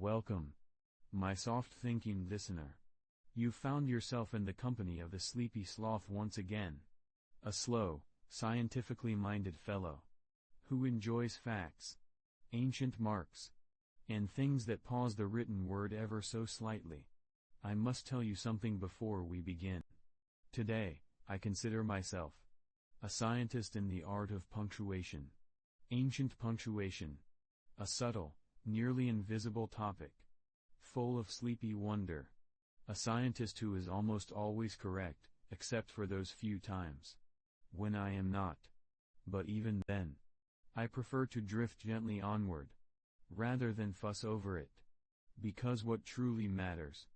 Welcome, my soft-thinking listener. You've found yourself in the company of the Sleepy Sloth once again. A slow, scientifically minded fellow, who enjoys facts, ancient marks, and things that pause the written word ever so slightly. I must tell you something before we begin. Today, I consider myself a scientist in the art of punctuation. Ancient punctuation. A subtle, nearly invisible topic, full of sleepy wonder. A scientist who is almost always correct, except for those few times when I am not. But even then, I prefer to drift gently onward, rather than fuss over it. Because what truly matters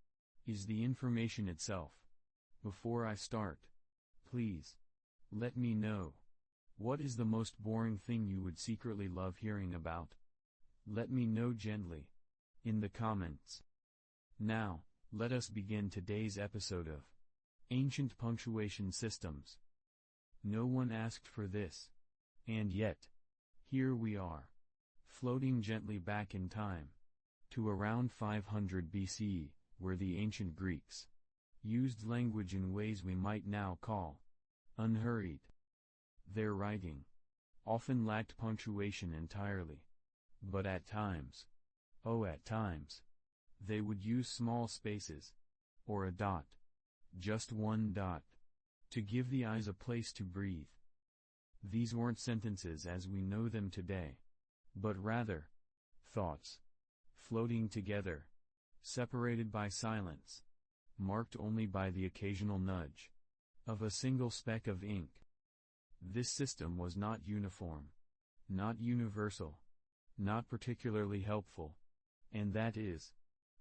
is the information itself. Before I start, please, let me know, what is the most boring thing you would secretly love hearing about? Let me know gently, in the comments. Now, let us begin today's episode of Ancient Punctuation Systems. No one asked for this. And yet, here we are, floating gently back in time, to around 500 BCE, where the ancient Greeks used language in ways we might now call unhurried. Their writing often lacked punctuation entirely, but at times, they would use small spaces, or a dot, just one dot, to give the eyes a place to breathe. These weren't sentences as we know them today, but rather, thoughts, floating together, separated by silence, marked only by the occasional nudge of a single speck of ink. This system was not uniform, not universal, not particularly helpful, and that is,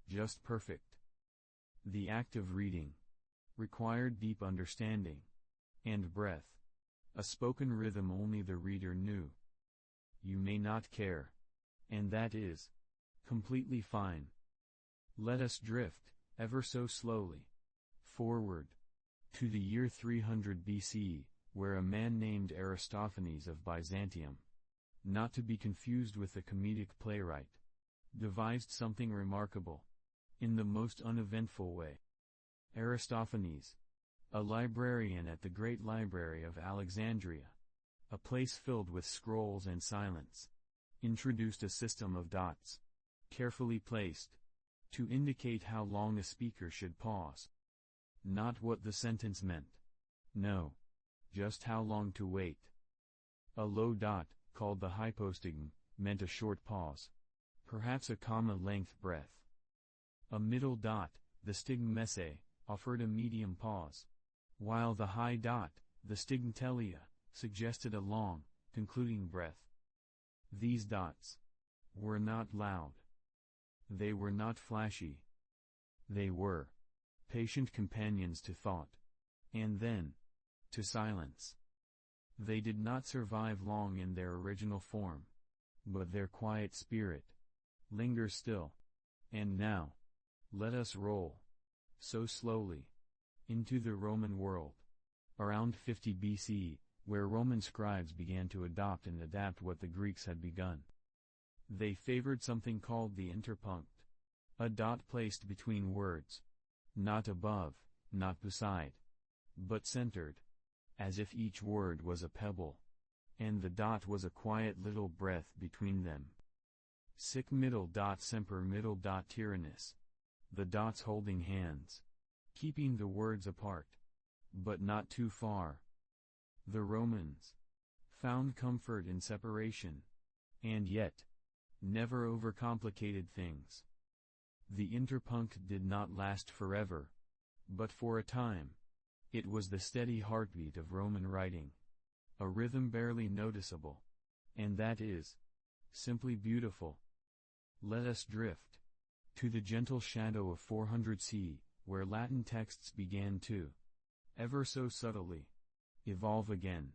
just perfect. The act of reading required deep understanding and breath, a spoken rhythm only the reader knew. You may not care, and that is completely fine. Let us drift, ever so slowly, forward, to the year 300 BCE, where a man named Aristophanes of Byzantium, not to be confused with the comedic playwright, devised something remarkable, in the most uneventful way. Aristophanes, a librarian at the Great Library of Alexandria, a place filled with scrolls and silence, introduced a system of dots, carefully placed, to indicate how long a speaker should pause. Not what the sentence meant. No. Just how long to wait. A low dot, called the hypostigm, meant a short pause, perhaps a comma-length breath. A middle dot, the stigmesse, offered a medium pause, while the high dot, the stigmatelia, suggested a long, concluding breath. These dots were not loud. They were not flashy. They were patient companions to thought, and then to silence. They did not survive long in their original form, but their quiet spirit lingers still. And now, let us roll, so slowly, into the Roman world, around 50 BCE, where Roman scribes began to adopt and adapt what the Greeks had begun. They favored something called the interpunct, a dot placed between words, not above, not beside, but centered, as if each word was a pebble, and the dot was a quiet little breath between them. Sic middle dot semper middle dot tyrannus, the dots holding hands, keeping the words apart, but not too far. The Romans found comfort in separation, and yet never overcomplicated things. The interpunct did not last forever, but for a time, it was the steady heartbeat of Roman writing, a rhythm barely noticeable, and that is simply beautiful. Let us drift to the gentle shadow of 400 CE, where Latin texts began to, ever so subtly, evolve again.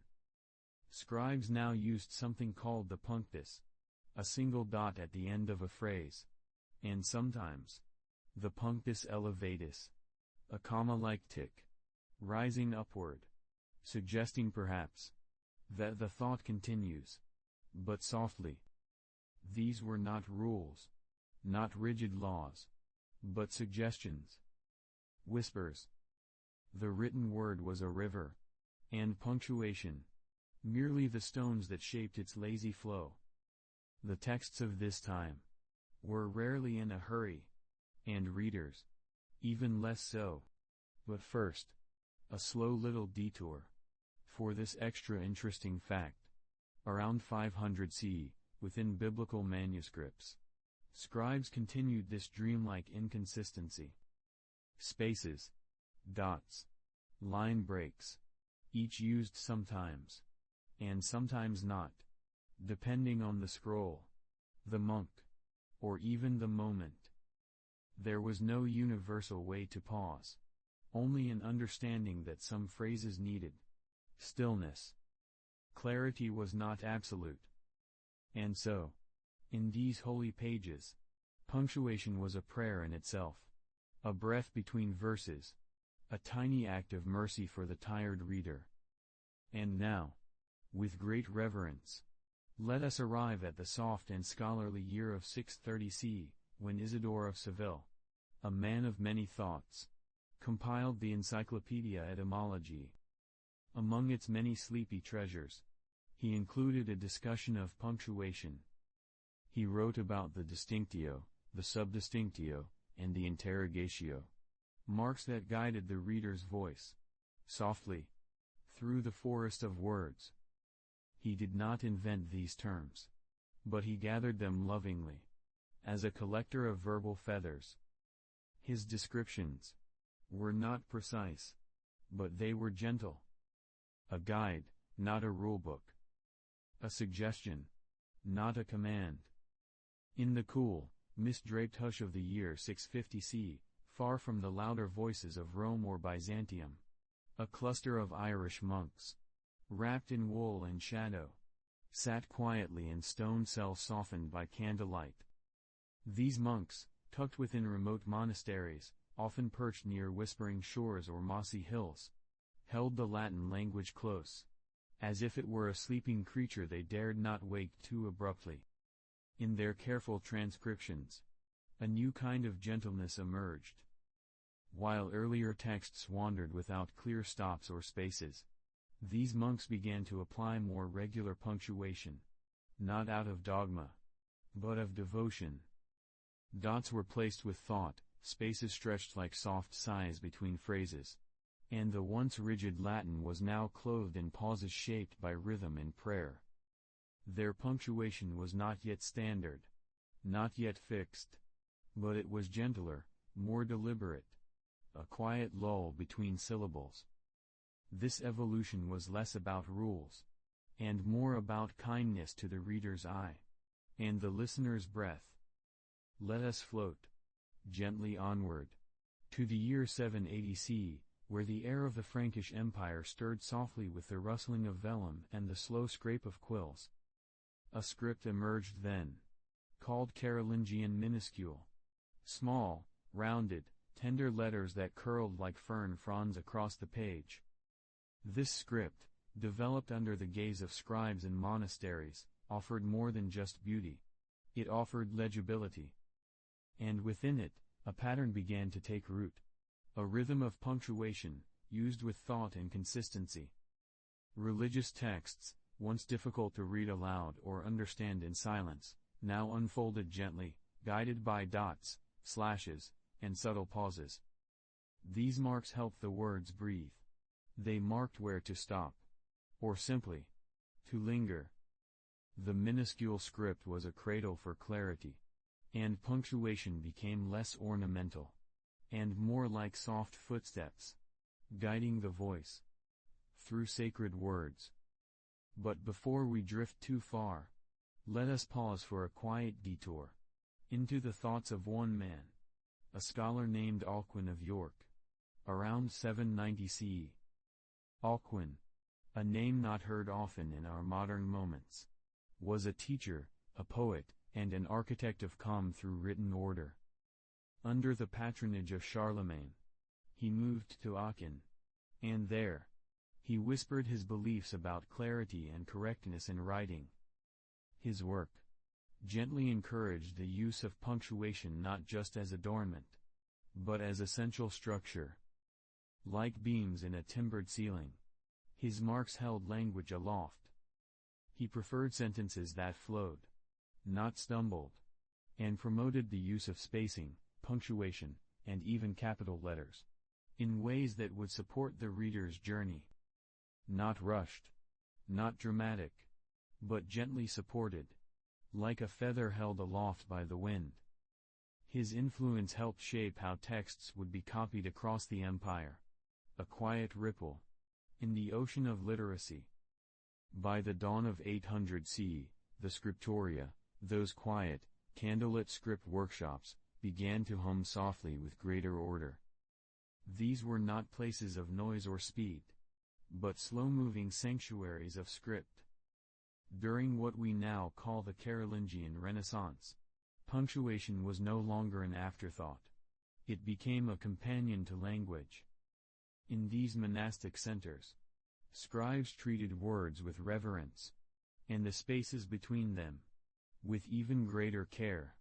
Scribes now used something called the punctus, a single dot at the end of a phrase, and sometimes the punctus elevatus, a comma-like tick, rising upward, suggesting perhaps that the thought continues, but softly. These were not rules, not rigid laws, but suggestions. Whispers. The written word was a river, and punctuation, merely the stones that shaped its lazy flow. The texts of this time were rarely in a hurry, and readers, even less so. But first, a slow little detour for this extra interesting fact. Around 500 CE, within biblical manuscripts, scribes continued this dreamlike inconsistency. Spaces, dots, line breaks, each used sometimes, and sometimes not, depending on the scroll, the monk, or even the moment. There was no universal way to pause, only an understanding that some phrases needed stillness. Clarity was not absolute. And so, in these holy pages, punctuation was a prayer in itself, a breath between verses, a tiny act of mercy for the tired reader. And now, with great reverence, let us arrive at the soft and scholarly year of 630 CE, when Isidore of Seville, a man of many thoughts, compiled the Encyclopedia Etymology. Among its many sleepy treasures, he included a discussion of punctuation. He wrote about the distinctio, the subdistinctio, and the interrogatio, marks that guided the reader's voice, softly, through the forest of words. He did not invent these terms, but he gathered them lovingly, as a collector of verbal feathers. His descriptions were not precise, but they were gentle. A guide, not a rulebook. A suggestion, not a command. In the cool, mist-draped hush of the year 650 CE, far from the louder voices of Rome or Byzantium, a cluster of Irish monks, wrapped in wool and shadow, sat quietly in stone cells softened by candlelight. These monks, tucked within remote monasteries, often perched near whispering shores or mossy hills, held the Latin language close, as if it were a sleeping creature they dared not wake too abruptly. In their careful transcriptions, a new kind of gentleness emerged. While earlier texts wandered without clear stops or spaces, these monks began to apply more regular punctuation, not out of dogma, but of devotion. Dots were placed with thought, spaces stretched like soft sighs between phrases, and the once rigid Latin was now clothed in pauses shaped by rhythm and prayer. Their punctuation was not yet standard, not yet fixed, but it was gentler, more deliberate, a quiet lull between syllables. This evolution was less about rules, and more about kindness to the reader's eye, and the listener's breath. Let us float, gently onward, to the year 780 CE, where the air of the Frankish Empire stirred softly with the rustling of vellum and the slow scrape of quills. A script emerged then, called Carolingian minuscule. Small, rounded, tender letters that curled like fern fronds across the page. This script, developed under the gaze of scribes in monasteries, offered more than just beauty. It offered legibility. And within it, a pattern began to take root. A rhythm of punctuation, used with thought and consistency. Religious texts, once difficult to read aloud or understand in silence, now unfolded gently, guided by dots, slashes, and subtle pauses. These marks helped the words breathe. They marked where to stop, or simply, to linger. The minuscule script was a cradle for clarity, and punctuation became less ornamental, and more like soft footsteps, guiding the voice through sacred words. But before we drift too far, let us pause for a quiet detour into the thoughts of one man, a scholar named Alcuin of York, around 790 CE. Alcuin, a name not heard often in our modern moments, was a teacher, a poet, and an architect of calm through written order. Under the patronage of Charlemagne, he moved to Aachen, and there, he whispered his beliefs about clarity and correctness in writing. His work, gently encouraged the use of punctuation not just as adornment, but as essential structure. Like beams in a timbered ceiling, his marks held language aloft. He preferred sentences that flowed, not stumbled, and promoted the use of spacing, punctuation, and even capital letters, in ways that would support the reader's journey. Not rushed, not dramatic, but gently supported, like a feather held aloft by the wind. His influence helped shape how texts would be copied across the empire, a quiet ripple in the ocean of literacy. By the dawn of 800 CE, the scriptoria, those quiet, candlelit script workshops, began to hum softly with greater order. These were not places of noise or speed, but slow-moving sanctuaries of script. During what we now call the Carolingian Renaissance, punctuation was no longer an afterthought. It became a companion to language. In these monastic centers, scribes treated words with reverence, and the spaces between them, with even greater care.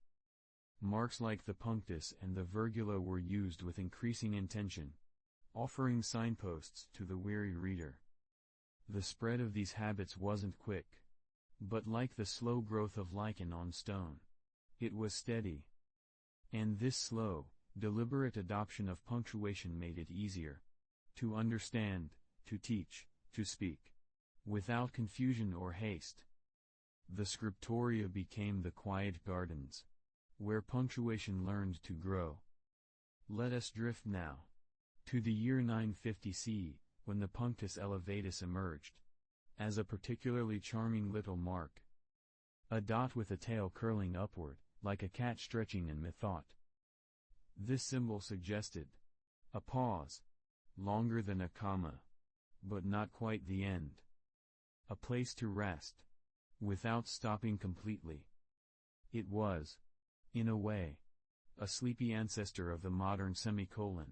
Marks like the punctus and the virgula were used with increasing intention, offering signposts to the weary reader. The spread of these habits wasn't quick, but like the slow growth of lichen on stone, it was steady. And this slow, deliberate adoption of punctuation made it easier to understand, to teach, to speak, without confusion or haste. The scriptoria became the quiet gardens, where punctuation learned to grow. Let us drift now to the year 950 CE, when the punctus elevatus emerged, as a particularly charming little mark. A dot with a tail curling upward, like a cat stretching in mid-thought. This symbol suggested a pause, longer than a comma, but not quite the end. A place to rest, without stopping completely. It was, in a way, a sleepy ancestor of the modern semicolon.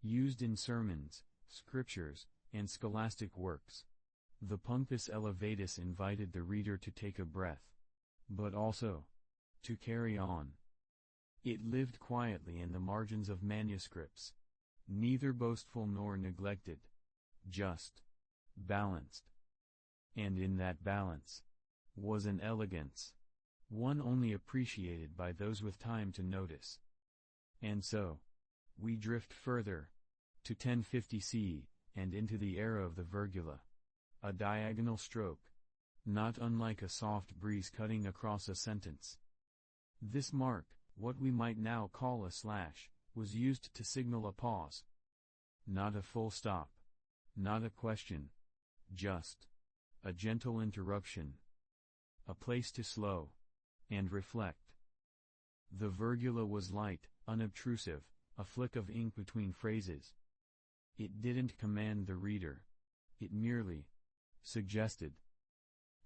Used in sermons, scriptures, and scholastic works, the punctus elevatus invited the reader to take a breath, but also to carry on. It lived quietly in the margins of manuscripts, neither boastful nor neglected, just balanced. And in that balance was an elegance, one only appreciated by those with time to notice. And so, we drift further, to 1050 CE, and into the era of the virgula, a diagonal stroke, not unlike a soft breeze cutting across a sentence. This mark, what we might now call a slash, was used to signal a pause. Not a full stop, not a question, just a gentle interruption, a place to slow and reflect. The virgula was light, unobtrusive, a flick of ink between phrases. It didn't command the reader, it merely suggested.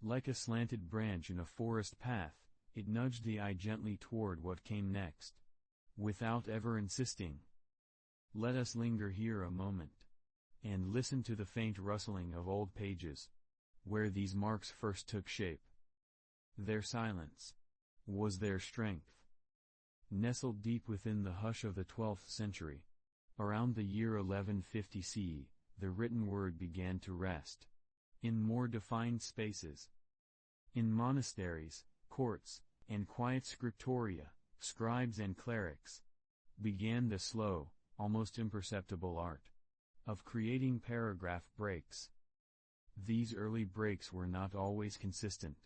Like a slanted branch in a forest path, it nudged the eye gently toward what came next, without ever insisting. Let us linger here a moment, and listen to the faint rustling of old pages, where these marks first took shape. Their silence was their strength. Nestled deep within the hush of the 12th century, around the year 1150 CE, the written word began to rest in more defined spaces. In monasteries, courts, and quiet scriptoria, scribes and clerics began the slow, almost imperceptible art of creating paragraph breaks. These early breaks were not always consistent,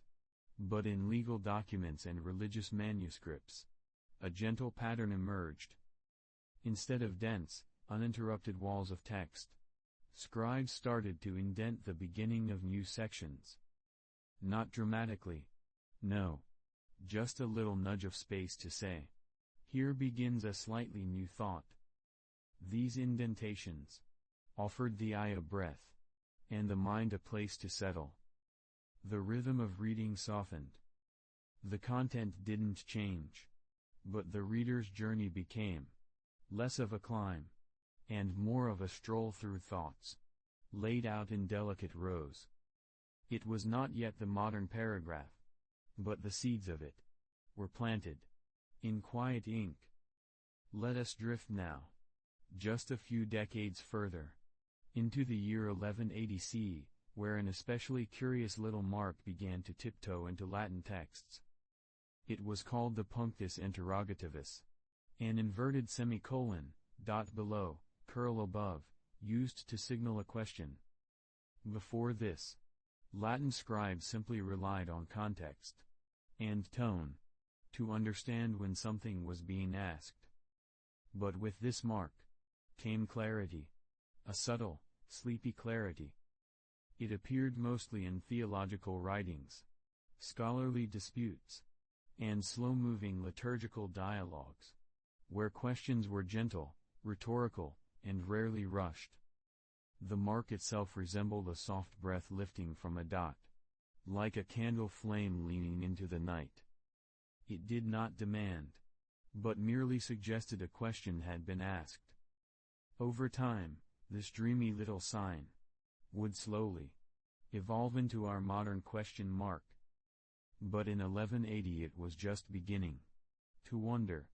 but in legal documents and religious manuscripts, a gentle pattern emerged. Instead of dense, uninterrupted walls of text, scribes started to indent the beginning of new sections. Not dramatically, no, just a little nudge of space to say, here begins a slightly new thought. These indentations offered the eye a breath, and the mind a place to settle. The rhythm of reading softened. The content didn't change, but the reader's journey became less of a climb, and more of a stroll through thoughts, laid out in delicate rows. It was not yet the modern paragraph, but the seeds of it were planted in quiet ink. Let us drift now, just a few decades further, into the year 1180 CE, where an especially curious little mark began to tiptoe into Latin texts. It was called the punctus interrogativus, an inverted semicolon, dot below, curl above, used to signal a question. Before this, Latin scribes simply relied on context and tone to understand when something was being asked. But with this mark came clarity, a subtle, sleepy clarity. It appeared mostly in theological writings, scholarly disputes, and slow-moving liturgical dialogues, where questions were gentle, rhetorical, and rarely rushed. The mark itself resembled a soft breath lifting from a dot, like a candle flame leaning into the night. It did not demand, but merely suggested a question had been asked. Over time, this dreamy little sign would slowly evolve into our modern question mark. But in 1180 it was just beginning to wonder.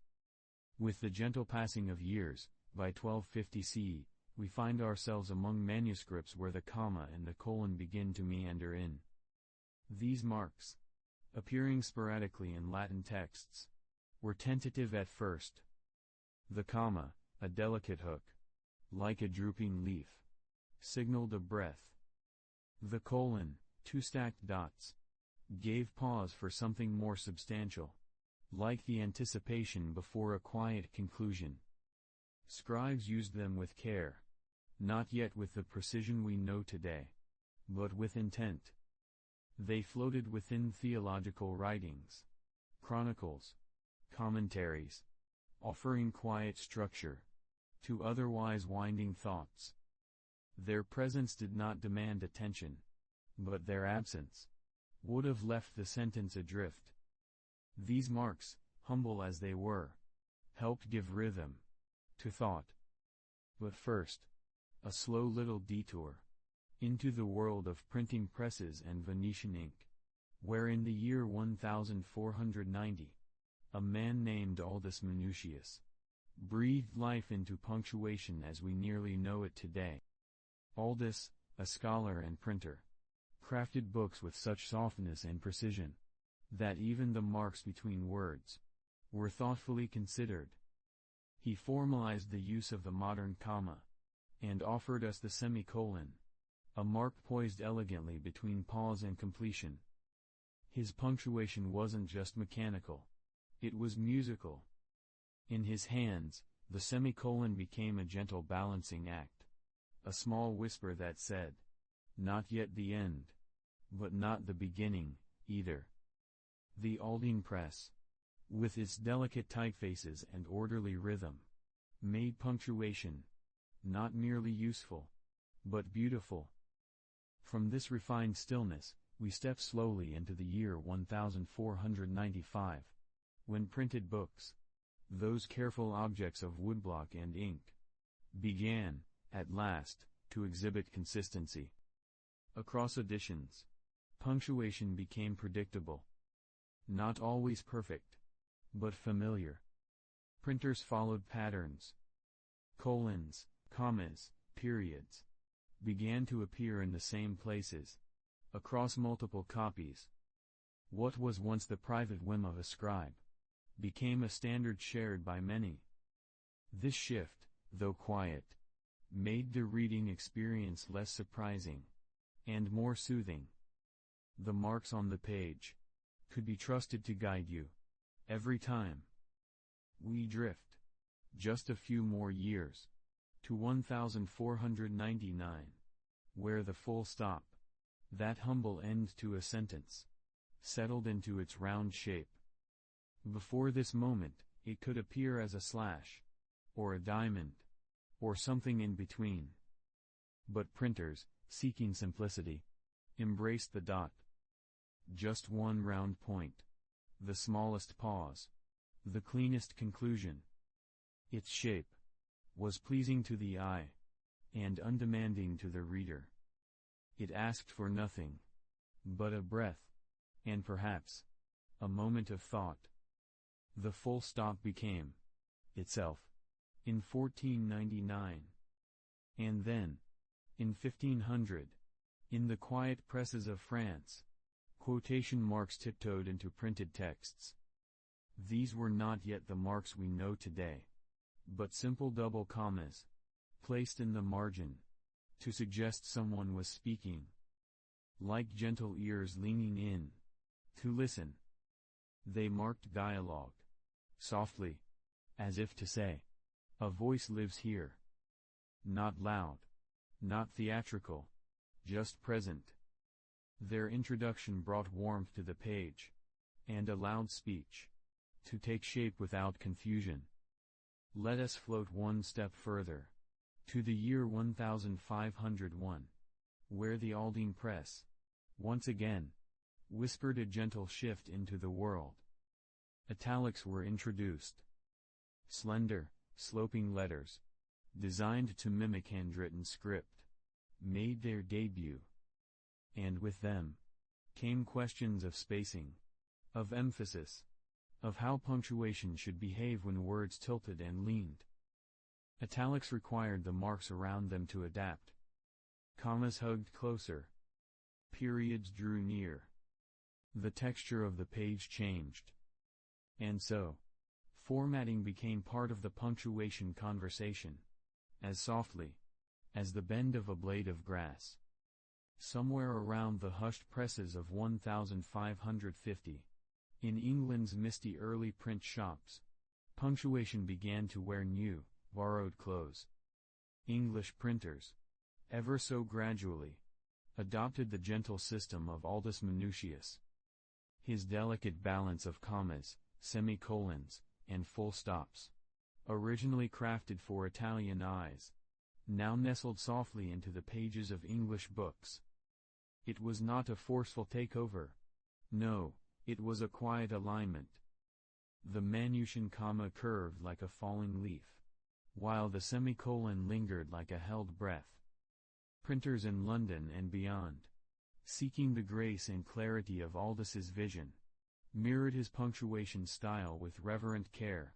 With the gentle passing of years, by 1250 CE, we find ourselves among manuscripts where the comma and the colon begin to meander in. These marks, appearing sporadically in Latin texts, were tentative at first. The comma, a delicate hook, like a drooping leaf, signaled a breath. The colon, two stacked dots, gave pause for something more substantial, like the anticipation before a quiet conclusion. Scribes used them with care, not yet with the precision we know today, but with intent. They floated within theological writings, chronicles, commentaries, offering quiet structure to otherwise winding thoughts. Their presence did not demand attention, but their absence would have left the sentence adrift. These marks, humble as they were, helped give rhythm to thought. But first, a slow little detour into the world of printing presses and Venetian ink, where in the year 1490, a man named Aldus Manutius breathed life into punctuation as we nearly know it today. Aldus, a scholar and printer, crafted books with such softness and precision that even the marks between words were thoughtfully considered. He formalized the use of the modern comma and offered us the semicolon, a mark poised elegantly between pause and completion. His punctuation wasn't just mechanical, it was musical. In his hands, the semicolon became a gentle balancing act, a small whisper that said, "Not yet the end, but not the beginning, either." The Aldine press, with its delicate typefaces and orderly rhythm, made punctuation not merely useful, but beautiful. From this refined stillness, we step slowly into the year 1495, when printed books, those careful objects of woodblock and ink, began, at last, to exhibit consistency. Across editions, punctuation became predictable. Not always perfect, but familiar. Printers followed patterns. Colons, commas, periods began to appear in the same places, across multiple copies. What was once the private whim of a scribe became a standard shared by many. This shift, though quiet, made the reading experience less surprising and more soothing. The marks on the page could be trusted to guide you every time. We drift just a few more years to 1499, where the full stop, that humble end to a sentence, settled into its round shape. Before this moment, it could appear as a slash, or a diamond, or something in between. But printers, seeking simplicity, embraced the dot. Just one round point, the smallest pause, the cleanest conclusion. Its shape was pleasing to the eye, and undemanding to the reader. It asked for nothing but a breath, and perhaps a moment of thought. The full stop became itself in 1499. And then, in 1500, in the quiet presses of France, quotation marks tiptoed into printed texts. These were not yet the marks we know today, but simple double commas, placed in the margin, to suggest someone was speaking. Like gentle ears leaning in, to listen. They marked dialogue, softly, as if to say, a voice lives here. Not loud, not theatrical, just present. Their introduction brought warmth to the page, and allowed speech to take shape without confusion. Let us float one step further, to the year 1501, where the Aldine press, once again, whispered a gentle shift into the world. Italics were introduced. Slender, sloping letters, designed to mimic handwritten script, made their debut. And with them, came questions of spacing, of emphasis, of how punctuation should behave when words tilted and leaned. Italics required the marks around them to adapt. Commas hugged closer. Periods drew near. The texture of the page changed. And so, formatting became part of the punctuation conversation, as softly as the bend of a blade of grass. Somewhere around the hushed presses of 1550, in England's misty early print shops, punctuation began to wear new, borrowed clothes. English printers, ever so gradually, adopted the gentle system of Aldus Manutius. His delicate balance of commas, semicolons, and full stops, originally crafted for Italian eyes, now nestled softly into the pages of English books. It was not a forceful takeover. No, it was a quiet alignment. The Manutian comma curved like a falling leaf, while the semicolon lingered like a held breath. Printers in London and beyond, seeking the grace and clarity of Aldus's vision, mirrored his punctuation style with reverent care.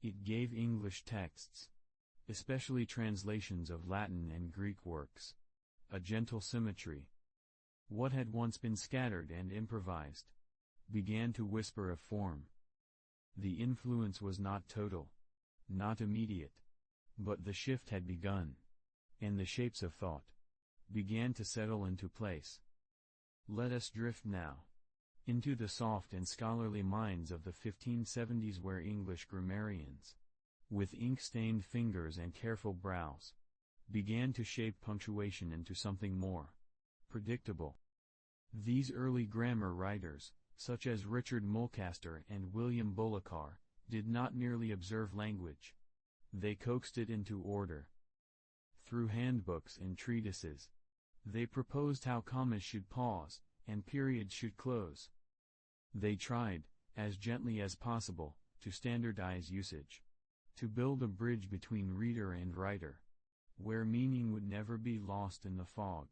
It gave English texts, especially translations of Latin and Greek works, a gentle symmetry. What had once been scattered and improvised began to whisper a form. The influence was not total, not immediate, but the shift had begun, and the shapes of thought began to settle into place. Let us drift now into the soft and scholarly minds of the 1570s, where English grammarians, with ink-stained fingers and careful brows, began to shape punctuation into something more predictable. These early grammar writers, such as Richard Mulcaster and William Bullicar, did not merely observe language. They coaxed it into order. Through handbooks and treatises, they proposed how commas should pause, and periods should close. They tried, as gently as possible, to standardize usage, to build a bridge between reader and writer, where meaning would never be lost in the fog.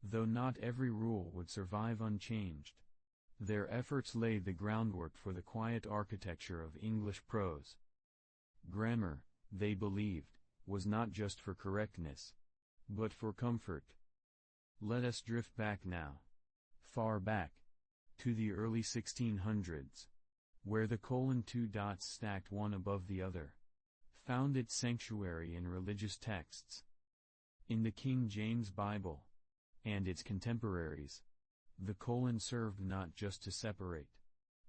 Though not every rule would survive unchanged, their efforts laid the groundwork for the quiet architecture of English prose. Grammar, they believed, was not just for correctness, but for comfort. Let us drift back now, far back, to the early 1600s, where the two dots stacked one above the other found its sanctuary in religious texts. In the King James Bible and its contemporaries, the colon served not just to separate,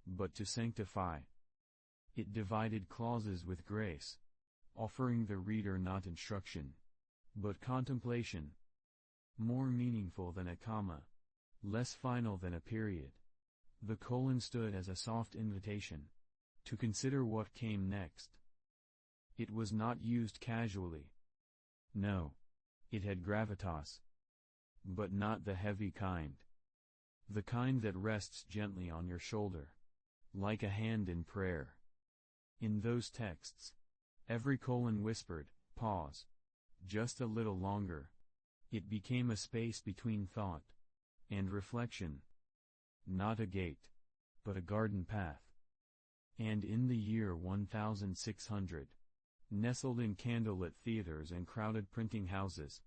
but to sanctify. It divided clauses with grace, offering the reader not instruction, but contemplation. More meaningful than a comma, less final than a period, the colon stood as a soft invitation to consider what came next. It was not used casually. No, it had gravitas. But not the heavy kind. The kind that rests gently on your shoulder, like a hand in prayer. In those texts, every colon whispered, pause. Just a little longer. It became a space between thought and reflection. Not a gate, but a garden path. And in the year 1600, nestled in candlelit theaters and crowded printing houses,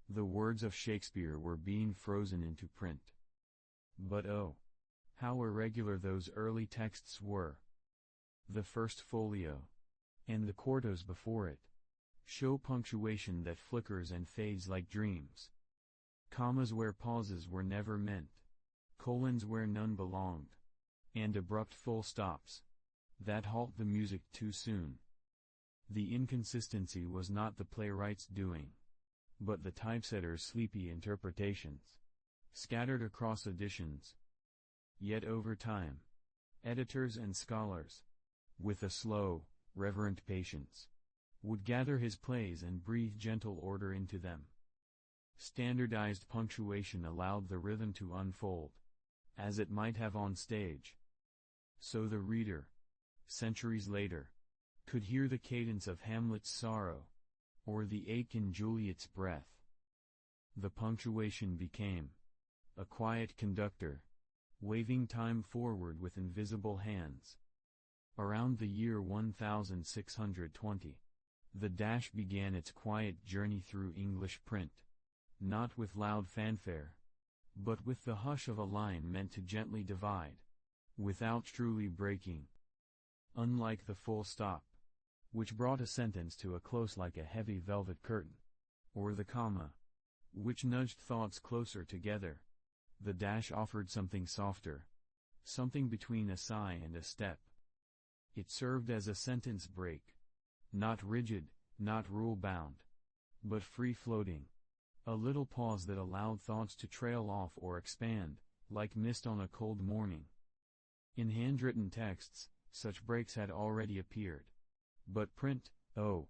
the words of Shakespeare were being frozen into print. But oh, how irregular those early texts were! The first folio, and the quartos before it, show punctuation that flickers and fades like dreams. Commas where pauses were never meant, colons where none belonged, and abrupt full stops that halt the music too soon. The inconsistency was not the playwright's doing, but the typesetter's sleepy interpretations, scattered across editions. Yet over time, editors and scholars, with a slow, reverent patience, would gather his plays and breathe gentle order into them. Standardized punctuation allowed the rhythm to unfold, as it might have on stage. So the reader, centuries later, could hear the cadence of Hamlet's sorrow, or the ache in Juliet's breath. The punctuation became a quiet conductor, waving time forward with invisible hands. Around the year 1620, the dash began its quiet journey through English print, not with loud fanfare, but with the hush of a line meant to gently divide, without truly breaking. Unlike the full stop, which brought a sentence to a close like a heavy velvet curtain, or the comma, which nudged thoughts closer together, the dash offered something softer, something between a sigh and a step. It served as a sentence break, not rigid, not rule-bound, but free-floating, a little pause that allowed thoughts to trail off or expand, like mist on a cold morning. In handwritten texts, such breaks had already appeared. But print, oh,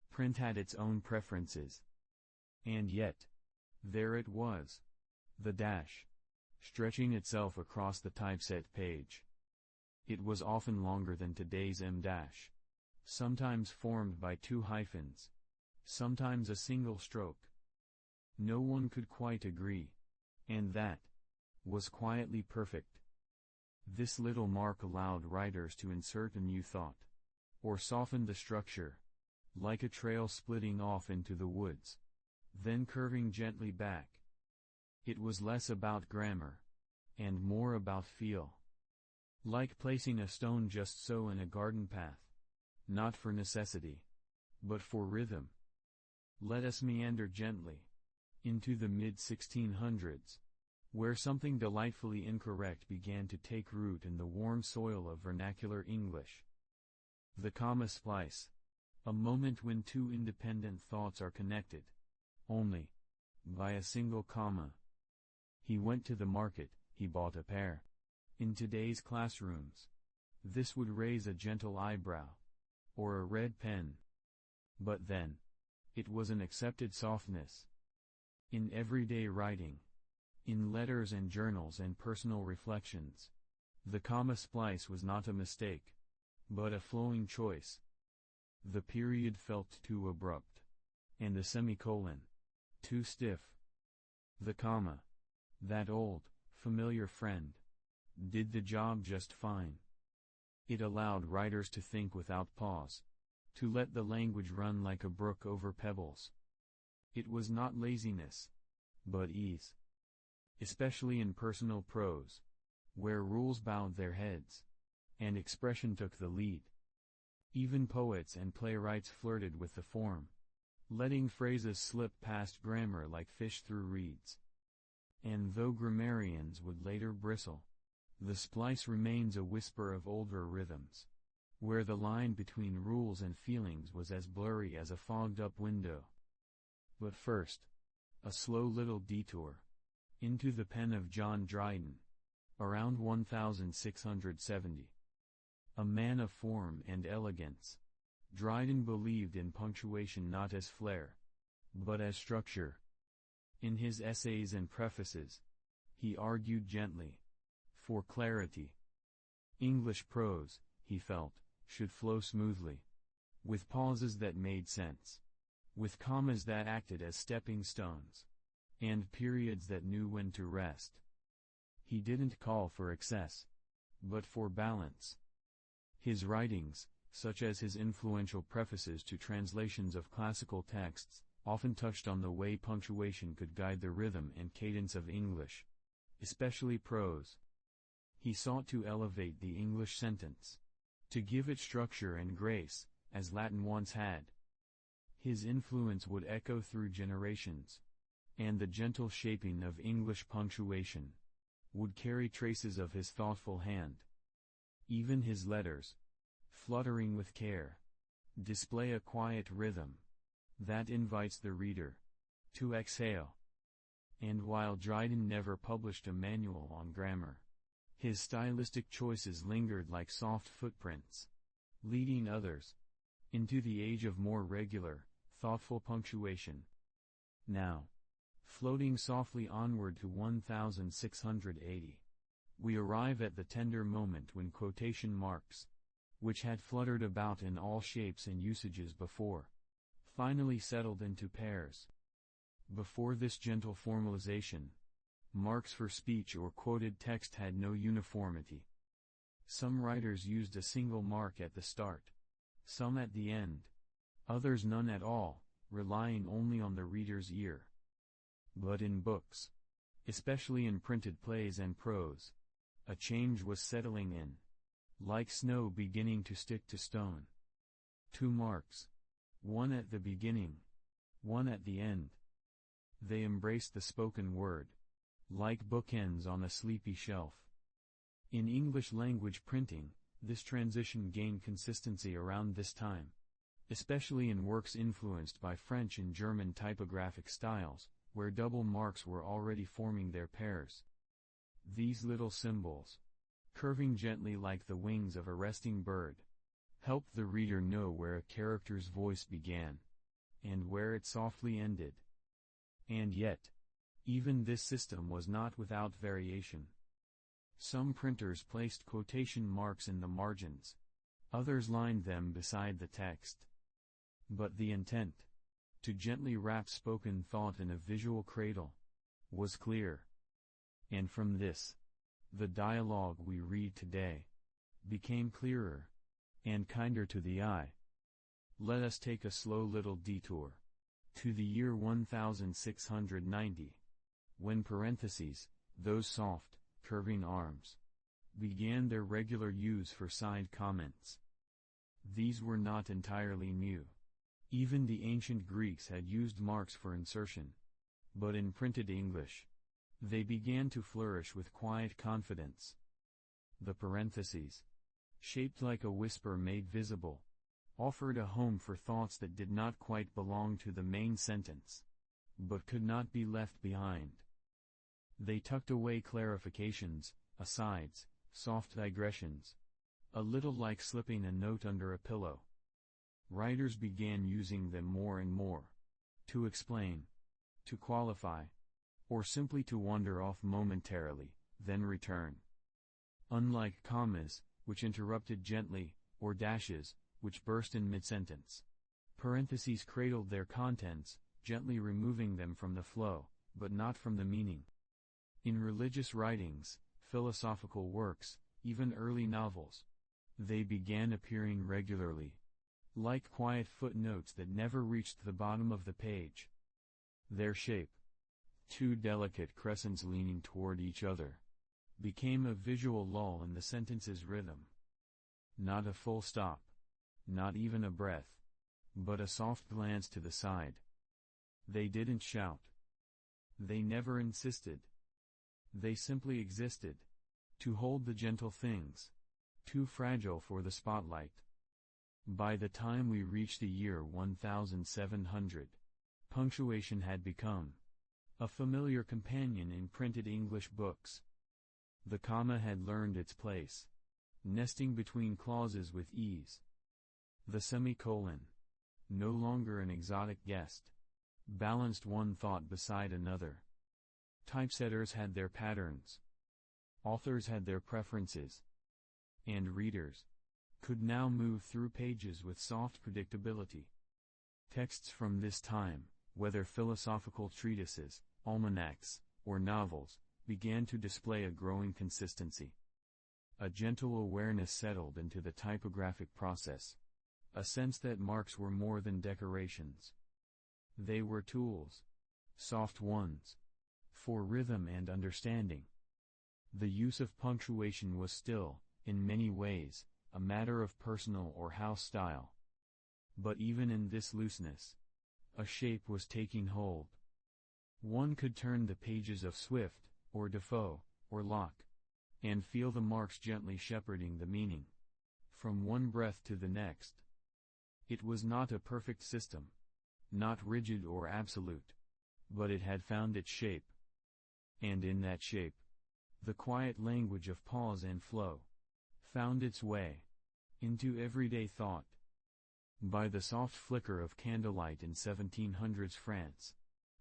print had its own preferences. And yet, there it was, the dash, stretching itself across the typeset page. It was often longer than today's em-dash, sometimes formed by two hyphens, sometimes a single stroke. No one could quite agree, and that was quietly perfect. This little mark allowed writers to insert a new thought, or soften the structure, like a trail splitting off into the woods, then curving gently back. It was less about grammar, and more about feel. Like placing a stone just so in a garden path, not for necessity, but for rhythm. Let us meander gently into the mid-1600s, where something delightfully incorrect began to take root in the warm soil of vernacular English. The comma splice, a moment when two independent thoughts are connected, only by a single comma. He went to the market, he bought a pear. In today's classrooms, this would raise a gentle eyebrow, or a red pen. But then, it was an accepted softness. In everyday writing, in letters and journals and personal reflections, the comma splice was not a mistake, but a flowing choice. The period felt too abrupt, and the semicolon, too stiff. The comma, that old, familiar friend, did the job just fine. It allowed writers to think without pause, to let the language run like a brook over pebbles. It was not laziness, but ease. Especially in personal prose, where rules bowed their heads, and expression took the lead. Even poets and playwrights flirted with the form, letting phrases slip past grammar like fish through reeds. And though grammarians would later bristle, the splice remains a whisper of older rhythms, where the line between rules and feelings was as blurry as a fogged-up window. But first, a slow little detour into the pen of John Dryden, around 1670. A man of form and elegance, Dryden believed in punctuation not as flair, but as structure. In his essays and prefaces, he argued gently for clarity. English prose, he felt, should flow smoothly, with pauses that made sense, with commas that acted as stepping stones, and periods that knew when to rest. He didn't call for excess, but for balance. His writings, such as his influential prefaces to translations of classical texts, often touched on the way punctuation could guide the rhythm and cadence of English, especially prose. He sought to elevate the English sentence, to give it structure and grace, as Latin once had. His influence would echo through generations, and the gentle shaping of English punctuation would carry traces of his thoughtful hand. Even his letters, fluttering with care, display a quiet rhythm that invites the reader to exhale. And while Dryden never published a manual on grammar, his stylistic choices lingered like soft footprints, leading others into the age of more regular, thoughtful punctuation. Now, floating softly onward to 1680, we arrive at the tender moment when quotation marks, which had fluttered about in all shapes and usages before, finally settled into pairs. Before this gentle formalization, marks for speech or quoted text had no uniformity. Some writers used a single mark at the start, some at the end, others none at all, relying only on the reader's ear. But in books, especially in printed plays and prose, a change was settling in, like snow beginning to stick to stone. 2 marks, one at the beginning, one at the end. They embraced the spoken word, like bookends on a sleepy shelf. In English language printing, this transition gained consistency around this time, especially in works influenced by French and German typographic styles, where double marks were already forming their pairs. These little symbols, curving gently like the wings of a resting bird, helped the reader know where a character's voice began, and where it softly ended. And yet, even this system was not without variation. Some printers placed quotation marks in the margins, others lined them beside the text. But the intent, to gently wrap spoken thought in a visual cradle, was clear. And from this, the dialogue we read today became clearer and kinder to the eye. Let us take a slow little detour to the year 1690, when parentheses, those soft, curving arms, began their regular use for side comments. These were not entirely new. Even the ancient Greeks had used marks for insertion. But in printed English, they began to flourish with quiet confidence. The parentheses, shaped like a whisper made visible, offered a home for thoughts that did not quite belong to the main sentence, but could not be left behind. They tucked away clarifications, asides, soft digressions, a little like slipping a note under a pillow. Writers began using them more and more, to explain, to qualify, or simply to wander off momentarily, then return. Unlike commas, which interrupted gently, or dashes, which burst in mid-sentence, parentheses cradled their contents, gently removing them from the flow, but not from the meaning. In religious writings, philosophical works, even early novels, they began appearing regularly, like quiet footnotes that never reached the bottom of the page. Their shape, 2 delicate crescents leaning toward each other, became a visual lull in the sentence's rhythm. Not a full stop, not even a breath, but a soft glance to the side. They didn't shout. They never insisted. They simply existed, to hold the gentle things, too fragile for the spotlight. By the time we reached the year 1700, punctuation had become a familiar companion in printed English books. The comma had learned its place, nesting between clauses with ease. The semicolon, no longer an exotic guest, balanced one thought beside another. Typesetters had their patterns. Authors had their preferences. And readers could now move through pages with soft predictability. Texts from this time, whether philosophical treatises, almanacs, or novels, began to display a growing consistency. A gentle awareness settled into the typographic process. A sense that marks were more than decorations. They were tools. Soft ones. For rhythm and understanding. The use of punctuation was still, in many ways, a matter of personal or house style. But even in this looseness, a shape was taking hold. One could turn the pages of Swift, or Defoe, or Locke, and feel the marks gently shepherding the meaning, from one breath to the next. It was not a perfect system, not rigid or absolute, but it had found its shape. And in that shape, the quiet language of pause and flow, found its way into everyday thought. By the soft flicker of candlelight in 1700s France,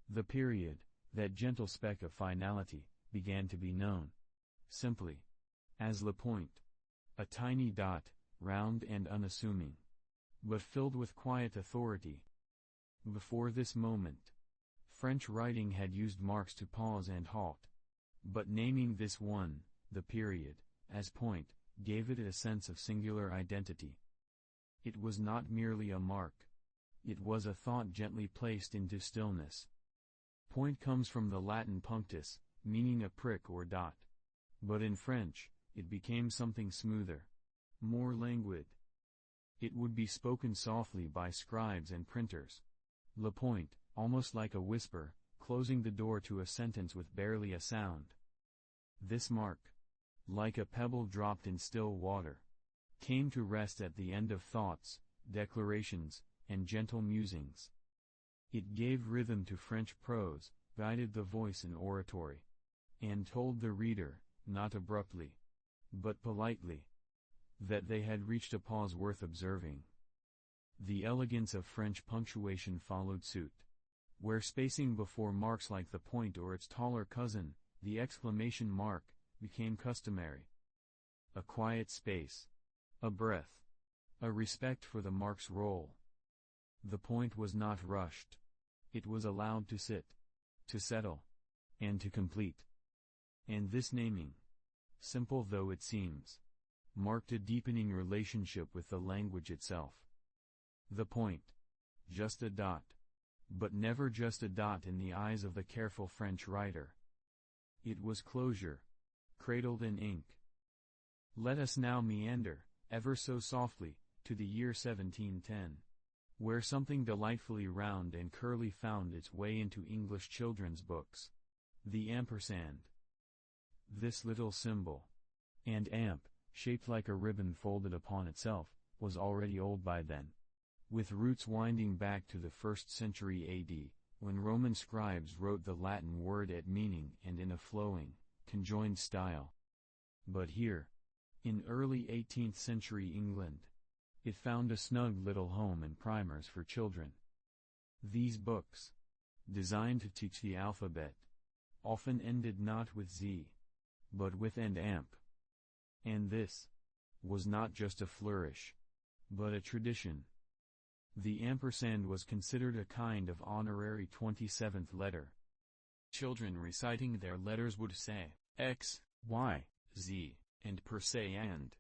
the period, that gentle speck of finality, began to be known, simply, as le point, a tiny dot, round and unassuming, but filled with quiet authority. Before this moment, French writing had used marks to pause and halt, but naming this one, the period, as point, gave it a sense of singular identity. It was not merely a mark. It was a thought gently placed into stillness. Point comes from the Latin punctus, meaning a prick or dot. But in French, it became something smoother, more languid. It would be spoken softly by scribes and printers. Le point, almost like a whisper, closing the door to a sentence with barely a sound. This mark, like a pebble dropped in still water, came to rest at the end of thoughts, declarations, and gentle musings. It gave rhythm to French prose, guided the voice in oratory, and told the reader, not abruptly, but politely, that they had reached a pause worth observing. The elegance of French punctuation followed suit. Where spacing before marks like the point or its taller cousin, the exclamation mark, became customary. A quiet space. A breath. A respect for the mark's role. The point was not rushed. It was allowed to sit, to settle, and to complete. And this naming, simple though it seems, marked a deepening relationship with the language itself. The point. Just a dot. But never just a dot in the eyes of the careful French writer. It was closure, cradled in ink. Let us now meander, ever so softly, to the year 1710, where something delightfully round and curly found its way into English children's books. The ampersand. This little symbol, and amp, shaped like a ribbon folded upon itself, was already old by then, with roots winding back to the 1st century AD, when Roman scribes wrote the Latin word at meaning and in a flowing, conjoined style. But here, in early 18th century England, it found a snug little home in primers for children. These books, designed to teach the alphabet, often ended not with Z, but with and amp. And this was not just a flourish, but a tradition. The ampersand was considered a kind of honorary 27th letter. Children reciting their letters would say, X, Y, Z, and per se and.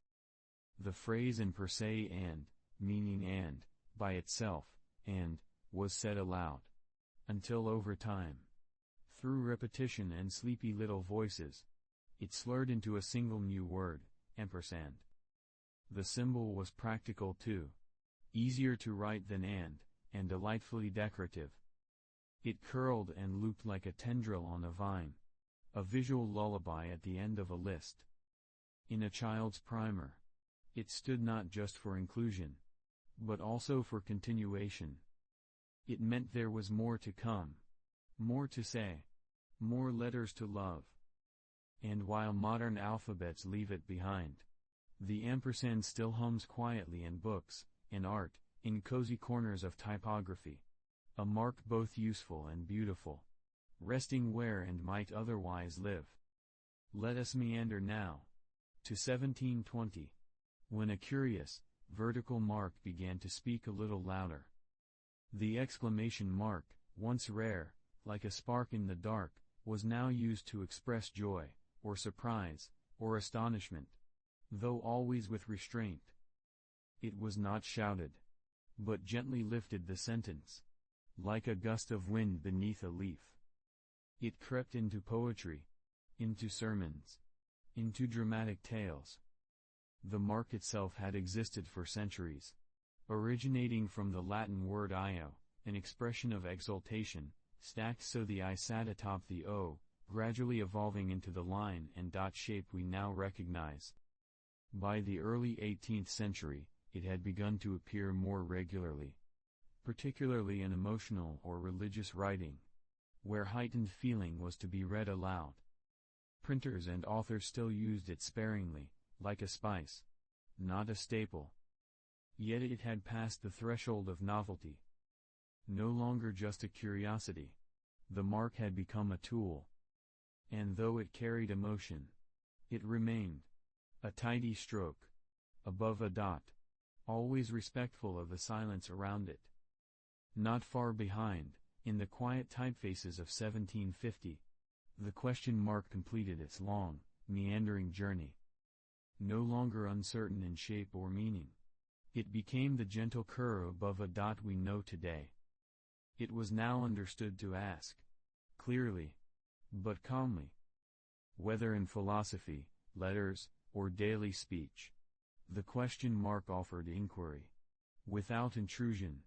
The phrase in per se and, meaning and, by itself, and, was said aloud. Until over time, through repetition and sleepy little voices, it slurred into a single new word, ampersand. The symbol was practical too. Easier to write than and delightfully decorative. It curled and looped like a tendril on a vine, a visual lullaby at the end of a list. In a child's primer, it stood not just for inclusion, but also for continuation. It meant there was more to come, more to say, more letters to love. And while modern alphabets leave it behind, the ampersand still hums quietly in books, in art, in cozy corners of typography. A mark both useful and beautiful, resting where and might otherwise live. Let us meander now to 1720, when a curious, vertical mark began to speak a little louder. The exclamation mark, once rare, like a spark in the dark, was now used to express joy, or surprise, or astonishment. though always with restraint. It was not shouted, but gently lifted the sentence, like a gust of wind beneath a leaf. It crept into poetry, into sermons, into dramatic tales. The mark itself had existed for centuries, originating from the Latin word io, an expression of exultation, stacked so the I sat atop the O, gradually evolving into the line and dot shape we now recognize. By the early 18th century, it had begun to appear more regularly, particularly in emotional or religious writing, where heightened feeling was to be read aloud. Printers and authors still used it sparingly, like a spice, not a staple. Yet it had passed the threshold of novelty. No longer just a curiosity, the mark had become a tool. And though it carried emotion, it remained a tidy stroke, above a dot, always respectful of the silence around it. Not far behind, in the quiet typefaces of 1750, the question mark completed its long, meandering journey. No longer uncertain in shape or meaning, it became the gentle curve above a dot we know today. It was now understood to ask, clearly, but calmly. Whether in philosophy, letters, or daily speech, the question mark offered inquiry, without intrusion.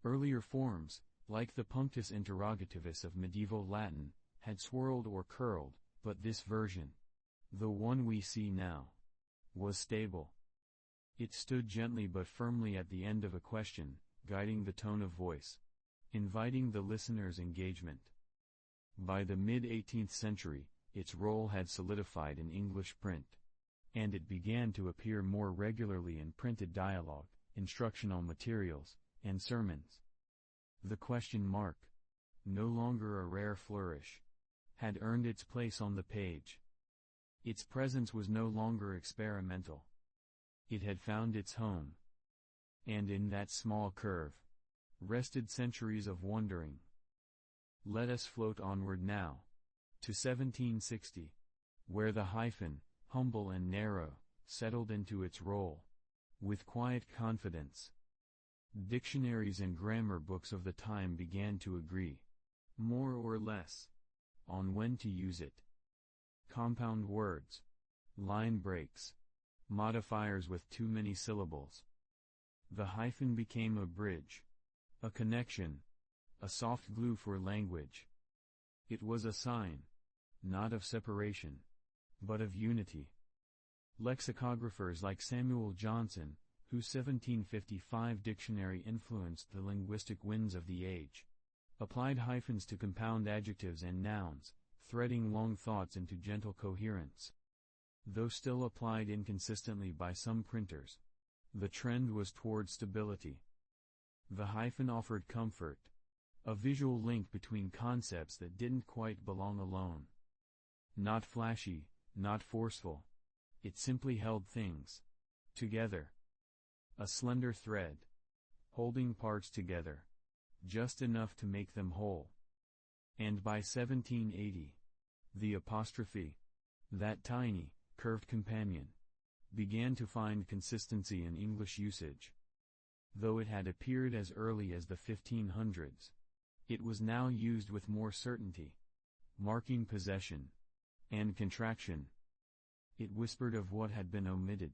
Earlier forms, like the punctus interrogativus of medieval Latin, had swirled or curled, but this version, the one we see now, was stable. It stood gently but firmly at the end of a question, guiding the tone of voice, inviting the listener's engagement. By the mid-18th century, its role had solidified in English print, and it began to appear more regularly in printed dialogue, instructional materials, and sermons. The question mark, no longer a rare flourish, had earned its place on the page. Its presence was no longer experimental. It had found its home. And in that small curve, rested centuries of wondering. Let us float onward now, to 1760, where the hyphen, humble and narrow, settled into its role, with quiet confidence. Dictionaries and grammar books of the time began to agree, more or less, on when to use it. Compound words, line breaks, modifiers with too many syllables. The hyphen became a bridge, a connection, a soft glue for language. It was a sign, not of separation, but of unity. Lexicographers like Samuel Johnson, whose 1755 dictionary influenced the linguistic winds of the age, applied hyphens to compound adjectives and nouns, threading long thoughts into gentle coherence. Though still applied inconsistently by some printers, the trend was toward stability. The hyphen offered comfort, a visual link between concepts that didn't quite belong alone. Not flashy, not forceful. It simply held things together. A slender thread, holding parts together, just enough to make them whole. And by 1780, the apostrophe, that tiny, curved companion, began to find consistency in English usage. Though it had appeared as early as the 1500s, it was now used with more certainty, marking possession and contraction. It whispered of what had been omitted,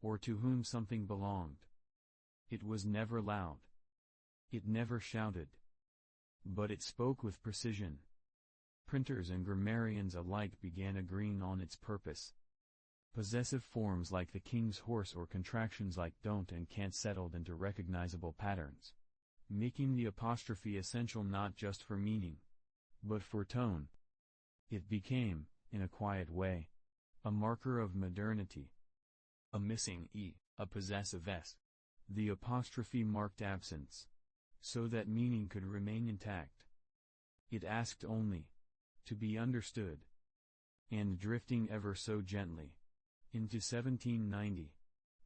or to whom something belonged. It was never loud. It never shouted. But it spoke with precision. Printers and grammarians alike began agreeing on its purpose. Possessive forms like the king's horse or contractions like don't and can't settled into recognizable patterns, making the apostrophe essential not just for meaning, but for tone. It became, in a quiet way, a marker of modernity. A missing E, a possessive S. The apostrophe marked absence, so that meaning could remain intact. It asked only to be understood. And drifting ever so gently into 1790,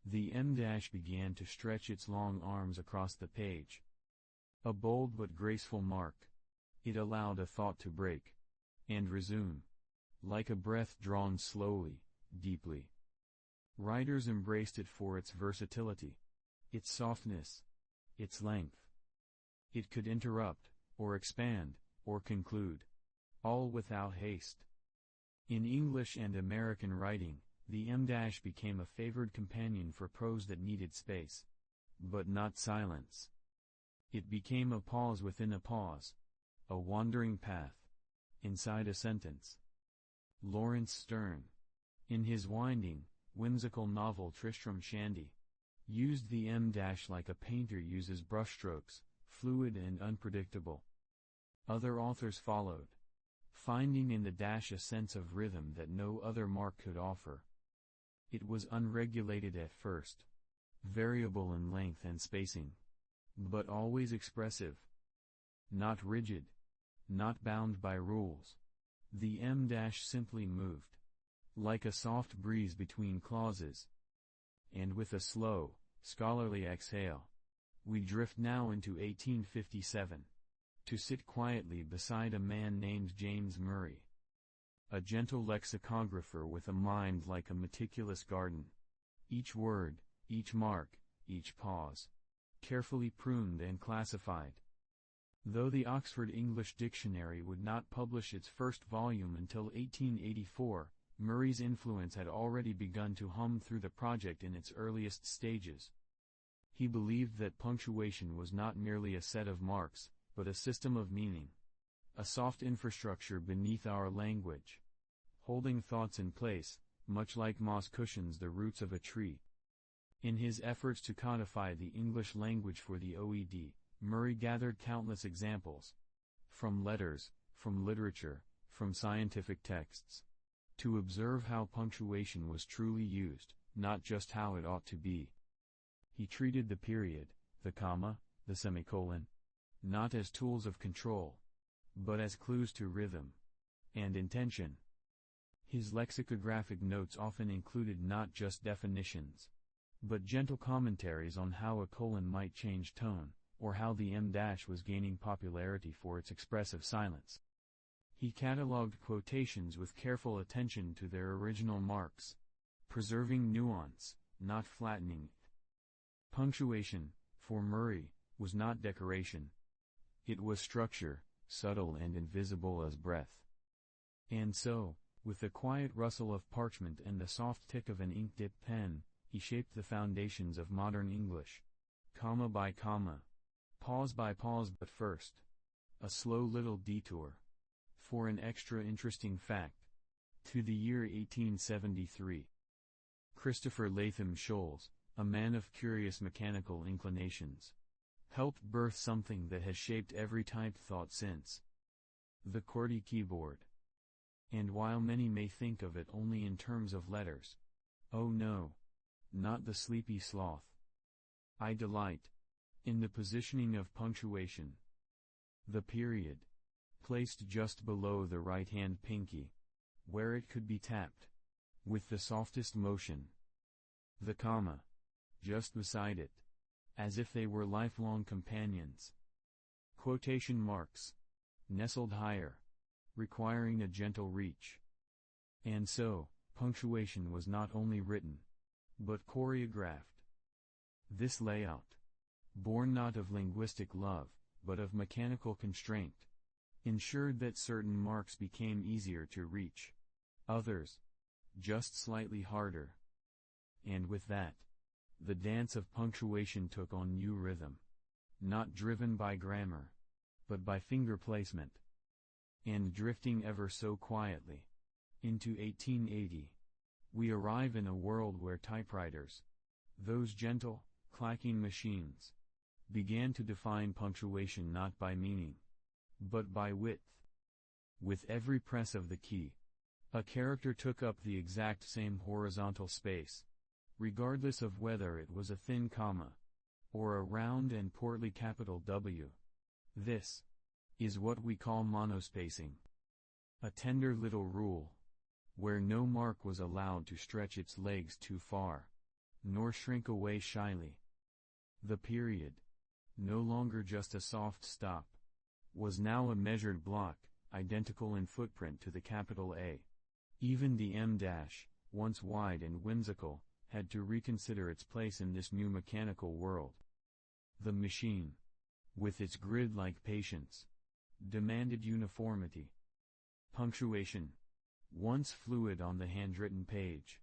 the M- began to stretch its long arms across the page. A bold but graceful mark. It allowed a thought to break and resume, like a breath drawn slowly, deeply. Writers embraced it for its versatility, its softness, its length. It could interrupt, or expand, or conclude, all without haste. In English and American writing, the em dash became a favored companion for prose that needed space, but not silence. It became a pause within a pause, a wandering path, inside a sentence. Lawrence Sterne, in his winding, whimsical novel Tristram Shandy, used the em dash like a painter uses brushstrokes, fluid and unpredictable. Other authors followed, finding in the dash a sense of rhythm that no other mark could offer. It was unregulated at first, variable in length and spacing, but always expressive. Not rigid, not bound by rules. The em dash simply moved, like a soft breeze between clauses. And with a slow, scholarly exhale, we drift now into 1857, to sit quietly beside a man named James Murray. A gentle lexicographer with a mind like a meticulous garden. Each word, each mark, each pause, carefully pruned and classified. Though the Oxford English Dictionary would not publish its first volume until 1884, Murray's influence had already begun to hum through the project in its earliest stages. He believed that punctuation was not merely a set of marks, but a system of meaning. A soft infrastructure beneath our language, holding thoughts in place, much like moss cushions the roots of a tree. In his efforts to codify the English language for the OED, Murray gathered countless examples. From letters, from literature, from scientific texts. To observe how punctuation was truly used, not just how it ought to be. He treated the period, the comma, the semicolon, not as tools of control, but as clues to rhythm and intention. His lexicographic notes often included not just definitions, but gentle commentaries on how a colon might change tone, or how the em dash was gaining popularity for its expressive silence. He catalogued quotations with careful attention to their original marks, preserving nuance, not flattening it. Punctuation, for Murray, was not decoration. It was structure, subtle and invisible as breath. And so, with the quiet rustle of parchment and the soft tick of an ink-dipped pen, he shaped the foundations of modern English. Comma by comma. Pause by pause. But first, a slow little detour. For an extra interesting fact. To the year 1873. Christopher Latham Scholes, a man of curious mechanical inclinations, helped birth something that has shaped every typed thought since. The QWERTY keyboard. And while many may think of it only in terms of letters, oh no, not the Sleepy Sloth. I delight in the positioning of punctuation. The period, placed just below the right-hand pinky, where it could be tapped with the softest motion. The comma, just beside it, as if they were lifelong companions. Quotation marks, nestled higher, requiring a gentle reach. And so, punctuation was not only written, but choreographed. This layout, born not of linguistic love, but of mechanical constraint, ensured that certain marks became easier to reach, others, just slightly harder. And with that, the dance of punctuation took on new rhythm, not driven by grammar, but by finger placement. And drifting ever so quietly into 1880, we arrive in a world where typewriters, those gentle, clacking machines, began to define punctuation not by meaning, but by width. With every press of the key, a character took up the exact same horizontal space, regardless of whether it was a thin comma, or a round and portly capital W. This is what we call monospacing. A tender little rule, where no mark was allowed to stretch its legs too far, nor shrink away shyly. The period, no longer just a soft stop, was now a measured block, identical in footprint to the capital A. Even the em dash, once wide and whimsical, had to reconsider its place in this new mechanical world. The machine, with its grid-like patience, demanded uniformity. Punctuation, once fluid on the handwritten page,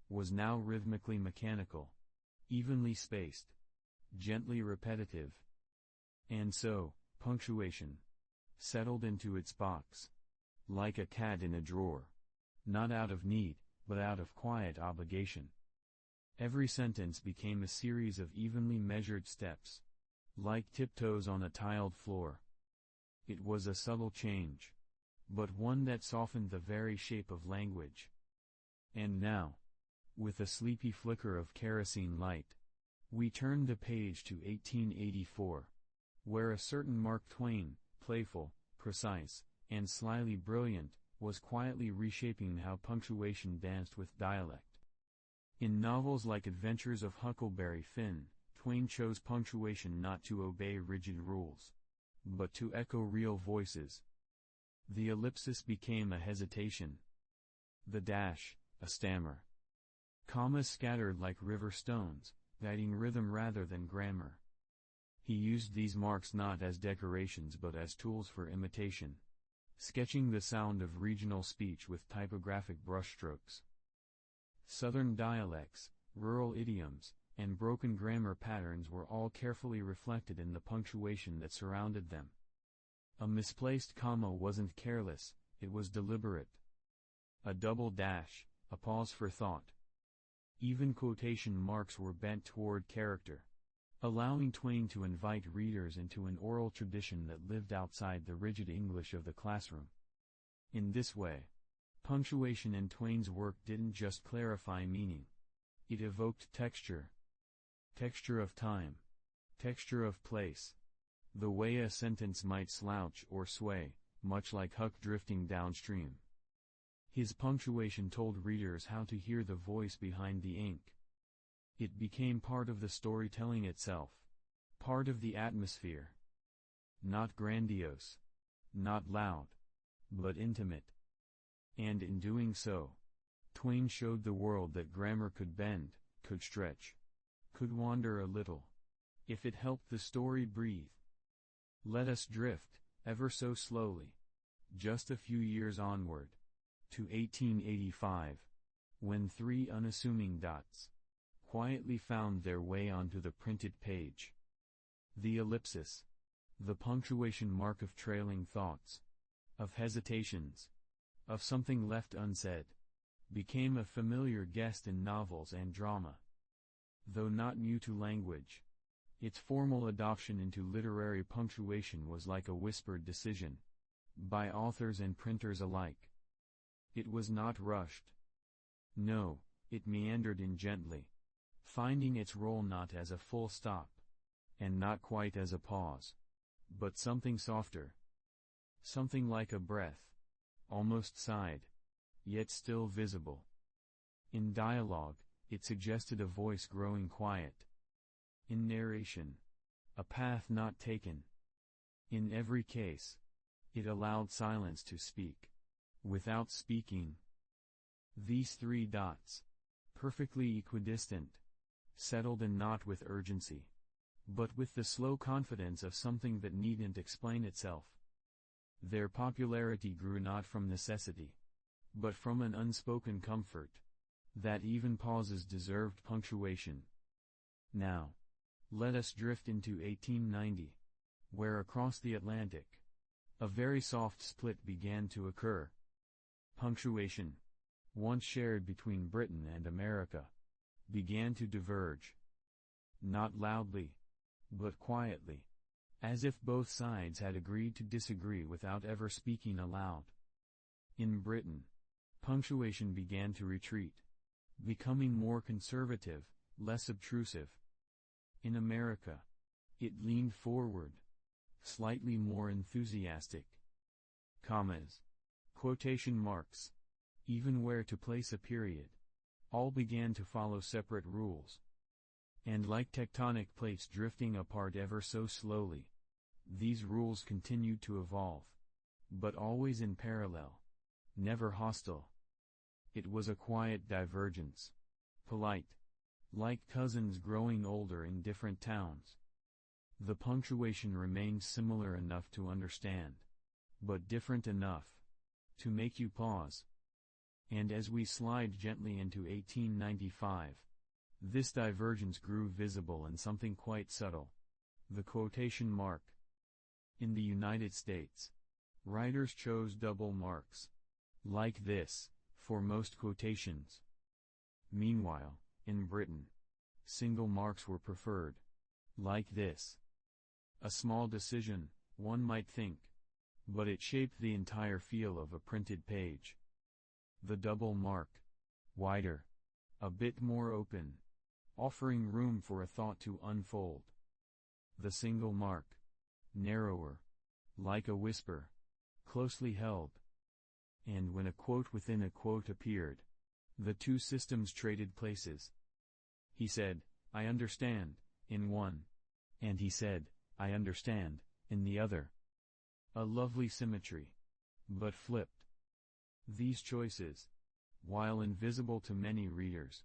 was now rhythmically mechanical, evenly spaced, gently repetitive. And so, punctuation settled into its box, like a cat in a drawer, not out of need, but out of quiet obligation. Every sentence became a series of evenly measured steps, like tiptoes on a tiled floor. It was a subtle change, but one that softened the very shape of language. And now, with a sleepy flicker of kerosene light, we turn the page to 1884, where a certain Mark Twain, playful, precise, and slyly brilliant, was quietly reshaping how punctuation danced with dialect. In novels like Adventures of Huckleberry Finn, Twain chose punctuation not to obey rigid rules, but to echo real voices. The ellipsis became a hesitation. The dash, a stammer. Commas scattered like river stones, guiding rhythm rather than grammar. He used these marks not as decorations but as tools for imitation, sketching the sound of regional speech with typographic brushstrokes. Southern dialects, rural idioms, and broken grammar patterns were all carefully reflected in the punctuation that surrounded them. A misplaced comma wasn't careless, it was deliberate. A double dash, a pause for thought. Even quotation marks were bent toward character, allowing Twain to invite readers into an oral tradition that lived outside the rigid English of the classroom. In this way, punctuation in Twain's work didn't just clarify meaning. It evoked texture. Texture of time. Texture of place. The way a sentence might slouch or sway, much like Huck drifting downstream. His punctuation told readers how to hear the voice behind the ink. It became part of the storytelling itself, part of the atmosphere. Not grandiose, not loud, but intimate. And in doing so, Twain showed the world that grammar could bend, could stretch, could wander a little, if it helped the story breathe. Let us drift, ever so slowly, just a few years onward, to 1885, when three unassuming dots quietly found their way onto the printed page. The ellipsis, the punctuation mark of trailing thoughts, of hesitations, of something left unsaid, became a familiar guest in novels and drama. Though not new to language, its formal adoption into literary punctuation was like a whispered decision, by authors and printers alike. It was not rushed. No, it meandered in gently, finding its role not as a full stop, and not quite as a pause, but something softer. Something like a breath, almost sighed, yet still visible. In dialogue, it suggested a voice growing quiet. In narration, a path not taken. In every case, it allowed silence to speak, without speaking. These three dots, perfectly equidistant, settled in not with urgency, but with the slow confidence of something that needn't explain itself. Their popularity grew not from necessity, but from an unspoken comfort, that even pauses deserved punctuation. Now, let us drift into 1890, where across the Atlantic, a very soft split began to occur. Punctuation, once shared between Britain and America, began to diverge. Not loudly, but quietly, as if both sides had agreed to disagree without ever speaking aloud. In Britain, punctuation began to retreat, becoming more conservative, less obtrusive. In America, it leaned forward, slightly more enthusiastic. Commas, quotation marks, even where to place a period, all began to follow separate rules. And like tectonic plates drifting apart ever so slowly, these rules continued to evolve, but always in parallel, never hostile. It was a quiet divergence, polite, like cousins growing older in different towns. The punctuation remained similar enough to understand, but different enough to make you pause. And as we slide gently into 1895, this divergence grew visible in something quite subtle: the quotation mark. In the United States, writers chose double marks, like this, for most quotations. Meanwhile, in Britain, single marks were preferred, like this. A small decision, one might think, but it shaped the entire feel of a printed page. The double mark, wider, a bit more open, offering room for a thought to unfold. The single mark, narrower, like a whisper, closely held. And when a quote within a quote appeared, the two systems traded places. He said, "I understand," in one, and he said, "I understand," in the other. A lovely symmetry, but flipped. These choices, while invisible to many readers,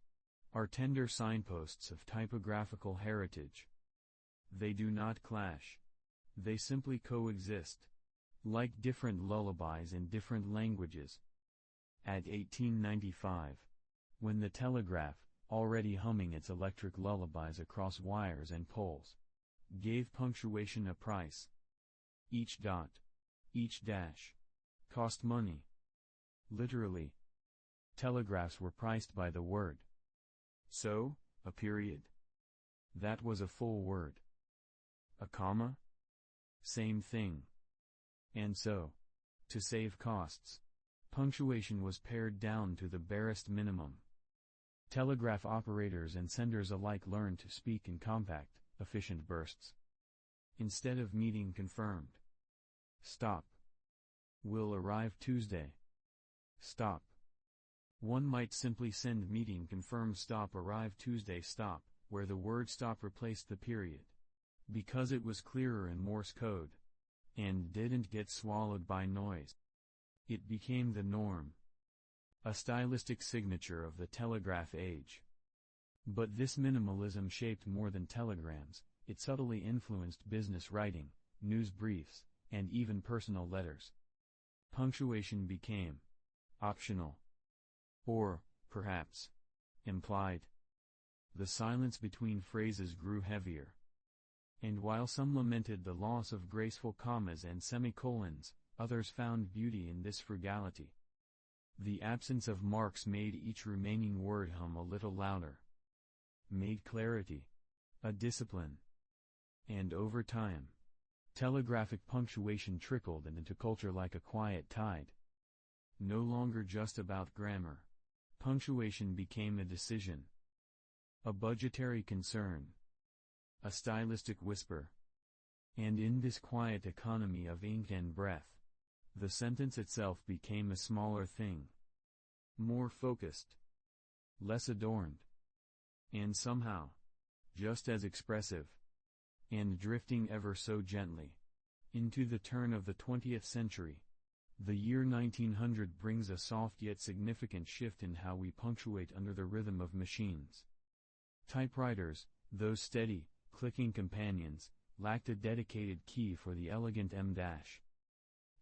are tender signposts of typographical heritage. They do not clash. They simply coexist, like different lullabies in different languages. At 1895, when the telegraph, already humming its electric lullabies across wires and poles, gave punctuation a price, each dot, each dash, cost money. Literally, telegraphs were priced by the word. So, a period. That was a full word. A comma? Same thing. And so, to save costs, punctuation was pared down to the barest minimum. Telegraph operators and senders alike learned to speak in compact, efficient bursts. Instead of meeting confirmed. Stop. Will arrive Tuesday. Stop. One might simply send meeting confirmed stop arrive Tuesday stop, where the word stop replaced the period. Because it was clearer in Morse code, and didn't get swallowed by noise. It became the norm. A stylistic signature of the telegraph age. But this minimalism shaped more than telegrams, it subtly influenced business writing, news briefs, and even personal letters. Punctuation became optional. Or, perhaps, implied. The silence between phrases grew heavier. And while some lamented the loss of graceful commas and semicolons, others found beauty in this frugality. The absence of marks made each remaining word hum a little louder. Made clarity a discipline. And over time, telegraphic punctuation trickled into culture like a quiet tide. No longer just about grammar, punctuation became a decision. A budgetary concern. A stylistic whisper. And in this quiet economy of ink and breath, the sentence itself became a smaller thing. More focused. Less adorned. And somehow, just as expressive. And drifting ever so gently into the turn of the 20th century. The year 1900 brings a soft yet significant shift in how we punctuate under the rhythm of machines. Typewriters, those steady, clicking companions, lacked a dedicated key for the elegant M-dash.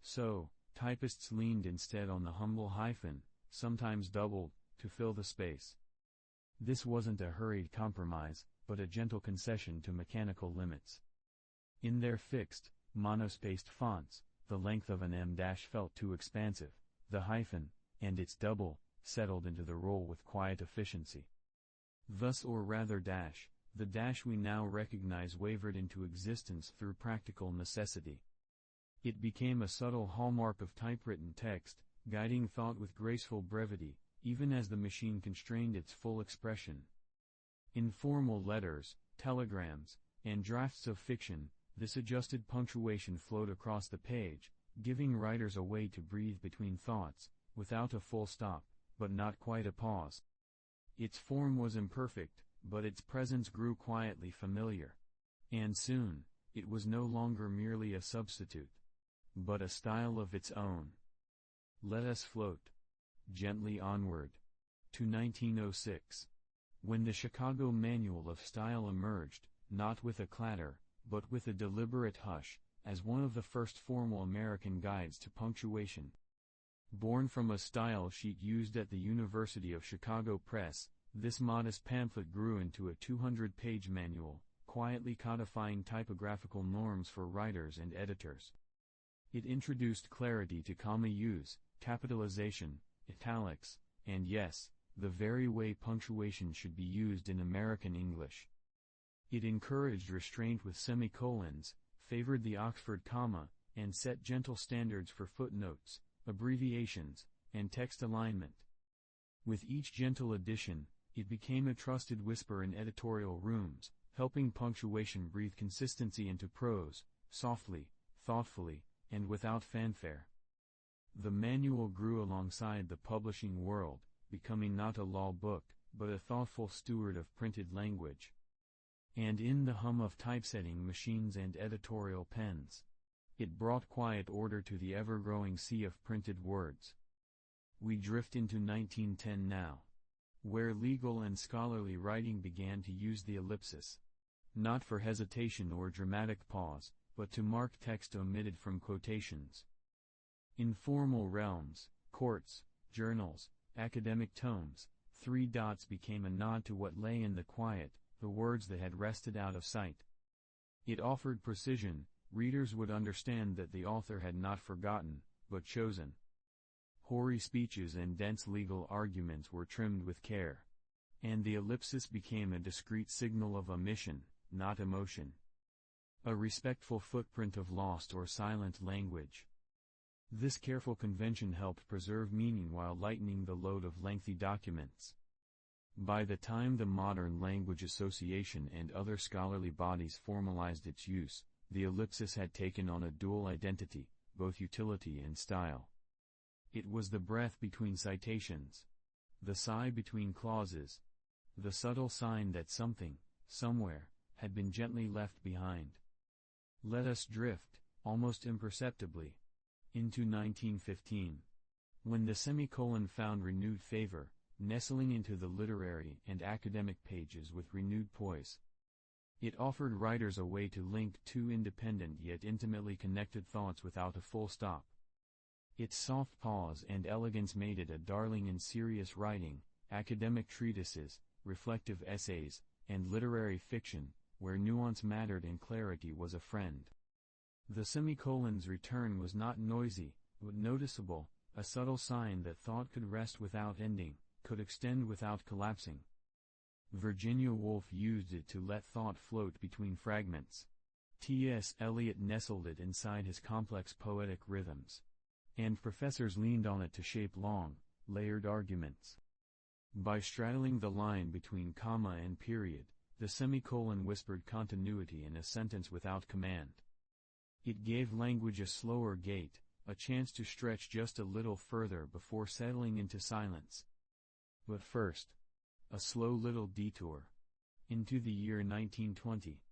So, typists leaned instead on the humble hyphen, sometimes doubled, to fill the space. This wasn't a hurried compromise, but a gentle concession to mechanical limits. In their fixed, monospaced fonts, the length of an M-dash felt too expansive, the hyphen, and its double, settled into the role with quiet efficiency. Thus, or rather dash, the dash we now recognize wavered into existence through practical necessity. It became a subtle hallmark of typewritten text, guiding thought with graceful brevity, even as the machine constrained its full expression. In formal letters, telegrams, and drafts of fiction, this adjusted punctuation flowed across the page, giving writers a way to breathe between thoughts, without a full stop, but not quite a pause. Its form was imperfect, but its presence grew quietly familiar. And soon, it was no longer merely a substitute, but a style of its own. Let us float gently onward to 1906. When the Chicago Manual of Style emerged, not with a clatter, but with a deliberate hush, as one of the first formal American guides to punctuation. Born from a style sheet used at the University of Chicago Press, this modest pamphlet grew into a 200-page manual, quietly codifying typographical norms for writers and editors. It introduced clarity to comma use, capitalization, italics, and yes, the very way punctuation should be used in American English. It encouraged restraint with semicolons, favored the Oxford comma, and set gentle standards for footnotes, abbreviations, and text alignment. With each gentle addition, it became a trusted whisper in editorial rooms, helping punctuation breathe consistency into prose, softly, thoughtfully, and without fanfare. The manual grew alongside the publishing world, becoming not a law book, but a thoughtful steward of printed language. And in the hum of typesetting machines and editorial pens, it brought quiet order to the ever-growing sea of printed words. We drift into 1910 now, where legal and scholarly writing began to use the ellipsis, not for hesitation or dramatic pause, but to mark text omitted from quotations. In formal realms, courts, journals, academic tomes, 3 dots became a nod to what lay in the quiet, the words that had rested out of sight. It offered precision. Readers would understand that the author had not forgotten, but chosen. Hoary speeches and dense legal arguments were trimmed with care. And the ellipsis became a discreet signal of omission, not emotion. A respectful footprint of lost or silent language. This careful convention helped preserve meaning while lightening the load of lengthy documents. By the time the modern Language Association and other scholarly bodies formalized its use, the ellipsis had taken on a dual identity, both utility and style. It was the breath between citations, the sigh between clauses, the subtle sign that something, somewhere, had been gently left behind. Let us drift, almost imperceptibly, into 1915. When the semicolon found renewed favor, nestling into the literary and academic pages with renewed poise. It offered writers a way to link 2 independent yet intimately connected thoughts without a full stop. Its soft pause and elegance made it a darling in serious writing, academic treatises, reflective essays, and literary fiction, where nuance mattered and clarity was a friend. The semicolon's return was not noisy, but noticeable, a subtle sign that thought could rest without ending, could extend without collapsing. Virginia Woolf used it to let thought float between fragments. T.S. Eliot nestled it inside his complex poetic rhythms. And professors leaned on it to shape long, layered arguments. By straddling the line between comma and period, the semicolon whispered continuity in a sentence without command. It gave language a slower gait, a chance to stretch just a little further before settling into silence. But first, a slow little detour into the year 1920,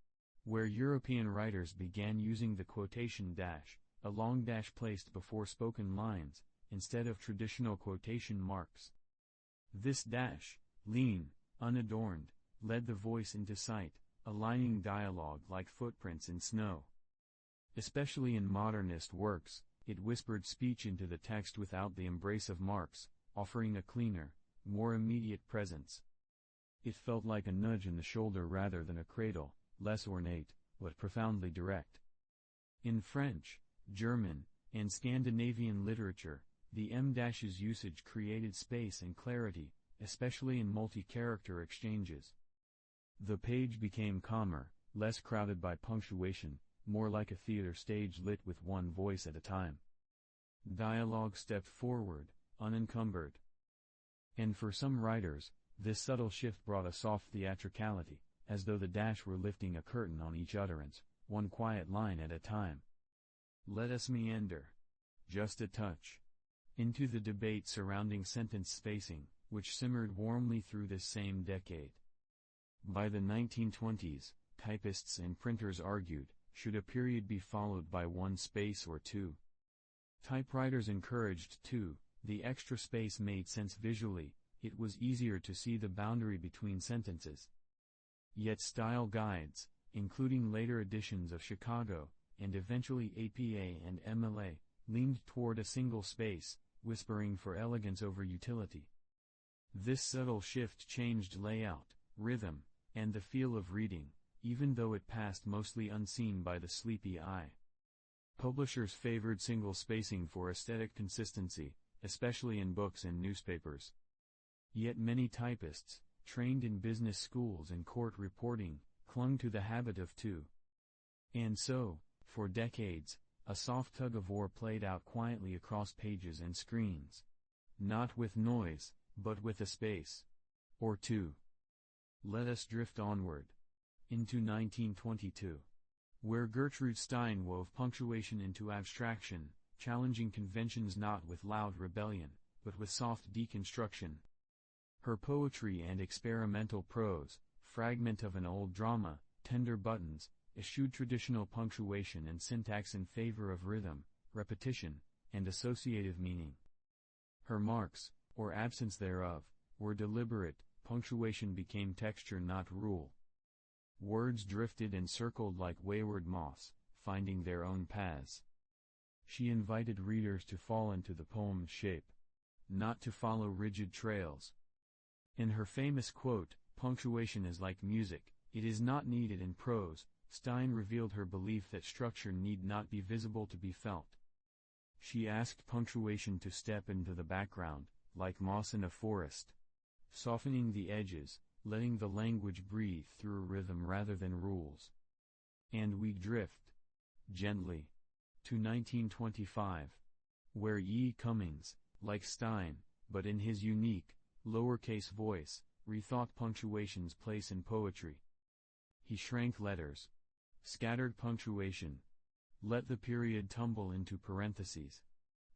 where European writers began using the quotation dash, a long dash placed before spoken lines, instead of traditional quotation marks. This dash, lean, unadorned, led the voice into sight, aligning dialogue like footprints in snow. Especially in modernist works, it whispered speech into the text without the embrace of marks, offering a cleaner, more immediate presence. It felt like a nudge in the shoulder rather than a cradle, less ornate, but profoundly direct. In French, German, and Scandinavian literature, the M-dash's usage created space and clarity, especially in multi-character exchanges. The page became calmer, less crowded by punctuation, more like a theater stage lit with one voice at a time. Dialogue stepped forward, unencumbered. And for some writers, this subtle shift brought a soft theatricality, as though the dash were lifting a curtain on each utterance, one quiet line at a time. Let us meander, just a touch, into the debate surrounding sentence spacing, which simmered warmly through this same decade. By the 1920s, typists and printers argued, should a period be followed by one space or two? Typewriters encouraged two. The extra space made sense visually, it was easier to see the boundary between sentences. Yet style guides, including later editions of Chicago, and eventually APA and MLA, leaned toward a single space, whispering for elegance over utility. This subtle shift changed layout, rhythm, and the feel of reading, even though it passed mostly unseen by the sleepy eye. Publishers favored single spacing for aesthetic consistency, especially in books and newspapers. Yet many typists, trained in business schools and court reporting, clung to the habit of two. And so, for decades, a soft tug-of-war played out quietly across pages and screens. Not with noise, but with a space. Or two. Let us drift onward. Into 1922. Where Gertrude Stein wove punctuation into abstraction, challenging conventions not with loud rebellion, but with soft deconstruction. Her poetry and experimental prose, Fragment of an Old Drama, Tender Buttons, eschewed traditional punctuation and syntax in favor of rhythm, repetition, and associative meaning. Her marks, or absence thereof, were deliberate. Punctuation became texture not rule. Words drifted and circled like wayward moths, finding their own paths. She invited readers to fall into the poem's shape, not to follow rigid trails. In her famous quote, "Punctuation is like music, it is not needed in prose," Stein revealed her belief that structure need not be visible to be felt. She asked punctuation to step into the background, like moss in a forest, softening the edges, letting the language breathe through rhythm rather than rules. And we drift, gently, to 1925, where E. Cummings, like Stein, but in his unique, lowercase voice, rethought punctuation's place in poetry. He shrank letters, scattered punctuation, let the period tumble into parentheses,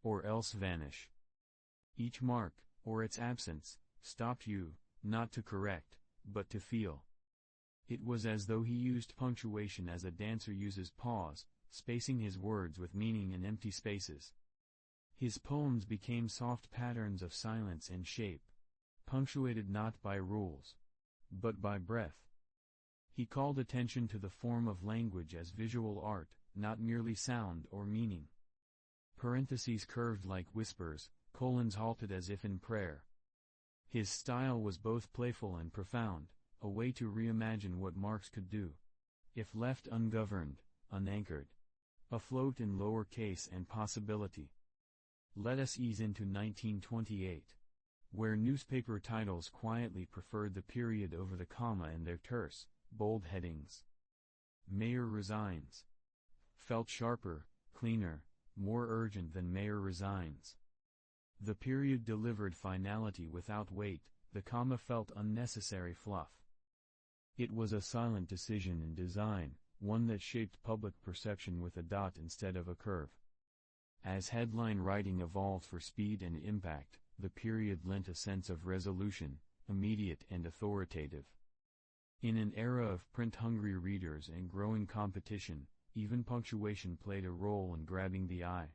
or else vanish. Each mark, or its absence, stopped you, not to correct, but to feel. It was as though he used punctuation as a dancer uses pause, spacing his words with meaning in empty spaces. His poems became soft patterns of silence and shape, punctuated not by rules, but by breath. He called attention to the form of language as visual art, not merely sound or meaning. Parentheses curved like whispers, colons halted as if in prayer. His style was both playful and profound, a way to reimagine what marks could do, if left ungoverned, unanchored, afloat in lowercase and possibility. Let us ease into 1928, where newspaper titles quietly preferred the period over the comma in their terse, bold headings. Mayor resigns. Felt sharper, cleaner, more urgent than Mayor resigns. The period delivered finality without weight, the comma felt unnecessary fluff. It was a silent decision in design, one that shaped public perception with a dot instead of a curve. As headline writing evolved for speed and impact, the period lent a sense of resolution, immediate and authoritative. In an era of print-hungry readers and growing competition, even punctuation played a role in grabbing the eye.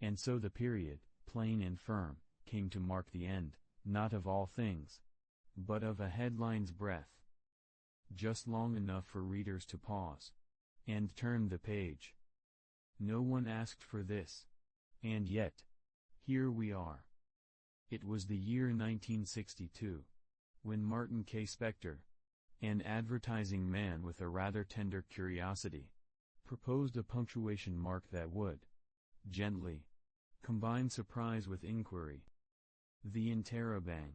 And so the period, plain and firm, came to mark the end, not of all things, but of a headline's breadth. Just long enough for readers to pause and turn the page. No one asked for this. And yet, here we are. It was the year 1962, when Martin K. Spector, an advertising man with a rather tender curiosity, proposed a punctuation mark that would, gently, combine surprise with inquiry. The interrobang.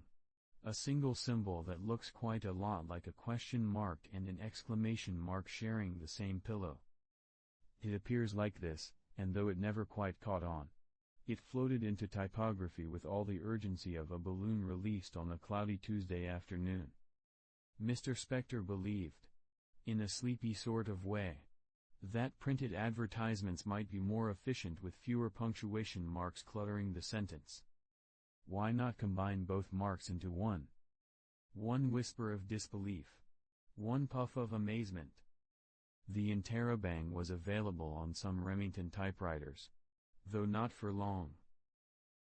A single symbol that looks quite a lot like a question mark and an exclamation mark sharing the same pillow. It appears like this, and though it never quite caught on, it floated into typography with all the urgency of a balloon released on a cloudy Tuesday afternoon. Mr. Spector believed, in a sleepy sort of way, that printed advertisements might be more efficient with fewer punctuation marks cluttering the sentence. Why not combine both marks into one? One whisper of disbelief. One puff of amazement. The interrobang was available on some Remington typewriters, though not for long.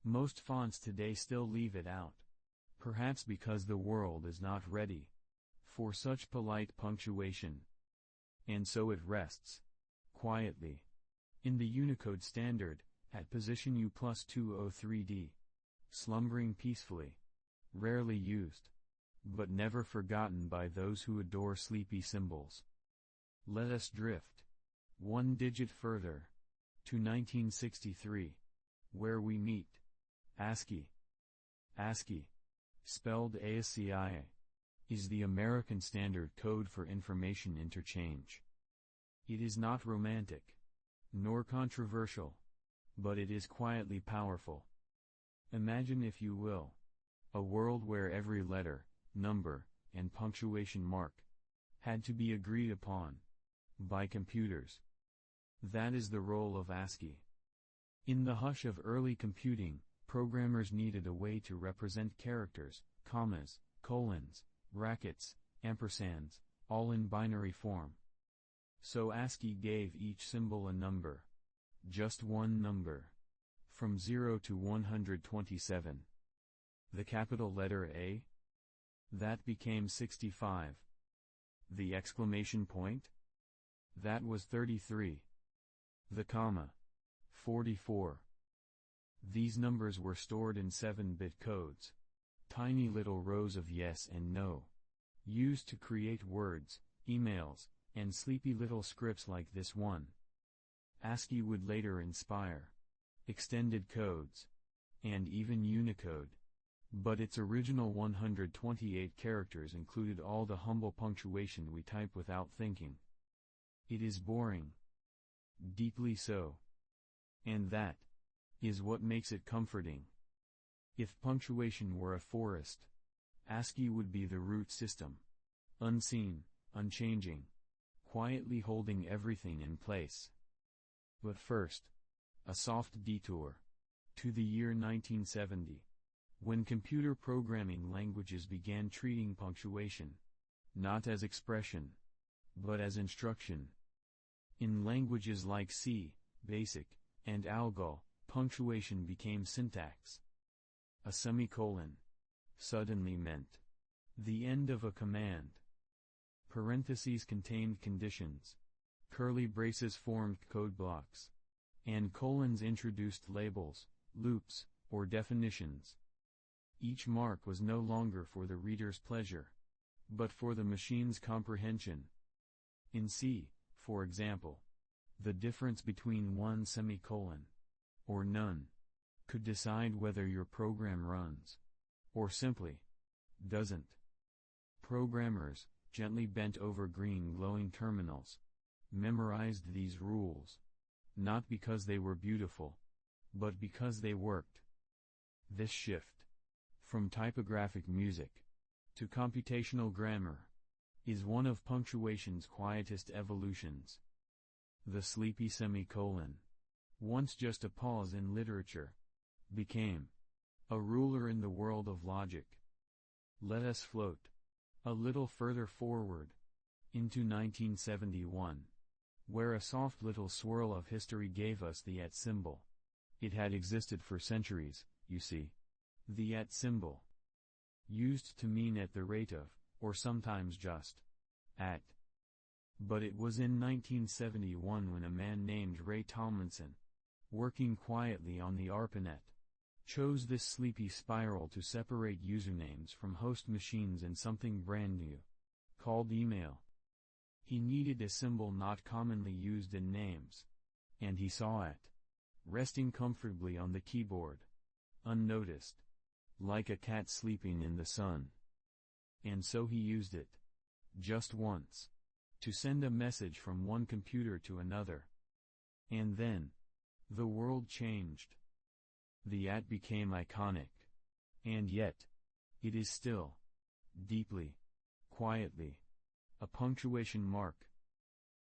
Most fonts today still leave it out. Perhaps because the world is not ready for such polite punctuation. And so it rests, quietly, in the Unicode standard, at position U+203D, slumbering peacefully, rarely used, but never forgotten by those who adore sleepy symbols. Let us drift one digit further, to 1963, where we meet ASCII. ASCII, spelled ASCII, is the American Standard Code for Information Interchange. It is not romantic, nor controversial, but it is quietly powerful. Imagine, if you will, a world where every letter, number, and punctuation mark had to be agreed upon by computers. That is the role of ASCII. In the hush of early computing, programmers needed a way to represent characters, commas, colons, brackets, ampersands, all in binary form. So ASCII gave each symbol a number. Just one number. From 0 to 127. The capital letter A? That became 65. The exclamation point? That was 33. The comma? 44. These numbers were stored in 7-bit codes. Tiny little rows of yes and no. Used to create words, emails, and sleepy little scripts like this one. ASCII would later inspire extended codes, and even Unicode. But its original 128 characters included all the humble punctuation we type without thinking. It is boring. Deeply so. And that is what makes it comforting. If punctuation were a forest, ASCII would be the root system. Unseen, unchanging, quietly holding everything in place. But first, a soft detour to the year 1970, when computer programming languages began treating punctuation not as expression, but as instruction. In languages like C, BASIC, and ALGOL, punctuation became syntax. A semicolon suddenly meant the end of a command. Parentheses contained conditions. Curly braces formed code blocks. And colons introduced labels, loops, or definitions. Each mark was no longer for the reader's pleasure, but for the machine's comprehension. In C, for example, the difference between one semicolon, or none, could decide whether your program runs, or simply doesn't. Programmers, gently bent over green glowing terminals, memorized these rules, not because they were beautiful, but because they worked. This shift, from typographic music to computational grammar, is one of punctuation's quietest evolutions. The sleepy semicolon, once just a pause in literature, became a ruler in the world of logic. Let us float a little further forward, into 1971, where a soft little swirl of history gave us the @ symbol. It had existed for centuries, you see. The @ symbol, used to mean at the rate of, or sometimes just at. But it was in 1971 when a man named Ray Tomlinson, working quietly on the ARPANET, chose this sleepy spiral to separate usernames from host machines in something brand new, called email. He needed a symbol not commonly used in names, and he saw it, resting comfortably on the keyboard, unnoticed, like a cat sleeping in the sun. And so he used it, just once, to send a message from one computer to another. And then, the world changed. The @ became iconic. And yet, it is still, deeply, quietly, a punctuation mark.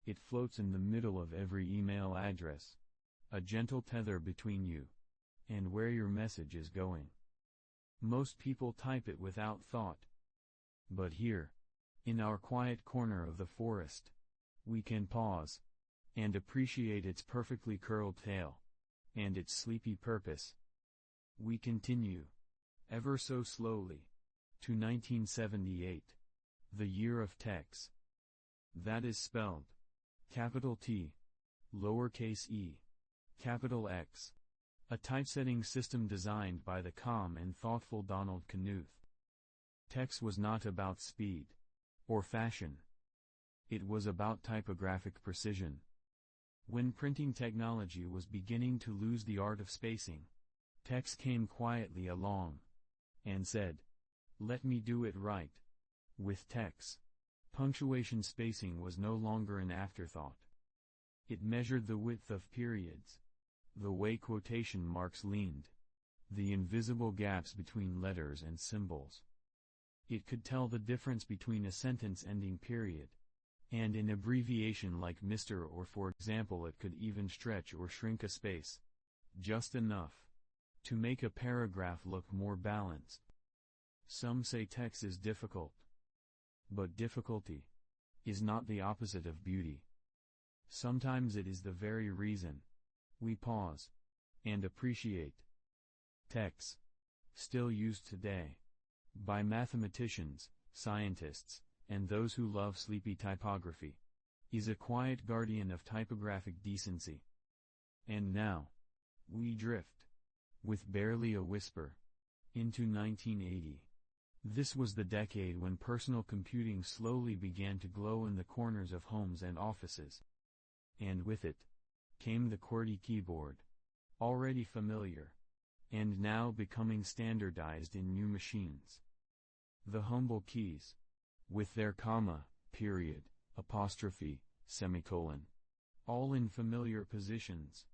It floats in the middle of every email address, a gentle tether between you and where your message is going. Most people type it without thought. But here, in our quiet corner of the forest, we can pause and appreciate its perfectly curled tail and its sleepy purpose. We continue, ever so slowly, to 1978, the year of text. That is spelled capital T, lowercase e, capital X. A typesetting system designed by the calm and thoughtful Donald Knuth. Text was not about speed or fashion. It was about typographic precision. When printing technology was beginning to lose the art of spacing, text came quietly along and said, "Let me do it right." With text, punctuation spacing was no longer an afterthought. It measured the width of periods, the way quotation marks leaned, the invisible gaps between letters and symbols. It could tell the difference between a sentence-ending period and an abbreviation like Mr. or for example. It could even stretch or shrink a space, just enough to make a paragraph look more balanced. Some say text is difficult. But difficulty is not the opposite of beauty. Sometimes it is the very reason we pause and appreciate. Text, still used today by mathematicians, scientists, and those who love sleepy typography, is a quiet guardian of typographic decency. And now, we drift, with barely a whisper, into 1980. This was the decade when personal computing slowly began to glow in the corners of homes and offices. And with it, came the QWERTY keyboard, already familiar, and now becoming standardized in new machines. The humble keys, with their comma, period, apostrophe, semicolon, all in familiar positions,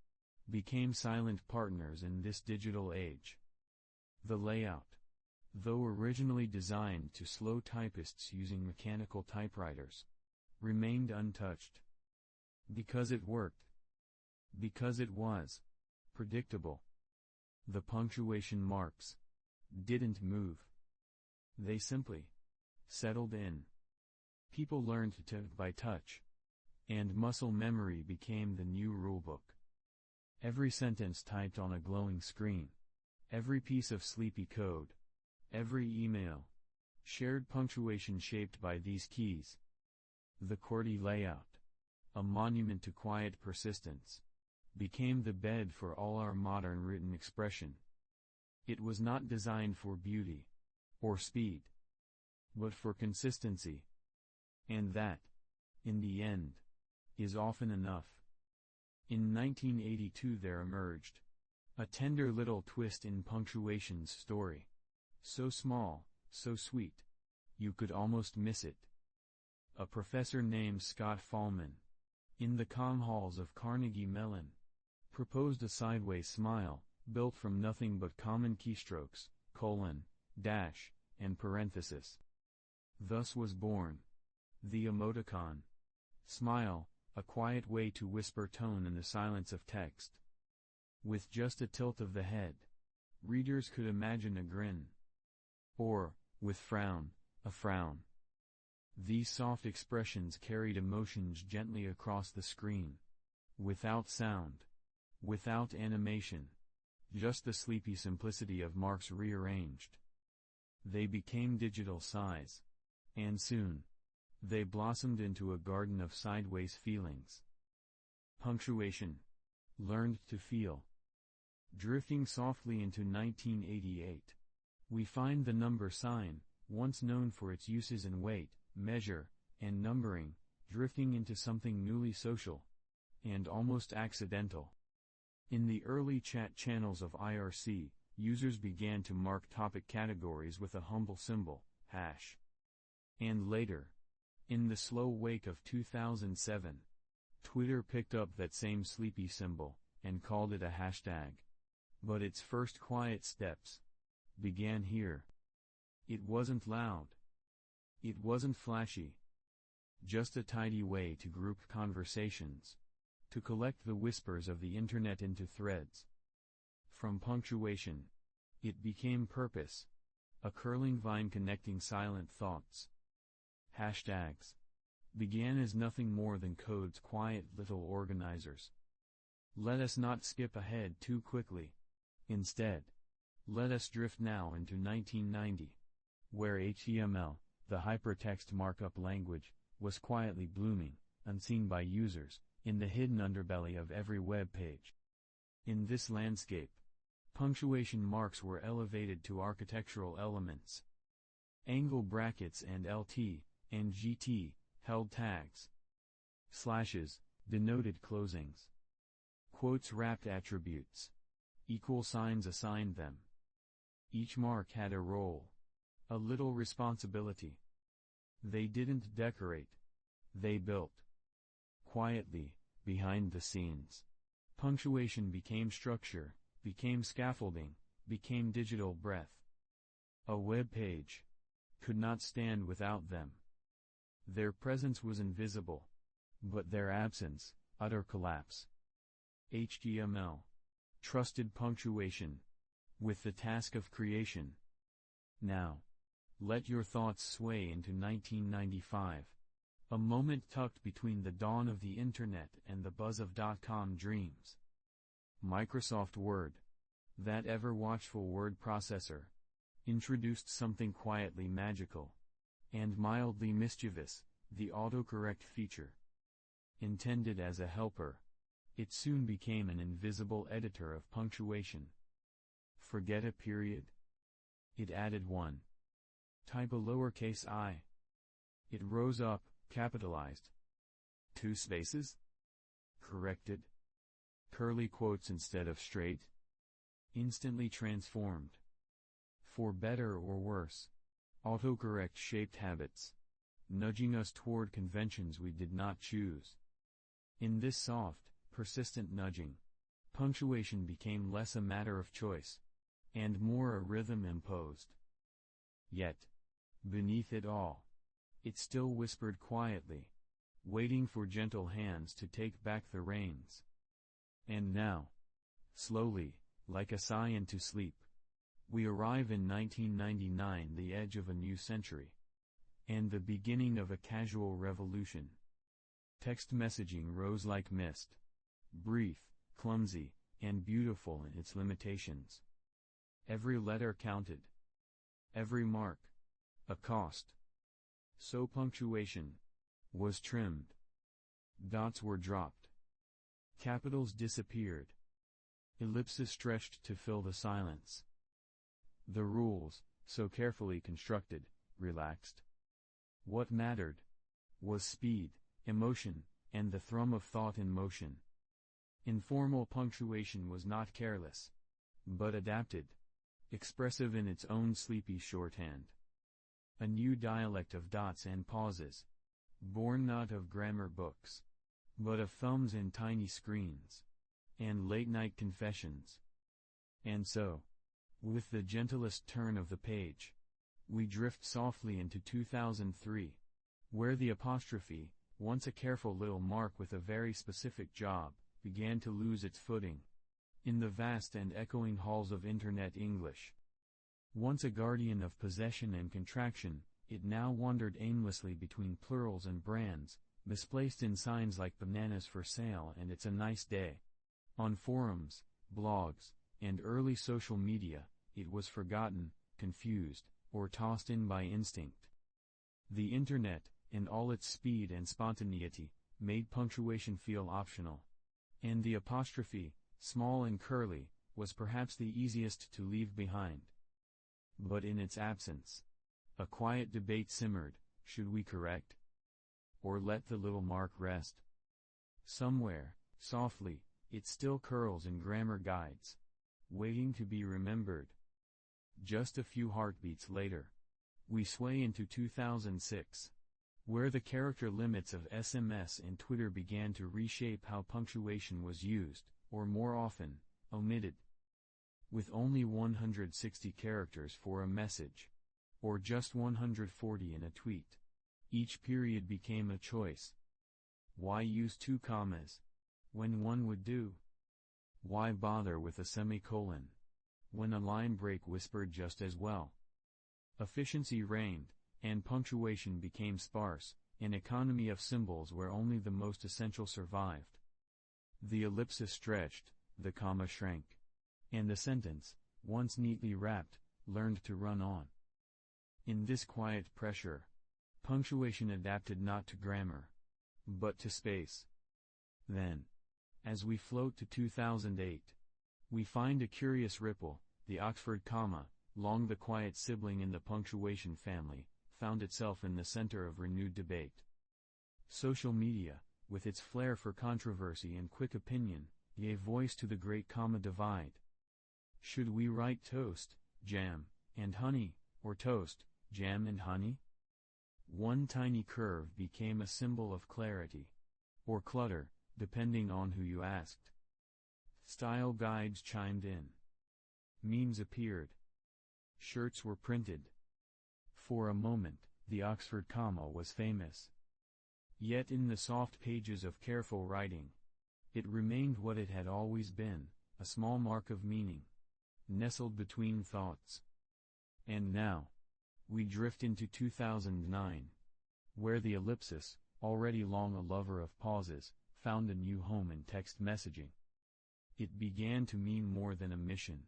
became silent partners in this digital age. The layout, though originally designed to slow typists using mechanical typewriters, remained untouched. Because it worked. Because it was predictable. The punctuation marks didn't move. They simply settled in. People learned to type by touch, and muscle memory became the new rulebook. Every sentence typed on a glowing screen, every piece of sleepy code, every email, shared punctuation shaped by these keys. The QWERTY layout, a monument to quiet persistence, became the bed for all our modern written expression. It was not designed for beauty or speed, but for consistency. And that, in the end, is often enough. In 1982 there emerged a tender little twist in punctuation's story. So small, so sweet, you could almost miss it. A professor named Scott Fahlman, in the calm halls of Carnegie Mellon, proposed a sideways smile, built from nothing but common keystrokes, colon, dash, and parenthesis. Thus was born the emoticon. Smile, a quiet way to whisper tone in the silence of text. With just a tilt of the head, readers could imagine a grin. Or, with frown, a frown. These soft expressions carried emotions gently across the screen. Without sound. Without animation. Just the sleepy simplicity of marks rearranged. They became digital sighs. And soon, they blossomed into a garden of sideways feelings. Punctuation. Learned to feel. Drifting softly into 1988. We find the number sign, once known for its uses in weight, measure, and numbering, drifting into something newly social, and almost accidental. In the early chat channels of IRC, users began to mark topic categories with a humble symbol, hash. And later, in the slow wake of 2007, Twitter picked up that same sleepy symbol, and called it a hashtag. But its first quiet steps began here. It wasn't loud. It wasn't flashy. Just a tidy way to group conversations, to collect the whispers of the internet into threads. From punctuation, it became purpose, a curling vine connecting silent thoughts. Hashtags began as nothing more than code's quiet little organizers. Let us not skip ahead too quickly. Instead, let us drift now into 1990. where HTML, the hypertext markup language, was quietly blooming, unseen by users, in the hidden underbelly of every web page. In this landscape, punctuation marks were elevated to architectural elements. Angle brackets and LT and GT held tags. Slashes denoted closings. Quotes wrapped attributes. Equal signs assigned them. Each mark had a role, a little responsibility. They didn't decorate. They built. Quietly, behind the scenes. Punctuation became structure, became scaffolding, became digital breath. A web page could not stand without them. Their presence was invisible, but their absence, utter collapse. HTML trusted punctuation with the task of creation. Now, let your thoughts sway into 1995, a moment tucked between the dawn of the internet and the buzz of .com dreams. Microsoft Word, that ever-watchful word processor, introduced something quietly magical and mildly mischievous, the autocorrect feature. Intended as a helper, it soon became an invisible editor of punctuation. Forget a period? It added one. Type a lowercase I. It rose up, capitalized. 2 spaces? Corrected. Curly quotes instead of straight. Instantly transformed. For better or worse, autocorrect shaped habits, nudging us toward conventions we did not choose. In this soft, persistent nudging, punctuation became less a matter of choice, and more a rhythm imposed. Yet, beneath it all, it still whispered quietly, waiting for gentle hands to take back the reins. And now, slowly, like a sigh into sleep, we arrive in 1999, the edge of a new century, and the beginning of a casual revolution. Text messaging rose like mist, brief, clumsy, and beautiful in its limitations. Every letter counted. Every mark, a cost. So punctuation was trimmed. Dots were dropped. Capitals disappeared. Ellipses stretched to fill the silence. The rules, so carefully constructed, relaxed. What mattered was speed, emotion, and the thrum of thought in motion. Informal punctuation was not careless, but adapted, expressive in its own sleepy shorthand. A new dialect of dots and pauses, born not of grammar books, but of thumbs and tiny screens, and late-night confessions. And so, with the gentlest turn of the page, we drift softly into 2003, where the apostrophe, once a careful little mark with a very specific job, began to lose its footing. In the vast and echoing halls of Internet English. Once a guardian of possession and contraction, it now wandered aimlessly between plurals and brands, misplaced in signs like bananas for sale and it's a nice day. On forums, blogs, and early social media, it was forgotten, confused, or tossed in by instinct. The Internet, in all its speed and spontaneity, made punctuation feel optional. And the apostrophe, small and curly, was perhaps the easiest to leave behind. But in its absence, a quiet debate simmered: should we correct? Or let the little mark rest? Somewhere, softly, it still curls in grammar guides, waiting to be remembered. Just a few heartbeats later, we sway into 2006, where the character limits of SMS and Twitter began to reshape how punctuation was used, or more often, omitted. With only 160 characters for a message, or just 140 in a tweet, each period became a choice. Why use 2 commas, when one would do? Why bother with a semicolon, when a line break whispered just as well? Efficiency reigned, and punctuation became sparse, an economy of symbols where only the most essential survived. The ellipsis stretched, the comma shrank, and the sentence, once neatly wrapped, learned to run on. In this quiet pressure, punctuation adapted not to grammar, but to space. Then, as we float to 2008, we find a curious ripple. The Oxford comma, long the quiet sibling in the punctuation family, found itself in the center of renewed debate. Social media, with its flair for controversy and quick opinion, gave voice to the great comma divide. Should we write toast, jam, and honey, or toast, jam and honey? One tiny curve became a symbol of clarity, or clutter, depending on who you asked. Style guides chimed in. Memes appeared. Shirts were printed. For a moment, the Oxford comma was famous. Yet in the soft pages of careful writing, it remained what it had always been, a small mark of meaning, nestled between thoughts. And now, we drift into 2009, where the ellipsis, already long a lover of pauses, found a new home in text messaging. It began to mean more than a mission.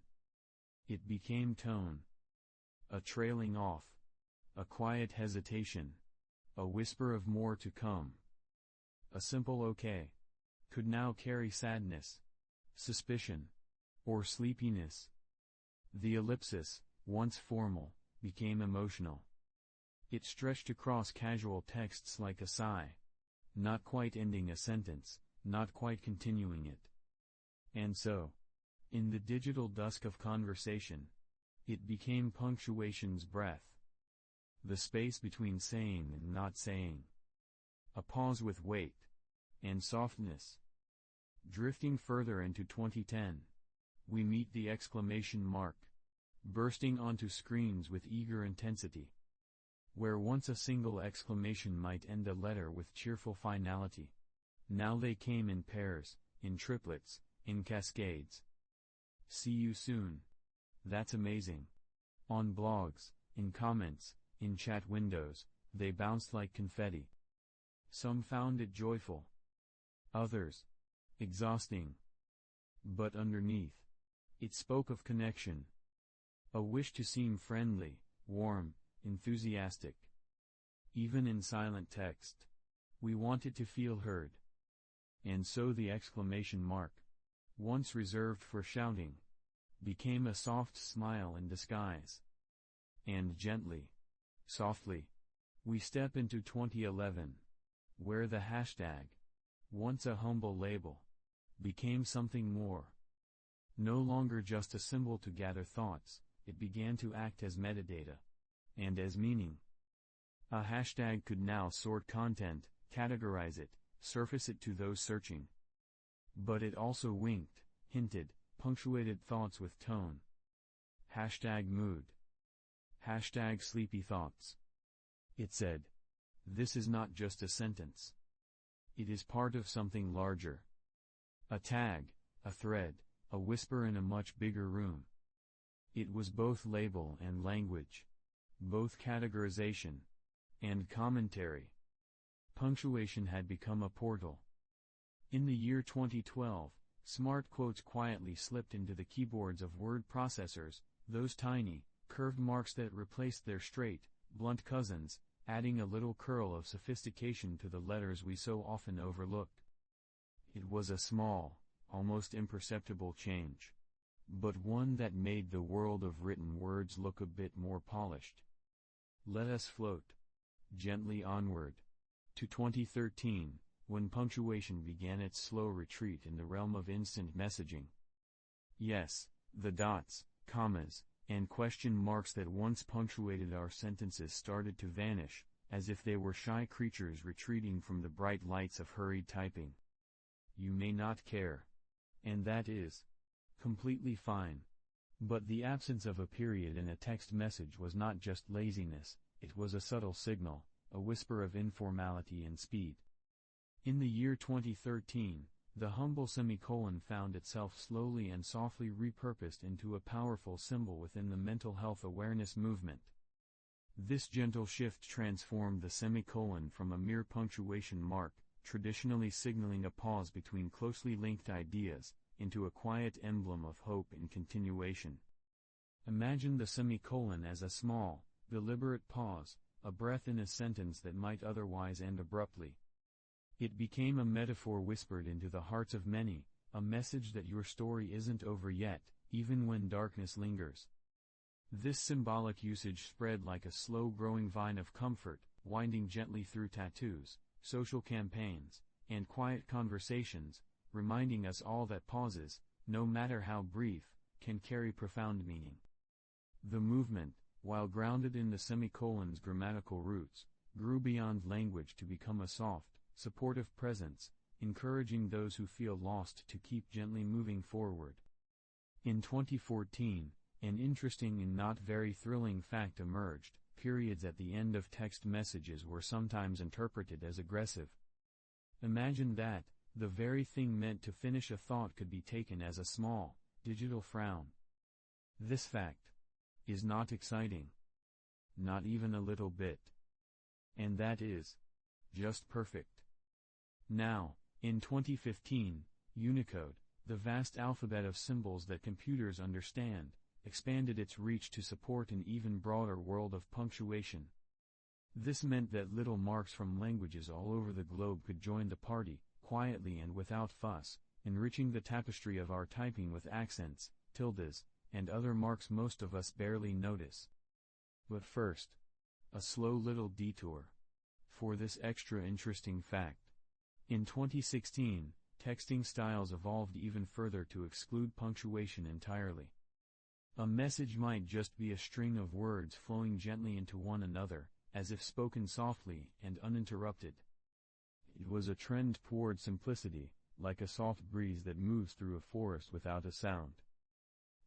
It became tone. A trailing off. A quiet hesitation. A whisper of more to come. A simple okay could now carry sadness, suspicion, or sleepiness. The ellipsis, once formal, became emotional. It stretched across casual texts like a sigh, not quite ending a sentence, not quite continuing it. And so, in the digital dusk of conversation, it became punctuation's breath. The space between saying and not saying. A pause with weight and softness. Drifting further into 2010, we meet the exclamation mark, bursting onto screens with eager intensity. Where once a single exclamation might end a letter with cheerful finality, now they came in pairs, in triplets, in cascades. See you soon. That's amazing. On blogs, in comments, in chat windows, they bounced like confetti. Some found it joyful. Others, exhausting. But underneath, it spoke of connection. A wish to seem friendly, warm, enthusiastic. Even in silent text, we wanted to feel heard. And so the exclamation mark, once reserved for shouting, became a soft smile in disguise. And gently, softly, we step into 2011, where the hashtag, once a humble label, became something more. No longer just a symbol to gather thoughts, it began to act as metadata, and as meaning. A hashtag could now sort content, categorize it, surface it to those searching. But it also winked, hinted, punctuated thoughts with tone. Hashtag mood. Hashtag sleepy thoughts. It said, this is not just a sentence. It is part of something larger. A tag, a thread, a whisper in a much bigger room. It was both label and language, both categorization and commentary. Punctuation had become a portal. In the year 2012, smart quotes quietly slipped into the keyboards of word processors, those tiny, curved marks that replaced their straight, blunt cousins, adding a little curl of sophistication to the letters we so often overlook. It was a small, almost imperceptible change, but one that made the world of written words look a bit more polished. Let us float gently onward to 2013, when punctuation began its slow retreat in the realm of instant messaging. Yes, the dots, commas, and question marks that once punctuated our sentences started to vanish, as if they were shy creatures retreating from the bright lights of hurried typing. You may not care. And that is completely fine. But the absence of a period in a text message was not just laziness, it was a subtle signal, a whisper of informality and speed. In the year 2013, the humble semicolon found itself slowly and softly repurposed into a powerful symbol within the mental health awareness movement. This gentle shift transformed the semicolon from a mere punctuation mark, traditionally signaling a pause between closely linked ideas, into a quiet emblem of hope and continuation. Imagine the semicolon as a small, deliberate pause, a breath in a sentence that might otherwise end abruptly. It became a metaphor whispered into the hearts of many, a message that your story isn't over yet, even when darkness lingers. This symbolic usage spread like a slow-growing vine of comfort, winding gently through tattoos, social campaigns, and quiet conversations, reminding us all that pauses, no matter how brief, can carry profound meaning. The movement, while grounded in the semicolon's grammatical roots, grew beyond language to become a soft, supportive presence, encouraging those who feel lost to keep gently moving forward. In 2014, an interesting and not very thrilling fact emerged: periods at the end of text messages were sometimes interpreted as aggressive. Imagine that, the very thing meant to finish a thought could be taken as a small, digital frown. This fact is not exciting. Not even a little bit. And that is just perfect. Now, in 2015, Unicode, the vast alphabet of symbols that computers understand, expanded its reach to support an even broader world of punctuation. This meant that little marks from languages all over the globe could join the party, quietly and without fuss, enriching the tapestry of our typing with accents, tildes, and other marks most of us barely notice. But first, a slow little detour for this extra interesting fact. In 2016, texting styles evolved even further to exclude punctuation entirely. A message might just be a string of words flowing gently into one another, as if spoken softly and uninterrupted. It was a trend toward simplicity, like a soft breeze that moves through a forest without a sound.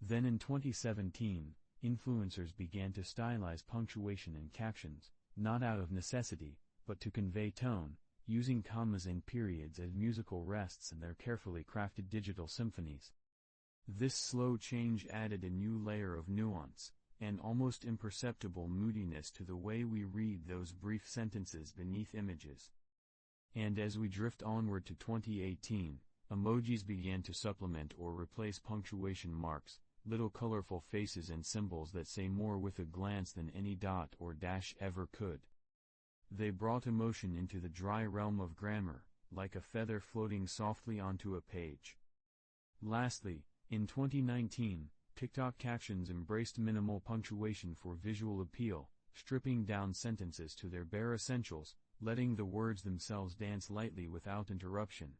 Then in 2017, influencers began to stylize punctuation in captions, not out of necessity, but to convey tone, using commas and periods as musical rests in their carefully crafted digital symphonies. This slow change added a new layer of nuance, an almost imperceptible moodiness to the way we read those brief sentences beneath images. And as we drift onward to 2018, emojis began to supplement or replace punctuation marks, little colorful faces and symbols that say more with a glance than any dot or dash ever could. They brought emotion into the dry realm of grammar, like a feather floating softly onto a page. Lastly, in 2019, TikTok captions embraced minimal punctuation for visual appeal, stripping down sentences to their bare essentials, letting the words themselves dance lightly without interruption.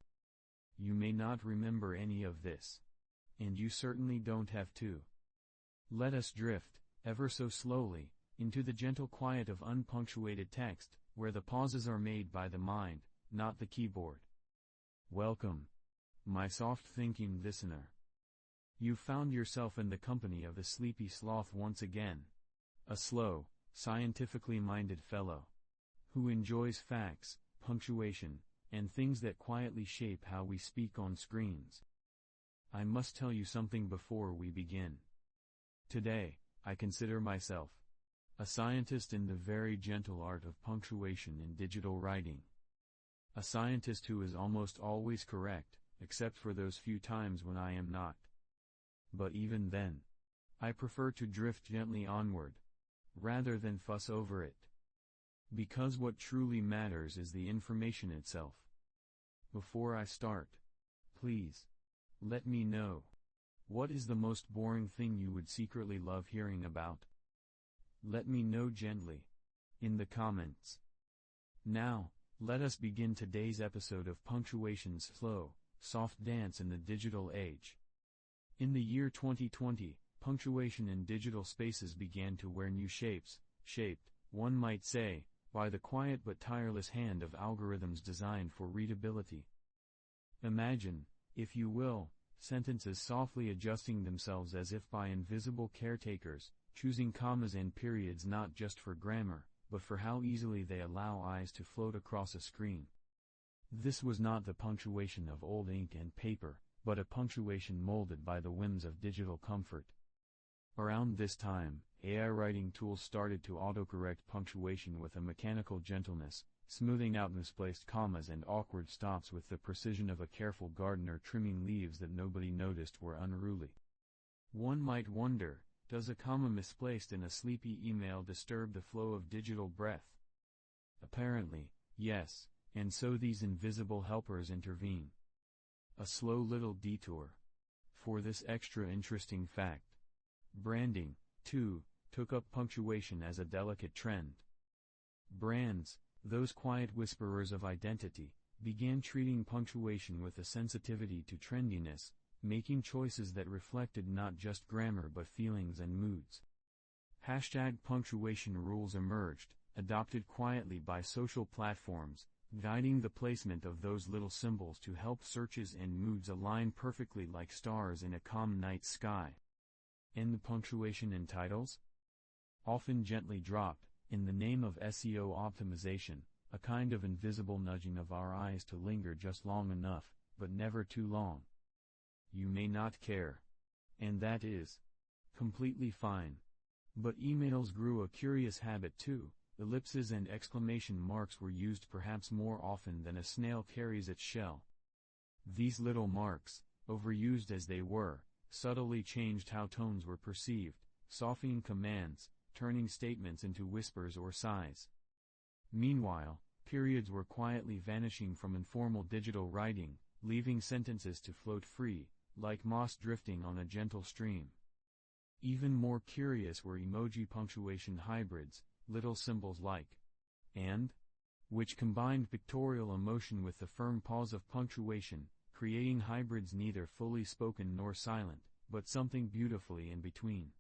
You may not remember any of this. And you certainly don't have to. Let us drift, ever so slowly, into the gentle quiet of unpunctuated text, where the pauses are made by the mind, not the keyboard. Welcome, my soft-thinking listener. You've found yourself in the company of the Sleepy Sloth once again. A slow, scientifically minded fellow who enjoys facts, punctuation, and things that quietly shape how we speak on screens. I must tell you something before we begin. Today, I consider myself a scientist in the very gentle art of punctuation in digital writing. A scientist who is almost always correct, except for those few times when I am not. But even then, I prefer to drift gently onward, rather than fuss over it. Because what truly matters is the information itself. Before I start, please, let me know. What is the most boring thing you would secretly love hearing about? Let me know gently, in the comments. Now, let us begin today's episode of Punctuation's slow, soft dance in the digital age. In the year 2020, punctuation in digital spaces began to wear new shapes, shaped, one might say, by the quiet but tireless hand of algorithms designed for readability. Imagine, if you will, sentences softly adjusting themselves as if by invisible caretakers, choosing commas and periods not just for grammar, but for how easily they allow eyes to float across a screen. This was not the punctuation of old ink and paper, but a punctuation molded by the whims of digital comfort. Around this time, AI writing tools started to autocorrect punctuation with a mechanical gentleness, smoothing out misplaced commas and awkward stops with the precision of a careful gardener trimming leaves that nobody noticed were unruly. One might wonder, Does a comma misplaced in a sleepy email disturb the flow of digital breath? Apparently, yes, and so these invisible helpers intervene. A slow little detour. For this extra interesting fact. Branding, too, took up punctuation as a delicate trend. Brands, those quiet whisperers of identity, began treating punctuation with a sensitivity to trendiness, making choices that reflected not just grammar but feelings and moods. #punctuation rules emerged, adopted quietly by social platforms, guiding the placement of those little symbols to help searches and moods align perfectly like stars in a calm night sky. End punctuation in titles? Often gently dropped, in the name of SEO optimization, a kind of invisible nudging of our eyes to linger just long enough, but never too long. You may not care. And that is completely fine. But emails grew a curious habit too. Ellipses and exclamation marks were used perhaps more often than a snail carries its shell. These little marks, overused as they were, subtly changed how tones were perceived, softening commands, turning statements into whispers or sighs. Meanwhile, periods were quietly vanishing from informal digital writing, leaving sentences to float free, like moss drifting on a gentle stream. Even more curious were emoji punctuation hybrids, little symbols like "and," which combined pictorial emotion with the firm pause of punctuation, creating hybrids neither fully spoken nor silent, but something beautifully in between.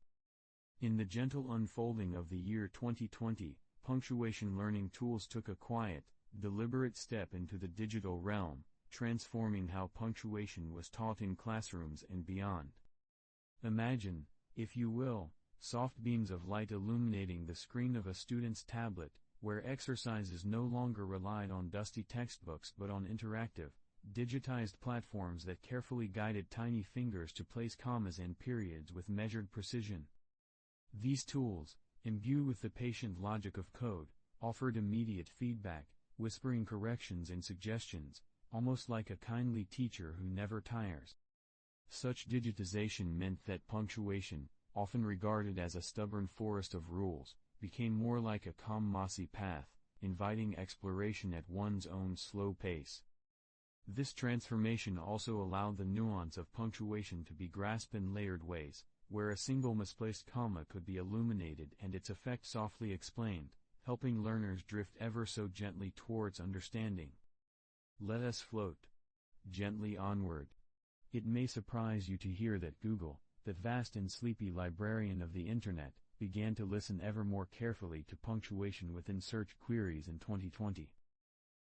In the gentle unfolding of the year 2020, punctuation learning tools took a quiet, deliberate step into the digital realm, transforming how punctuation was taught in classrooms and beyond. Imagine, if you will, soft beams of light illuminating the screen of a student's tablet, where exercises no longer relied on dusty textbooks but on interactive, digitized platforms that carefully guided tiny fingers to place commas and periods with measured precision. These tools, imbued with the patient logic of code, offered immediate feedback, whispering corrections and suggestions, almost like a kindly teacher who never tires. Such digitization meant that punctuation, often regarded as a stubborn forest of rules, became more like a calm mossy path, inviting exploration at one's own slow pace. This transformation also allowed the nuance of punctuation to be grasped in layered ways, where a single misplaced comma could be illuminated and its effect softly explained, helping learners drift ever so gently towards understanding. Let us float gently onward. It may surprise you to hear that Google, that vast and sleepy librarian of the Internet, began to listen ever more carefully to punctuation within search queries in 2020.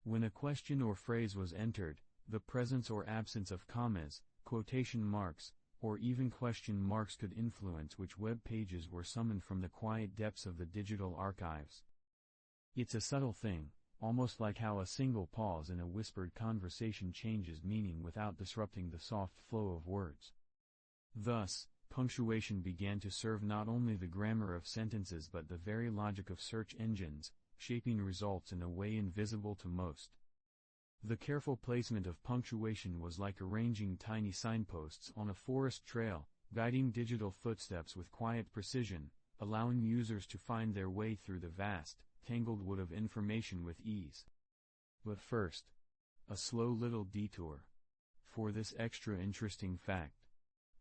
When a question or phrase was entered, the presence or absence of commas, quotation marks, or even question marks could influence which web pages were summoned from the quiet depths of the digital archives. It's a subtle thing, almost like how a single pause in a whispered conversation changes meaning without disrupting the soft flow of words. Thus, punctuation began to serve not only the grammar of sentences but the very logic of search engines, shaping results in a way invisible to most. The careful placement of punctuation was like arranging tiny signposts on a forest trail, guiding digital footsteps with quiet precision, allowing users to find their way through the vast, tangled wood of information with ease. But first, a slow little detour. For this extra interesting fact.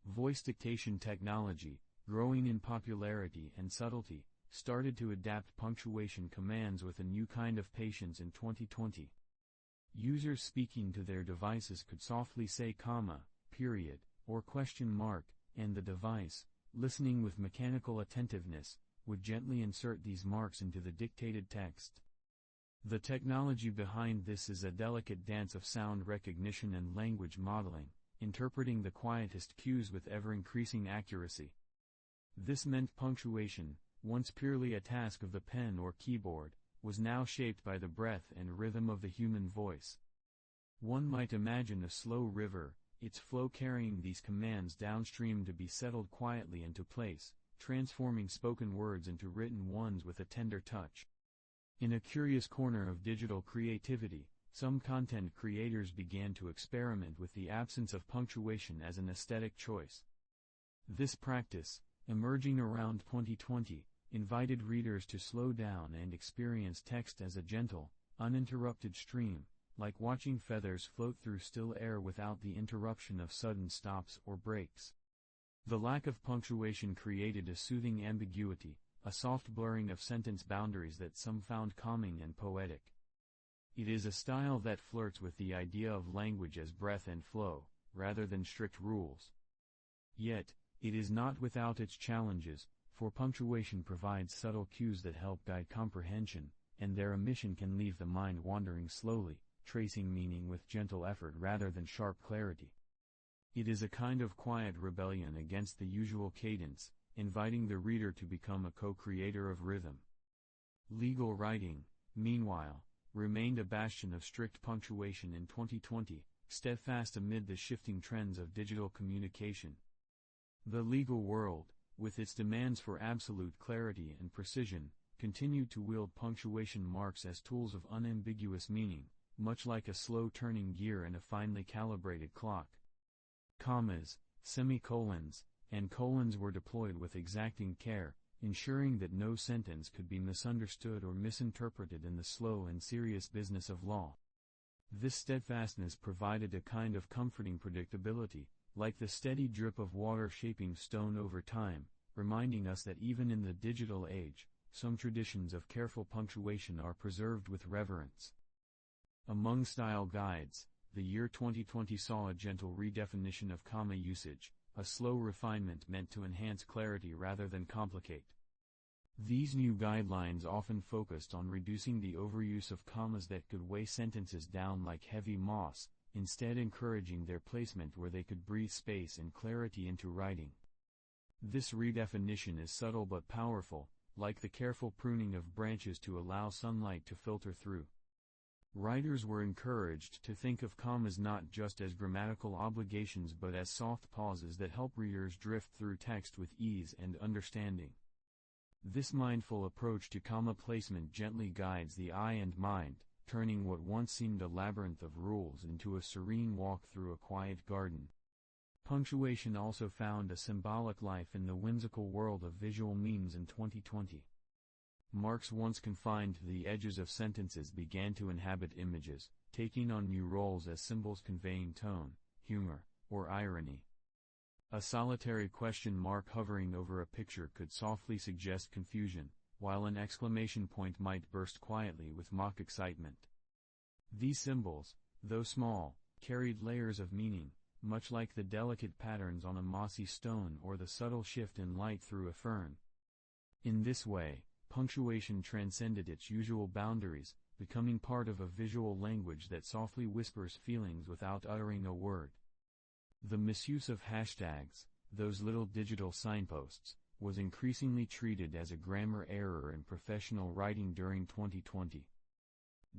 Voice dictation technology, growing in popularity and subtlety, started to adapt punctuation commands with a new kind of patience in 2020. Users speaking to their devices could softly say comma, period, or question mark, and the device, listening with mechanical attentiveness, would gently insert these marks into the dictated text. The technology behind this is a delicate dance of sound recognition and language modeling, interpreting the quietest cues with ever-increasing accuracy. This meant punctuation, once purely a task of the pen or keyboard, was now shaped by the breath and rhythm of the human voice. One might imagine a slow river, its flow carrying these commands downstream to be settled quietly into place, transforming spoken words into written ones with a tender touch. In a curious corner of digital creativity, some content creators began to experiment with the absence of punctuation as an aesthetic choice. This practice, emerging around 2020, invited readers to slow down and experience text as a gentle, uninterrupted stream, like watching feathers float through still air without the interruption of sudden stops or breaks. The lack of punctuation created a soothing ambiguity, a soft blurring of sentence boundaries that some found calming and poetic. It is a style that flirts with the idea of language as breath and flow, rather than strict rules. Yet, it is not without its challenges, for punctuation provides subtle cues that help guide comprehension, and their omission can leave the mind wandering slowly, tracing meaning with gentle effort rather than sharp clarity. It is a kind of quiet rebellion against the usual cadence, inviting the reader to become a co-creator of rhythm. Legal writing, meanwhile, remained a bastion of strict punctuation in 2020, steadfast amid the shifting trends of digital communication. The legal world, with its demands for absolute clarity and precision, continued to wield punctuation marks as tools of unambiguous meaning, much like a slow-turning gear in a finely calibrated clock. Commas, semicolons, and colons were deployed with exacting care, ensuring that no sentence could be misunderstood or misinterpreted in the slow and serious business of law. This steadfastness provided a kind of comforting predictability, like the steady drip of water shaping stone over time, reminding us that even in the digital age, some traditions of careful punctuation are preserved with reverence. Among style guides, the year 2020 saw a gentle redefinition of comma usage, a slow refinement meant to enhance clarity rather than complicate. These new guidelines often focused on reducing the overuse of commas that could weigh sentences down like heavy moss, instead encouraging their placement where they could breathe space and clarity into writing. This redefinition is subtle but powerful, like the careful pruning of branches to allow sunlight to filter through. Writers were encouraged to think of commas not just as grammatical obligations but as soft pauses that help readers drift through text with ease and understanding. This mindful approach to comma placement gently guides the eye and mind, turning what once seemed a labyrinth of rules into a serene walk through a quiet garden. Punctuation also found a symbolic life in the whimsical world of visual memes in 2020. Marks once confined to the edges of sentences began to inhabit images, taking on new roles as symbols conveying tone, humor, or irony. A solitary question mark hovering over a picture could softly suggest confusion, while an exclamation point might burst quietly with mock excitement. These symbols, though small, carried layers of meaning, much like the delicate patterns on a mossy stone or the subtle shift in light through a fern. In this way, punctuation transcended its usual boundaries, becoming part of a visual language that softly whispers feelings without uttering a word. The misuse of hashtags, those little digital signposts, was increasingly treated as a grammar error in professional writing during 2020.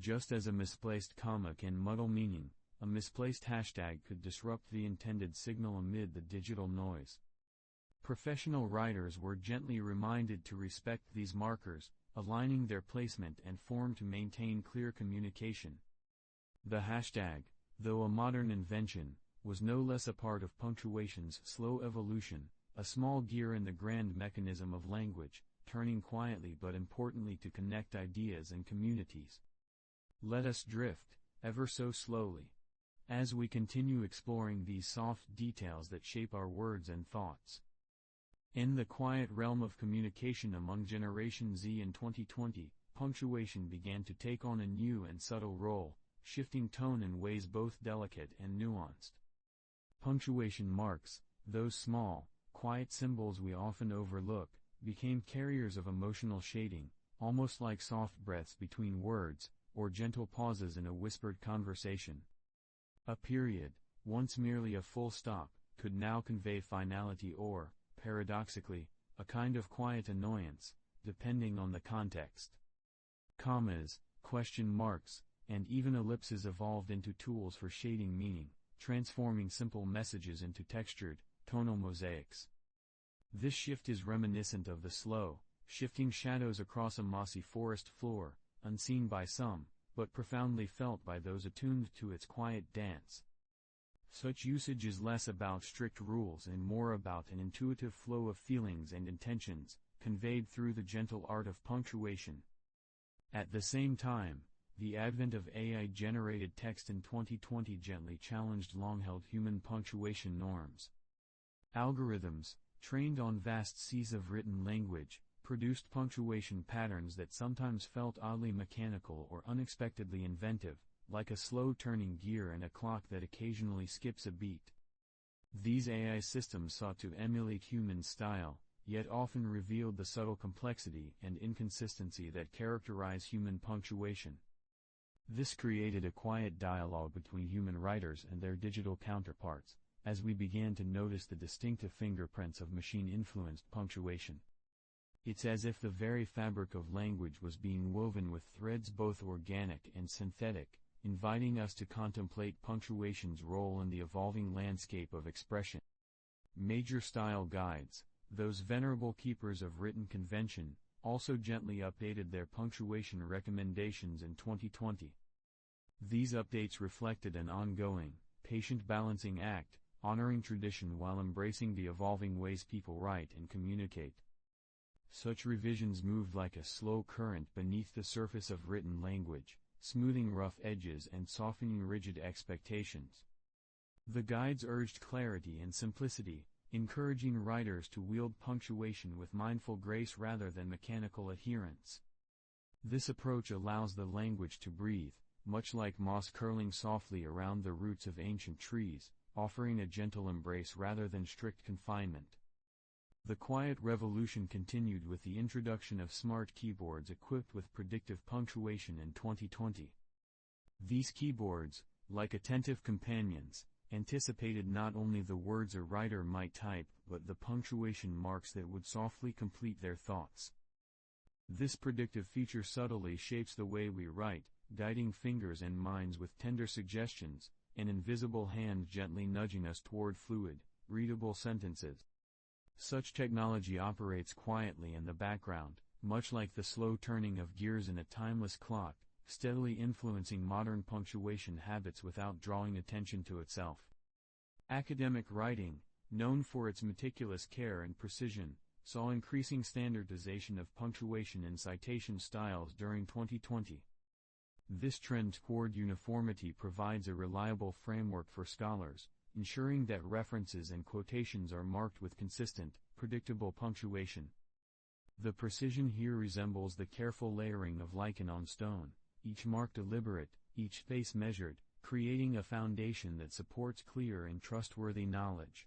Just as a misplaced comma can muddle meaning, a misplaced hashtag could disrupt the intended signal amid the digital noise. Professional writers were gently reminded to respect these markers, aligning their placement and form to maintain clear communication. The hashtag, though a modern invention, was no less a part of punctuation's slow evolution, a small gear in the grand mechanism of language, turning quietly but importantly to connect ideas and communities. Let us drift, ever so slowly, as we continue exploring these soft details that shape our words and thoughts. In the quiet realm of communication among Generation Z in 2020, punctuation began to take on a new and subtle role, shifting tone in ways both delicate and nuanced. Punctuation marks, those small, quiet symbols we often overlook, became carriers of emotional shading, almost like soft breaths between words, or gentle pauses in a whispered conversation. A period, once merely a full stop, could now convey finality or, paradoxically, a kind of quiet annoyance, depending on the context. Commas, question marks, and even ellipses evolved into tools for shading meaning, transforming simple messages into textured, tonal mosaics. This shift is reminiscent of the slow, shifting shadows across a mossy forest floor, unseen by some, but profoundly felt by those attuned to its quiet dance. Such usage is less about strict rules and more about an intuitive flow of feelings and intentions, conveyed through the gentle art of punctuation. At the same time, the advent of AI-generated text in 2020 gently challenged long-held human punctuation norms. Algorithms, trained on vast seas of written language, produced punctuation patterns that sometimes felt oddly mechanical or unexpectedly inventive, like a slow-turning gear in a clock that occasionally skips a beat. These AI systems sought to emulate human style, yet often revealed the subtle complexity and inconsistency that characterize human punctuation. This created a quiet dialogue between human writers and their digital counterparts, as we began to notice the distinctive fingerprints of machine-influenced punctuation. It's as if the very fabric of language was being woven with threads both organic and synthetic, inviting us to contemplate punctuation's role in the evolving landscape of expression. Major style guides, those venerable keepers of written convention, also gently updated their punctuation recommendations in 2020. These updates reflected an ongoing, patient balancing act, honoring tradition while embracing the evolving ways people write and communicate. Such revisions moved like a slow current beneath the surface of written language, smoothing rough edges and softening rigid expectations. The guides urged clarity and simplicity, encouraging writers to wield punctuation with mindful grace rather than mechanical adherence. This approach allows the language to breathe, much like moss curling softly around the roots of ancient trees, offering a gentle embrace rather than strict confinement. The quiet revolution continued with the introduction of smart keyboards equipped with predictive punctuation in 2020. These keyboards, like attentive companions, anticipated not only the words a writer might type but the punctuation marks that would softly complete their thoughts. This predictive feature subtly shapes the way we write, guiding fingers and minds with tender suggestions, an invisible hand gently nudging us toward fluid, readable sentences. Such technology operates quietly in the background, much like the slow turning of gears in a timeless clock, steadily influencing modern punctuation habits without drawing attention to itself. Academic writing, known for its meticulous care and precision, saw increasing standardization of punctuation in citation styles during 2020. This trend toward uniformity provides a reliable framework for scholars, ensuring that references and quotations are marked with consistent, predictable punctuation. The precision here resembles the careful layering of lichen on stone, each mark deliberate, each space measured, creating a foundation that supports clear and trustworthy knowledge.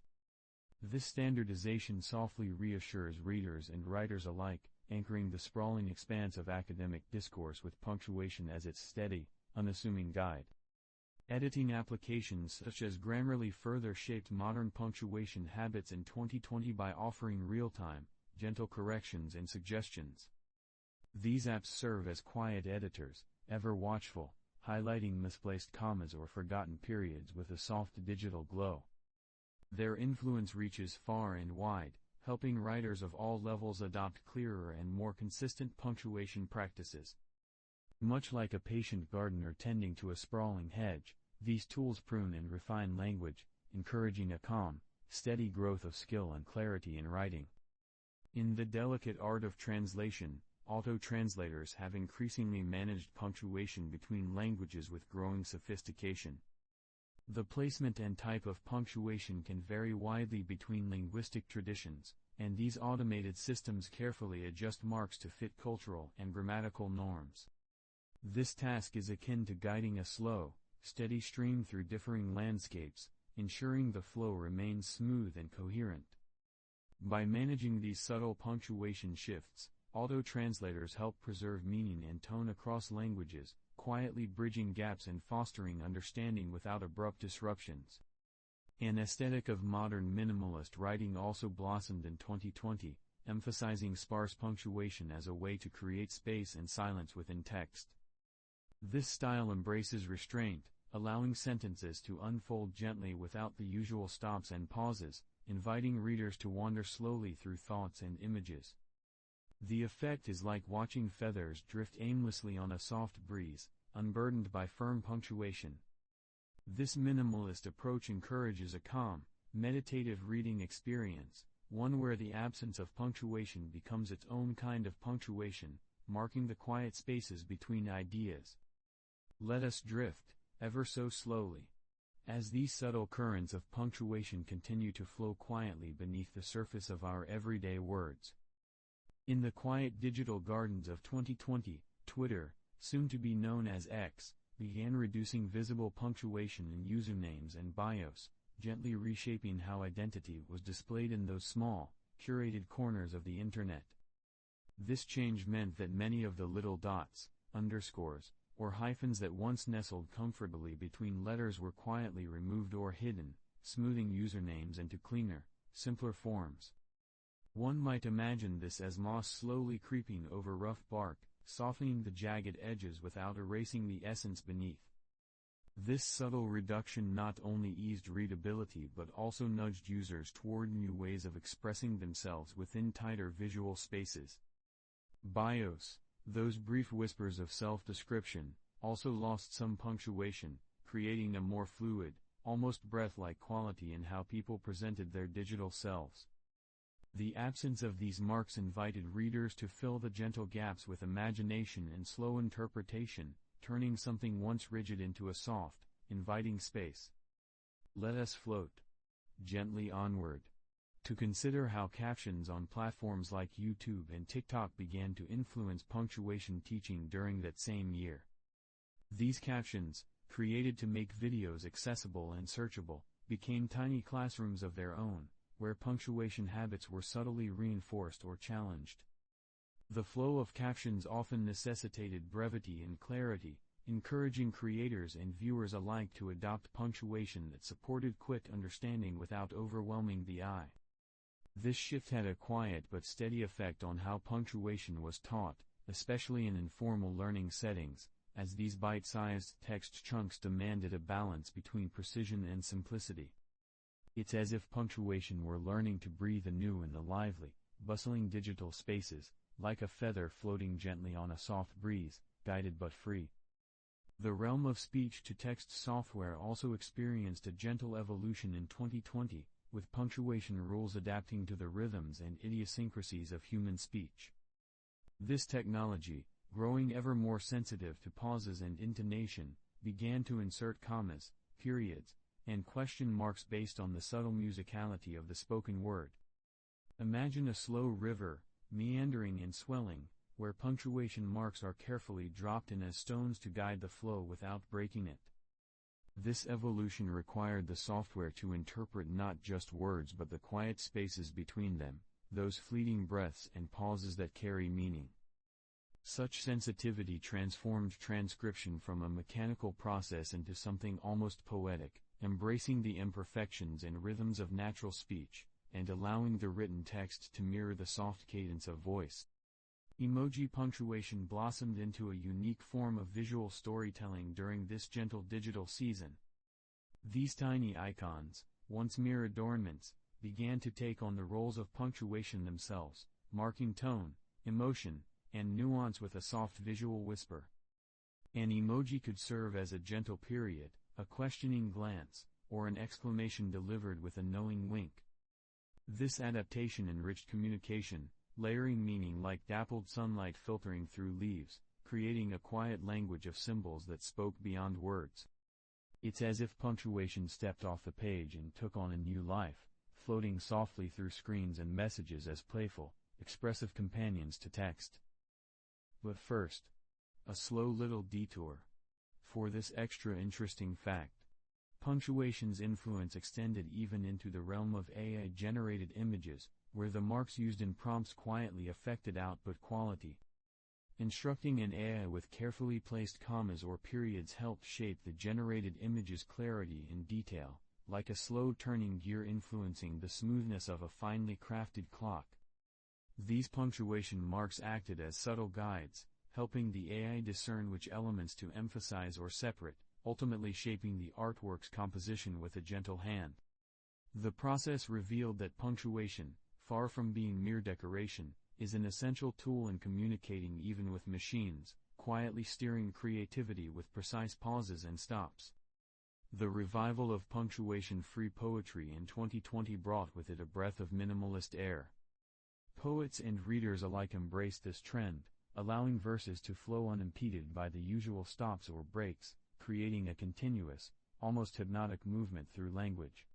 This standardization softly reassures readers and writers alike, anchoring the sprawling expanse of academic discourse with punctuation as its steady, unassuming guide. Editing applications such as Grammarly further shaped modern punctuation habits in 2020 by offering real-time, gentle corrections and suggestions. These apps serve as quiet editors, ever watchful, highlighting misplaced commas or forgotten periods with a soft digital glow. Their influence reaches far and wide, helping writers of all levels adopt clearer and more consistent punctuation practices. Much like a patient gardener tending to a sprawling hedge, these tools prune and refine language, encouraging a calm, steady growth of skill and clarity in writing. In the delicate art of translation, auto-translators have increasingly managed punctuation between languages with growing sophistication. The placement and type of punctuation can vary widely between linguistic traditions, and these automated systems carefully adjust marks to fit cultural and grammatical norms. This task is akin to guiding a slow, steady stream through differing landscapes, ensuring the flow remains smooth and coherent. By managing these subtle punctuation shifts, auto-translators help preserve meaning and tone across languages, quietly bridging gaps and fostering understanding without abrupt disruptions. An aesthetic of modern minimalist writing also blossomed in 2020, emphasizing sparse punctuation as a way to create space and silence within text. This style embraces restraint, allowing sentences to unfold gently without the usual stops and pauses, inviting readers to wander slowly through thoughts and images. The effect is like watching feathers drift aimlessly on a soft breeze, unburdened by firm punctuation. This minimalist approach encourages a calm, meditative reading experience, one where the absence of punctuation becomes its own kind of punctuation, marking the quiet spaces between ideas. Let us drift, ever so slowly, as these subtle currents of punctuation continue to flow quietly beneath the surface of our everyday words. In the quiet digital gardens of 2020, Twitter, soon to be known as X, began reducing visible punctuation in usernames and bios, gently reshaping how identity was displayed in those small, curated corners of the internet. This change meant that many of the little dots, underscores, or hyphens that once nestled comfortably between letters were quietly removed or hidden, smoothing usernames into cleaner, simpler forms. One might imagine this as moss slowly creeping over rough bark, softening the jagged edges without erasing the essence beneath. This subtle reduction not only eased readability but also nudged users toward new ways of expressing themselves within tighter visual spaces. Bios, those brief whispers of self-description, also lost some punctuation, creating a more fluid, almost breath-like quality in how people presented their digital selves. The absence of these marks invited readers to fill the gentle gaps with imagination and slow interpretation, turning something once rigid into a soft, inviting space. Let us float gently onward to consider how captions on platforms like YouTube and TikTok began to influence punctuation teaching during that same year. These captions, created to make videos accessible and searchable, became tiny classrooms of their own, where punctuation habits were subtly reinforced or challenged. The flow of captions often necessitated brevity and clarity, encouraging creators and viewers alike to adopt punctuation that supported quick understanding without overwhelming the eye. This shift had a quiet but steady effect on how punctuation was taught, especially in informal learning settings, as these bite-sized text chunks demanded a balance between precision and simplicity. It's as if punctuation were learning to breathe anew in the lively, bustling digital spaces, like a feather floating gently on a soft breeze, guided but free. The realm of speech-to-text software also experienced a gentle evolution in 2020, with punctuation rules adapting to the rhythms and idiosyncrasies of human speech. This technology, growing ever more sensitive to pauses and intonation, began to insert commas, periods, and question marks based on the subtle musicality of the spoken word. Imagine a slow river, meandering and swelling, where punctuation marks are carefully dropped in as stones to guide the flow without breaking it. This evolution required the software to interpret not just words but the quiet spaces between them, those fleeting breaths and pauses that carry meaning. Such sensitivity transformed transcription from a mechanical process into something almost poetic, embracing the imperfections and rhythms of natural speech, and allowing the written text to mirror the soft cadence of voice. Emoji punctuation blossomed into a unique form of visual storytelling during this gentle digital season. These tiny icons, once mere adornments, began to take on the roles of punctuation themselves, marking tone, emotion, and nuance with a soft visual whisper. An emoji could serve as a gentle period, a questioning glance, or an exclamation delivered with a knowing wink. This adaptation enriched communication, layering meaning like dappled sunlight filtering through leaves, creating a quiet language of symbols that spoke beyond words. It's as if punctuation stepped off the page and took on a new life, floating softly through screens and messages as playful, expressive companions to text. But first, a slow little detour. For this extra interesting fact, punctuation's influence extended even into the realm of AI-generated images, where the marks used in prompts quietly affected output quality. Instructing an AI with carefully placed commas or periods helped shape the generated image's clarity and detail, like a slow turning gear influencing the smoothness of a finely crafted clock. These punctuation marks acted as subtle guides, helping the AI discern which elements to emphasize or separate, ultimately shaping the artwork's composition with a gentle hand. The process revealed that punctuation, far from being mere decoration, is an essential tool in communicating even with machines, quietly steering creativity with precise pauses and stops. The revival of punctuation-free poetry in 2020 brought with it a breath of minimalist air. Poets and readers alike embraced this trend, allowing verses to flow unimpeded by the usual stops or breaks, creating a continuous, almost hypnotic movement through language.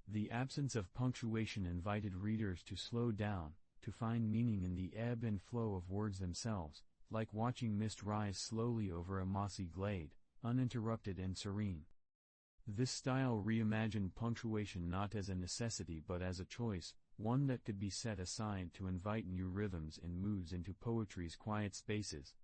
The absence of punctuation invited readers to slow down, to find meaning in the ebb and flow of words themselves, like watching mist rise slowly over a mossy glade, uninterrupted and serene. This style reimagined punctuation not as a necessity but as a choice, one that could be set aside to invite new rhythms and moods into poetry's quiet spaces.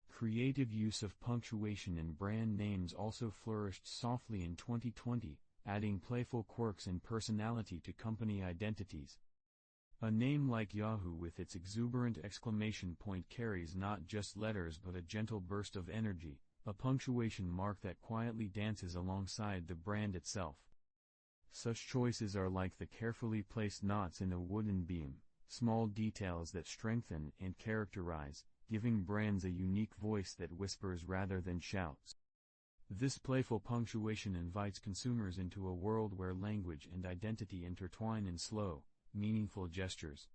Creative use of punctuation in brand names also flourished softly in 2020, adding playful quirks and personality to company identities. A name like Yahoo with its exuberant exclamation point carries not just letters but a gentle burst of energy, a punctuation mark that quietly dances alongside the brand itself. Such choices are like the carefully placed knots in a wooden beam, small details that strengthen and characterize, giving brands a unique voice that whispers rather than shouts. This playful punctuation invites consumers into a world where language and identity intertwine in slow, meaningful gestures.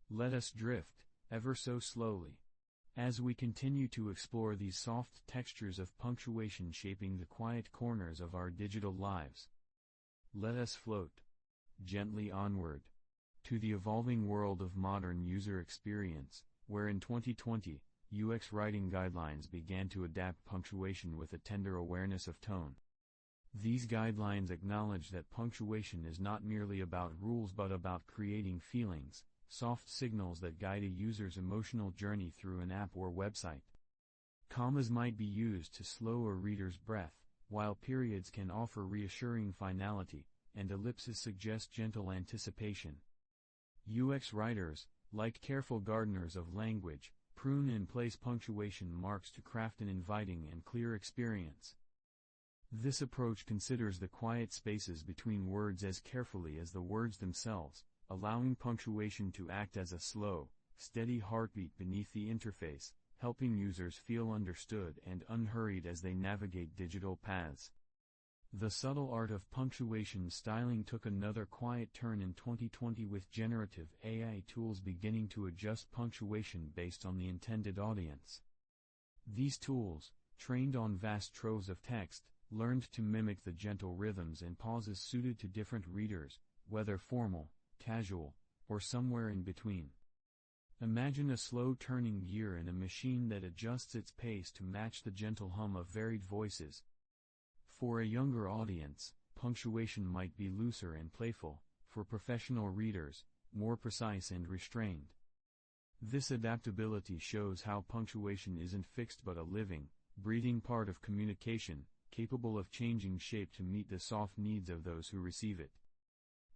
Let us drift, ever so slowly, as we continue to explore these soft textures of punctuation shaping the quiet corners of our digital lives. Let us float, gently onward, to the evolving world of modern user experience, where in 2020, UX writing guidelines began to adapt punctuation with a tender awareness of tone. These guidelines acknowledge that punctuation is not merely about rules but about creating feelings, soft signals that guide a user's emotional journey through an app or website. Commas might be used to slow a reader's breath, while periods can offer reassuring finality, and ellipses suggest gentle anticipation. UX writers, like careful gardeners of language, prune and place punctuation marks to craft an inviting and clear experience. This approach considers the quiet spaces between words as carefully as the words themselves, allowing punctuation to act as a slow, steady heartbeat beneath the interface, helping users feel understood and unhurried as they navigate digital paths. The subtle art of punctuation styling took another quiet turn in 2020 with generative AI tools beginning to adjust punctuation based on the intended audience. These tools, trained on vast troves of text, learned to mimic the gentle rhythms and pauses suited to different readers, whether formal, casual, or somewhere in between. Imagine a slow-turning gear in a machine that adjusts its pace to match the gentle hum of varied voices. For a younger audience, punctuation might be looser and playful; for professional readers, more precise and restrained. This adaptability shows how punctuation isn't fixed but a living, breathing part of communication, capable of changing shape to meet the soft needs of those who receive it.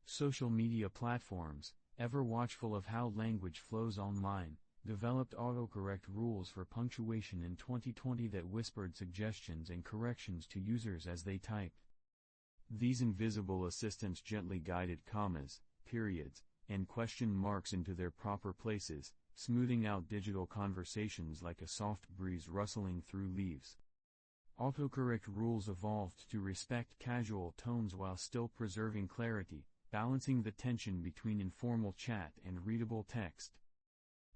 Social media platforms, ever watchful of how language flows online, developed autocorrect rules for punctuation in 2020 that whispered suggestions and corrections to users as they typed. These invisible assistants gently guided commas, periods, and question marks into their proper places, smoothing out digital conversations like a soft breeze rustling through leaves. Autocorrect rules evolved to respect casual tones while still preserving clarity, balancing the tension between informal chat and readable text.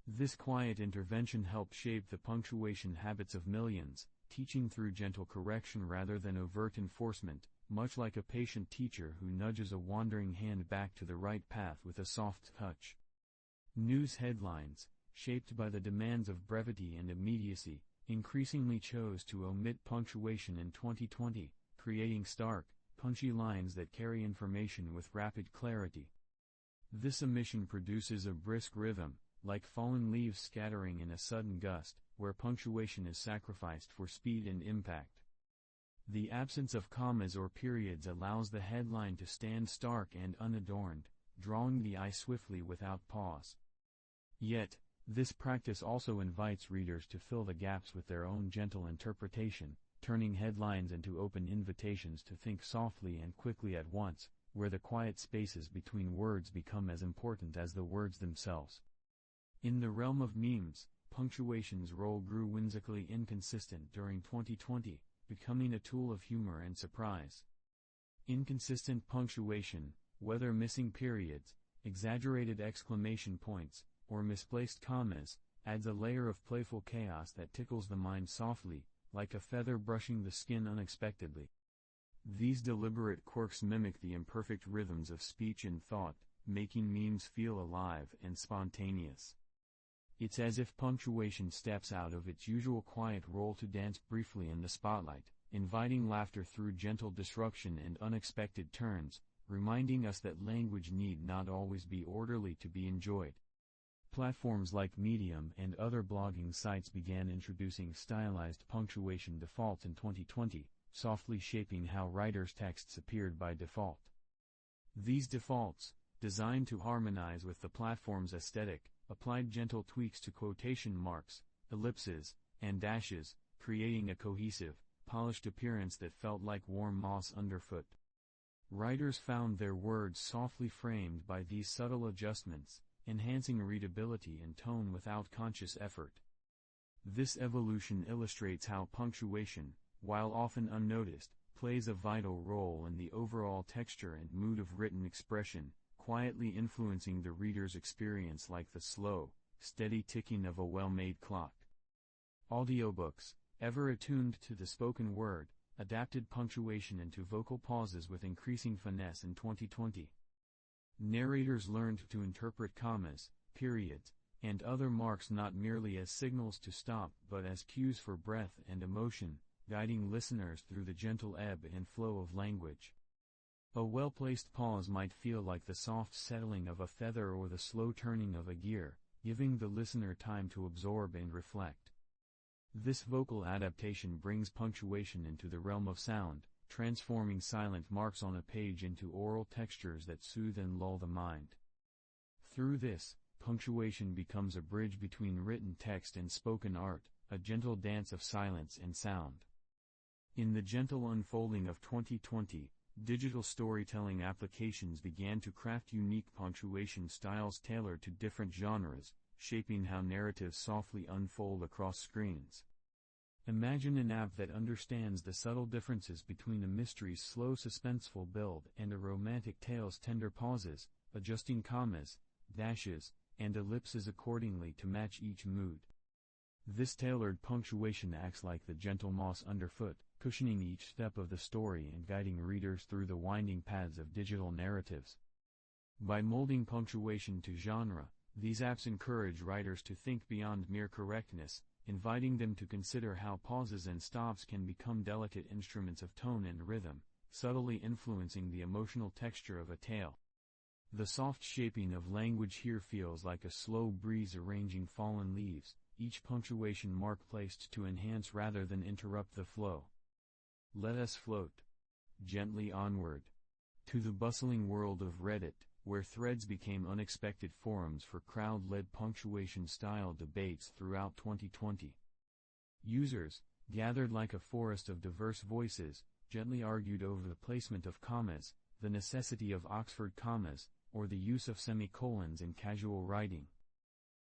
This quiet intervention helped shape the punctuation habits of millions, teaching through gentle correction rather than overt enforcement, much like a patient teacher who nudges a wandering hand back to the right path with a soft touch. News headlines, shaped by the demands of brevity and immediacy, increasingly chose to omit punctuation in 2020, creating stark, punchy lines that carry information with rapid clarity. This omission produces a brisk rhythm, like fallen leaves scattering in a sudden gust, where punctuation is sacrificed for speed and impact. The absence of commas or periods allows the headline to stand stark and unadorned, drawing the eye swiftly without pause. Yet, this practice also invites readers to fill the gaps with their own gentle interpretation, turning headlines into open invitations to think softly and quickly at once, where the quiet spaces between words become as important as the words themselves. In the realm of memes, punctuation's role grew whimsically inconsistent during 2020, becoming a tool of humor and surprise. Inconsistent punctuation, whether missing periods, exaggerated exclamation points, or misplaced commas, adds a layer of playful chaos that tickles the mind softly, like a feather brushing the skin unexpectedly. These deliberate quirks mimic the imperfect rhythms of speech and thought, making memes feel alive and spontaneous. It's as if punctuation steps out of its usual quiet role to dance briefly in the spotlight, inviting laughter through gentle disruption and unexpected turns, reminding us that language need not always be orderly to be enjoyed. Platforms like Medium and other blogging sites began introducing stylized punctuation defaults in 2020, softly shaping how writers' texts appeared by default. These defaults, designed to harmonize with the platform's aesthetic, applied gentle tweaks to quotation marks, ellipses, and dashes, creating a cohesive, polished appearance that felt like warm moss underfoot. Writers found their words softly framed by these subtle adjustments, enhancing readability and tone without conscious effort. This evolution illustrates how punctuation, while often unnoticed, plays a vital role in the overall texture and mood of written expression, quietly influencing the reader's experience like the slow, steady ticking of a well-made clock. Audiobooks, ever attuned to the spoken word, adapted punctuation into vocal pauses with increasing finesse in 2020. Narrators learned to interpret commas, periods, and other marks not merely as signals to stop but as cues for breath and emotion, guiding listeners through the gentle ebb and flow of language. A well-placed pause might feel like the soft settling of a feather or the slow turning of a gear, giving the listener time to absorb and reflect. This vocal adaptation brings punctuation into the realm of sound, transforming silent marks on a page into oral textures that soothe and lull the mind. Through this, punctuation becomes a bridge between written text and spoken art, a gentle dance of silence and sound. In the gentle unfolding of 2020, digital storytelling applications began to craft unique punctuation styles tailored to different genres, shaping how narratives softly unfold across screens. Imagine an app that understands the subtle differences between a mystery's slow suspenseful build and a romantic tale's tender pauses, adjusting commas, dashes, and ellipses accordingly to match each mood. This tailored punctuation acts like the gentle moss underfoot, cushioning each step of the story and guiding readers through the winding paths of digital narratives. By molding punctuation to genre, these apps encourage writers to think beyond mere correctness, inviting them to consider how pauses and stops can become delicate instruments of tone and rhythm, subtly influencing the emotional texture of a tale. The soft shaping of language here feels like a slow breeze arranging fallen leaves, each punctuation mark placed to enhance rather than interrupt the flow. Let us float gently onward to the bustling world of Reddit, where threads became unexpected forums for crowd-led punctuation-style debates throughout 2020. Users, gathered like a forest of diverse voices, gently argued over the placement of commas, the necessity of Oxford commas, or the use of semicolons in casual writing.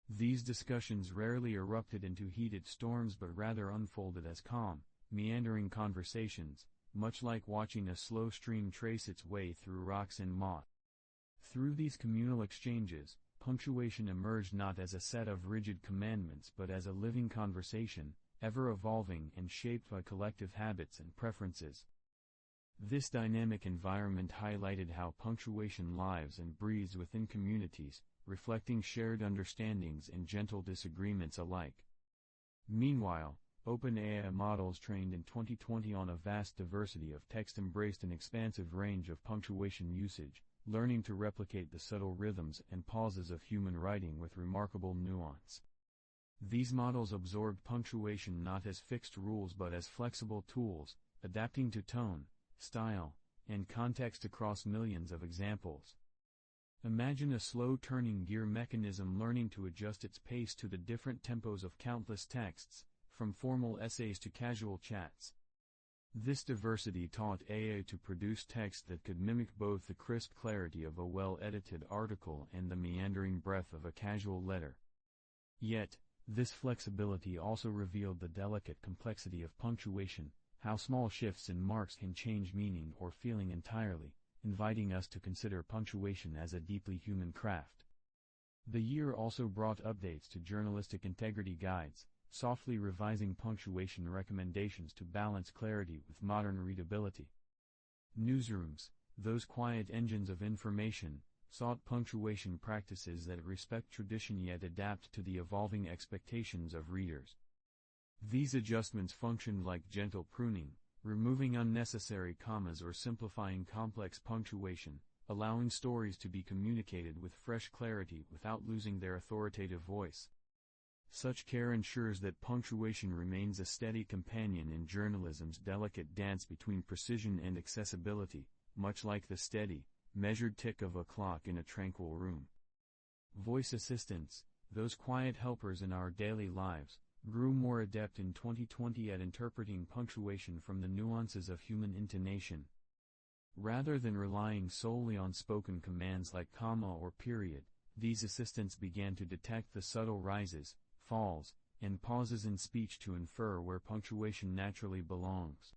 These discussions rarely erupted into heated storms but rather unfolded as calm, meandering conversations, much like watching a slow stream trace its way through rocks and moss. Through these communal exchanges, punctuation emerged not as a set of rigid commandments but as a living conversation, ever evolving and shaped by collective habits and preferences. This dynamic environment highlighted how punctuation lives and breathes within communities, reflecting shared understandings and gentle disagreements alike. Meanwhile, OpenAI models trained in 2020 on a vast diversity of text embraced an expansive range of punctuation usage, learning to replicate the subtle rhythms and pauses of human writing with remarkable nuance. These models absorbed punctuation not as fixed rules but as flexible tools, adapting to tone, style, and context across millions of examples. Imagine a slow-turning gear mechanism learning to adjust its pace to the different tempos of countless texts, from formal essays to casual chats. This diversity taught AI to produce text that could mimic both the crisp clarity of a well-edited article and the meandering breath of a casual letter. Yet, this flexibility also revealed the delicate complexity of punctuation, how small shifts in marks can change meaning or feeling entirely, inviting us to consider punctuation as a deeply human craft. The year also brought updates to journalistic integrity guides, softly revising punctuation recommendations to balance clarity with modern readability. Newsrooms, those quiet engines of information, sought punctuation practices that respect tradition yet adapt to the evolving expectations of readers. These adjustments functioned like gentle pruning, removing unnecessary commas or simplifying complex punctuation, allowing stories to be communicated with fresh clarity without losing their authoritative voice. Such care ensures that punctuation remains a steady companion in journalism's delicate dance between precision and accessibility, much like the steady, measured tick of a clock in a tranquil room. Voice assistants, those quiet helpers in our daily lives, grew more adept in 2020 at interpreting punctuation from the nuances of human intonation. Rather than relying solely on spoken commands like comma or period, these assistants began to detect the subtle rises, falls, and pauses in speech to infer where punctuation naturally belongs.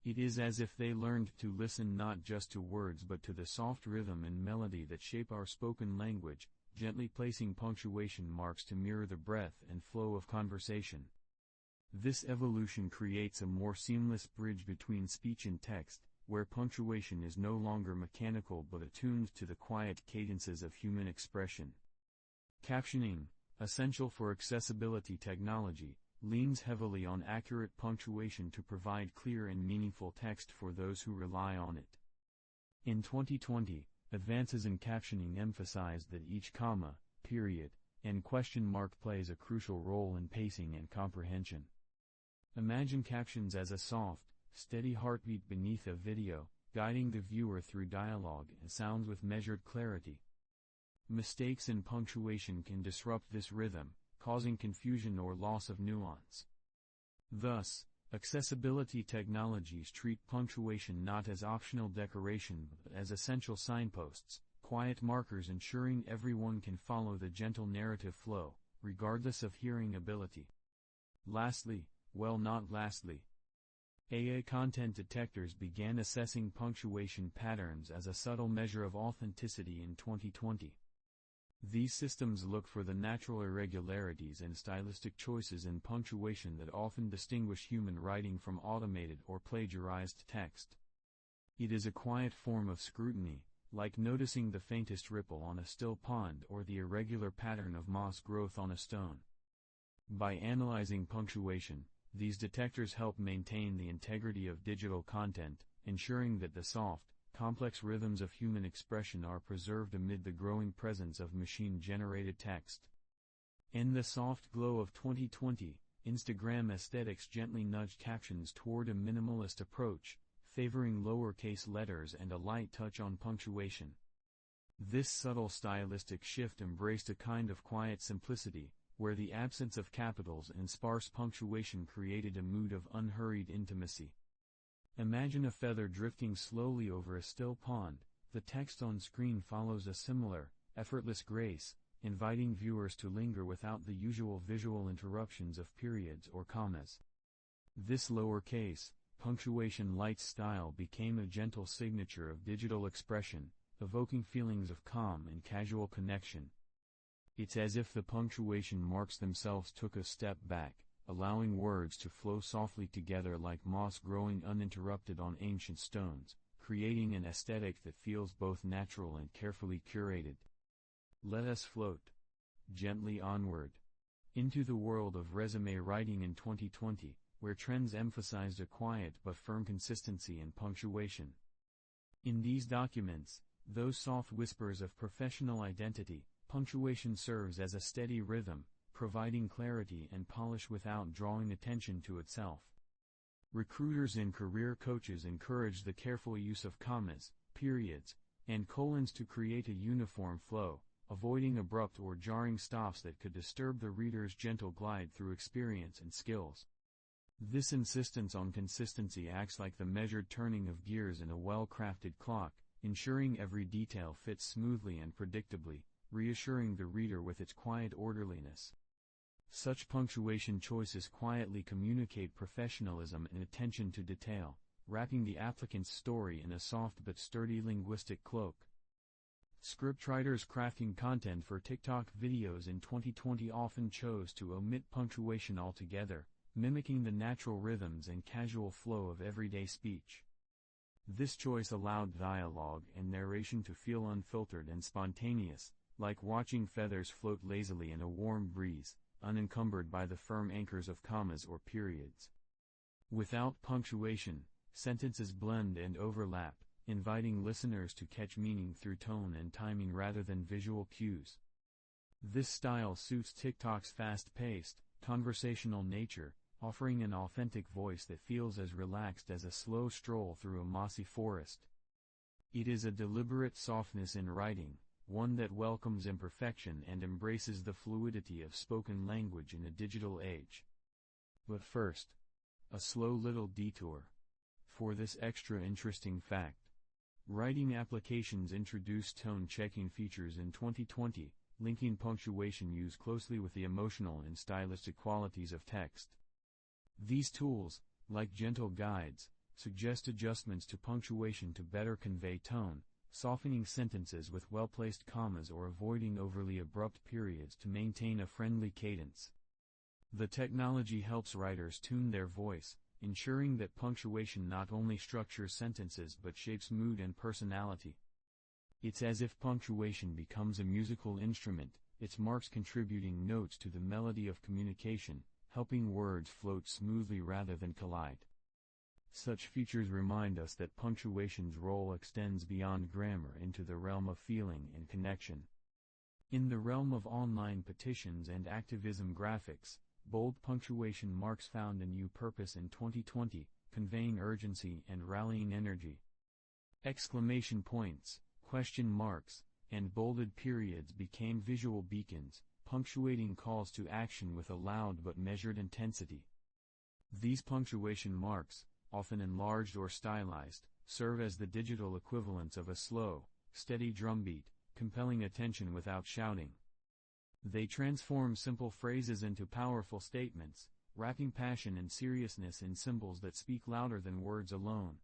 It is as if they learned to listen not just to words but to the soft rhythm and melody that shape our spoken language, gently placing punctuation marks to mirror the breath and flow of conversation. This evolution creates a more seamless bridge between speech and text, where punctuation is no longer mechanical but attuned to the quiet cadences of human expression. Captioning, essential for accessibility technology, leans heavily on accurate punctuation to provide clear and meaningful text for those who rely on it. In 2020, advances in captioning emphasized that each comma, period, and question mark plays a crucial role in pacing and comprehension. Imagine captions as a soft, steady heartbeat beneath a video, guiding the viewer through dialogue and sounds with measured clarity. Mistakes in punctuation can disrupt this rhythm, causing confusion or loss of nuance. Thus, accessibility technologies treat punctuation not as optional decoration but as essential signposts, quiet markers ensuring everyone can follow the gentle narrative flow, regardless of hearing ability. Lastly, AI content detectors began assessing punctuation patterns as a subtle measure of authenticity in 2020. These systems look for the natural irregularities and stylistic choices in punctuation that often distinguish human writing from automated or plagiarized text. It is a quiet form of scrutiny, like noticing the faintest ripple on a still pond or the irregular pattern of moss growth on a stone. By analyzing punctuation, these detectors help maintain the integrity of digital content, ensuring that the soft, complex rhythms of human expression are preserved amid the growing presence of machine-generated text. In the soft glow of 2020, Instagram aesthetics gently nudged captions toward a minimalist approach, favoring lowercase letters and a light touch on punctuation. This subtle stylistic shift embraced a kind of quiet simplicity, where the absence of capitals and sparse punctuation created a mood of unhurried intimacy. Imagine a feather drifting slowly over a still pond. The text on screen follows a similar, effortless grace, inviting viewers to linger without the usual visual interruptions of periods or commas. This lowercase, punctuation-light style became a gentle signature of digital expression, evoking feelings of calm and casual connection. It's as if the punctuation marks themselves took a step back, allowing words to flow softly together like moss growing uninterrupted on ancient stones, creating an aesthetic that feels both natural and carefully curated. Let us float gently onward into the world of resume writing in 2020, where trends emphasized a quiet but firm consistency in punctuation. In these documents, those soft whispers of professional identity, punctuation serves as a steady rhythm, providing clarity and polish without drawing attention to itself. Recruiters and career coaches encourage the careful use of commas, periods, and colons to create a uniform flow, avoiding abrupt or jarring stops that could disturb the reader's gentle glide through experience and skills. This insistence on consistency acts like the measured turning of gears in a well-crafted clock, ensuring every detail fits smoothly and predictably, reassuring the reader with its quiet orderliness. Such punctuation choices quietly communicate professionalism and attention to detail, wrapping the applicant's story in a soft but sturdy linguistic cloak. Scriptwriters crafting content for TikTok videos in 2020 often chose to omit punctuation altogether, mimicking the natural rhythms and casual flow of everyday speech. This choice allowed dialogue and narration to feel unfiltered and spontaneous, like watching feathers float lazily in a warm breeze, unencumbered by the firm anchors of commas or periods. Without punctuation, sentences blend and overlap, inviting listeners to catch meaning through tone and timing rather than visual cues. This style suits TikTok's fast-paced, conversational nature, offering an authentic voice that feels as relaxed as a slow stroll through a mossy forest. It is a deliberate softness in writing, one that welcomes imperfection and embraces the fluidity of spoken language in a digital age. But first, a slow little detour. For this extra interesting fact, writing applications introduced tone-checking features in 2020, linking punctuation use closely with the emotional and stylistic qualities of text. These tools, like gentle guides, suggest adjustments to punctuation to better convey tone, softening sentences with well-placed commas or avoiding overly abrupt periods to maintain a friendly cadence. The technology helps writers tune their voice, ensuring that punctuation not only structures sentences but shapes mood and personality. It's as if punctuation becomes a musical instrument, its marks contributing notes to the melody of communication, helping words float smoothly rather than collide. Such features remind us that punctuation's role extends beyond grammar into the realm of feeling and connection. In the realm of online petitions and activism graphics, bold punctuation marks found a new purpose in 2020, conveying urgency and rallying energy. Exclamation points, question marks, and bolded periods became visual beacons, punctuating calls to action with a loud but measured intensity. These punctuation marks, often enlarged or stylized, serve as the digital equivalents of a slow, steady drumbeat, compelling attention without shouting. They transform simple phrases into powerful statements, wrapping passion and seriousness in symbols that speak louder than words alone.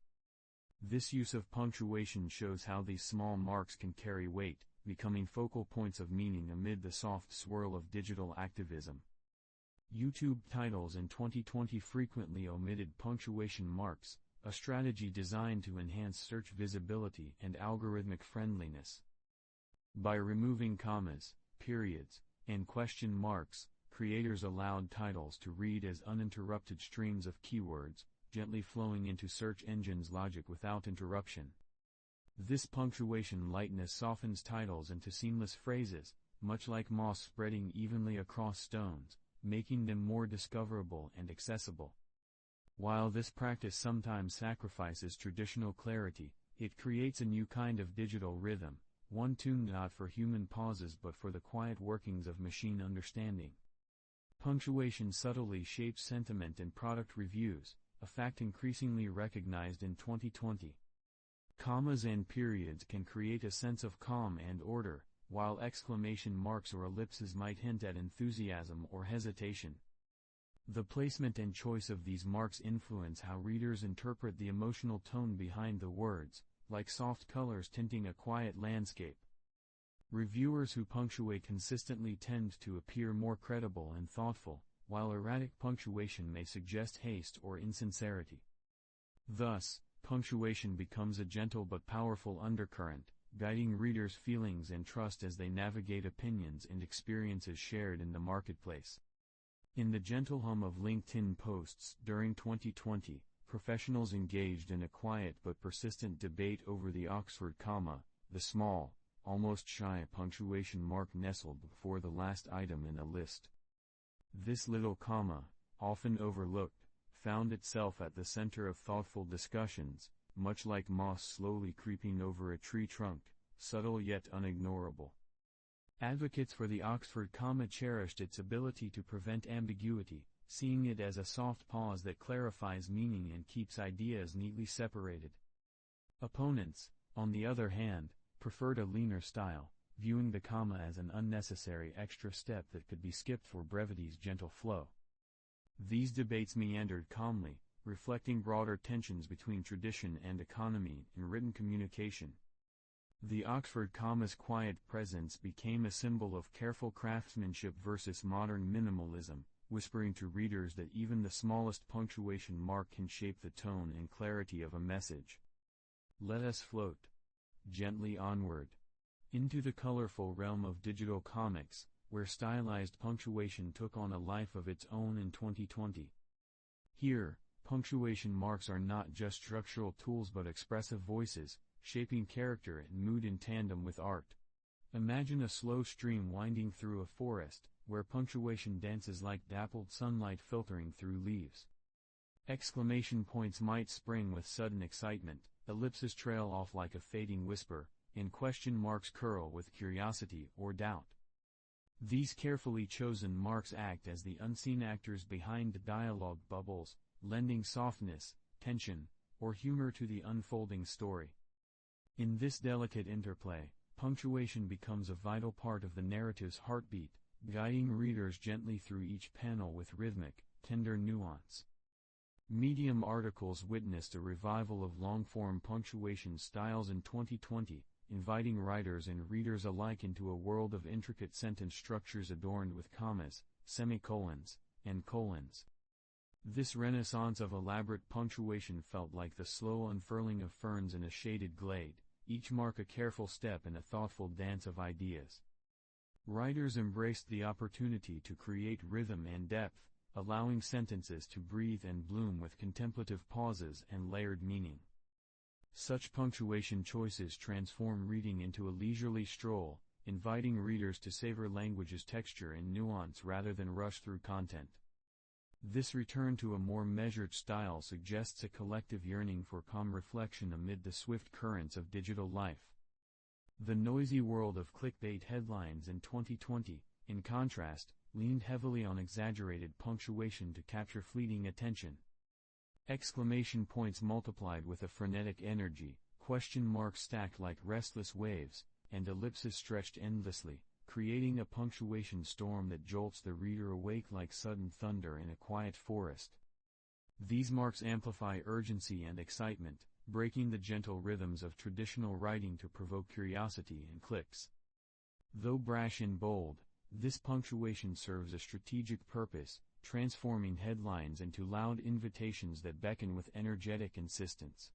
This use of punctuation shows how these small marks can carry weight, becoming focal points of meaning amid the soft swirl of digital activism. YouTube titles in 2020 frequently omitted punctuation marks, a strategy designed to enhance search visibility and algorithmic friendliness. By removing commas, periods, and question marks, creators allowed titles to read as uninterrupted streams of keywords, gently flowing into search engines' logic without interruption. This punctuation lightness softens titles into seamless phrases, much like moss spreading evenly across stones, making them more discoverable and accessible. While this practice sometimes sacrifices traditional clarity, it creates a new kind of digital rhythm, one tuned not for human pauses but for the quiet workings of machine understanding. Punctuation subtly shapes sentiment in product reviews, a fact increasingly recognized in 2020. Commas and periods can create a sense of calm and order, while exclamation marks or ellipses might hint at enthusiasm or hesitation. The placement and choice of these marks influence how readers interpret the emotional tone behind the words, like soft colors tinting a quiet landscape. Reviewers who punctuate consistently tend to appear more credible and thoughtful, while erratic punctuation may suggest haste or insincerity. Thus, punctuation becomes a gentle but powerful undercurrent, guiding readers' feelings and trust as they navigate opinions and experiences shared in the marketplace. In the gentle hum of LinkedIn posts during 2020, professionals engaged in a quiet but persistent debate over the Oxford comma, the small, almost shy punctuation mark nestled before the last item in a list. This little comma, often overlooked, found itself at the center of thoughtful discussions, much like moss slowly creeping over a tree trunk, subtle yet unignorable. Advocates for the Oxford comma cherished its ability to prevent ambiguity, seeing it as a soft pause that clarifies meaning and keeps ideas neatly separated. Opponents, on the other hand, preferred a leaner style, viewing the comma as an unnecessary extra step that could be skipped for brevity's gentle flow. These debates meandered calmly, reflecting broader tensions between tradition and economy in written communication. The Oxford comma's quiet presence became a symbol of careful craftsmanship versus modern minimalism, whispering to readers that even the smallest punctuation mark can shape the tone and clarity of a message. Let us float gently onward into the colorful realm of digital comics, where stylized punctuation took on a life of its own in 2020. Here, punctuation marks are not just structural tools but expressive voices, shaping character and mood in tandem with art. Imagine a slow stream winding through a forest, where punctuation dances like dappled sunlight filtering through leaves. Exclamation points might spring with sudden excitement, ellipses trail off like a fading whisper, and question marks curl with curiosity or doubt. These carefully chosen marks act as the unseen actors behind dialogue bubbles, lending softness, tension, or humor to the unfolding story. In this delicate interplay, punctuation becomes a vital part of the narrative's heartbeat, guiding readers gently through each panel with rhythmic, tender nuance. Medium articles witnessed a revival of long-form punctuation styles in 2020, inviting writers and readers alike into a world of intricate sentence structures adorned with commas, semicolons, and colons. This renaissance of elaborate punctuation felt like the slow unfurling of ferns in a shaded glade, each mark a careful step in a thoughtful dance of ideas. Writers embraced the opportunity to create rhythm and depth, allowing sentences to breathe and bloom with contemplative pauses and layered meaning. Such punctuation choices transform reading into a leisurely stroll, inviting readers to savor language's texture and nuance rather than rush through content. This return to a more measured style suggests a collective yearning for calm reflection amid the swift currents of digital life. The noisy world of clickbait headlines in 2020, in contrast, leaned heavily on exaggerated punctuation to capture fleeting attention. Exclamation points multiplied with a frenetic energy, question marks stacked like restless waves, and ellipses stretched endlessly, creating a punctuation storm that jolts the reader awake like sudden thunder in a quiet forest. These marks amplify urgency and excitement, breaking the gentle rhythms of traditional writing to provoke curiosity and clicks. Though brash and bold, this punctuation serves a strategic purpose, transforming headlines into loud invitations that beckon with energetic insistence.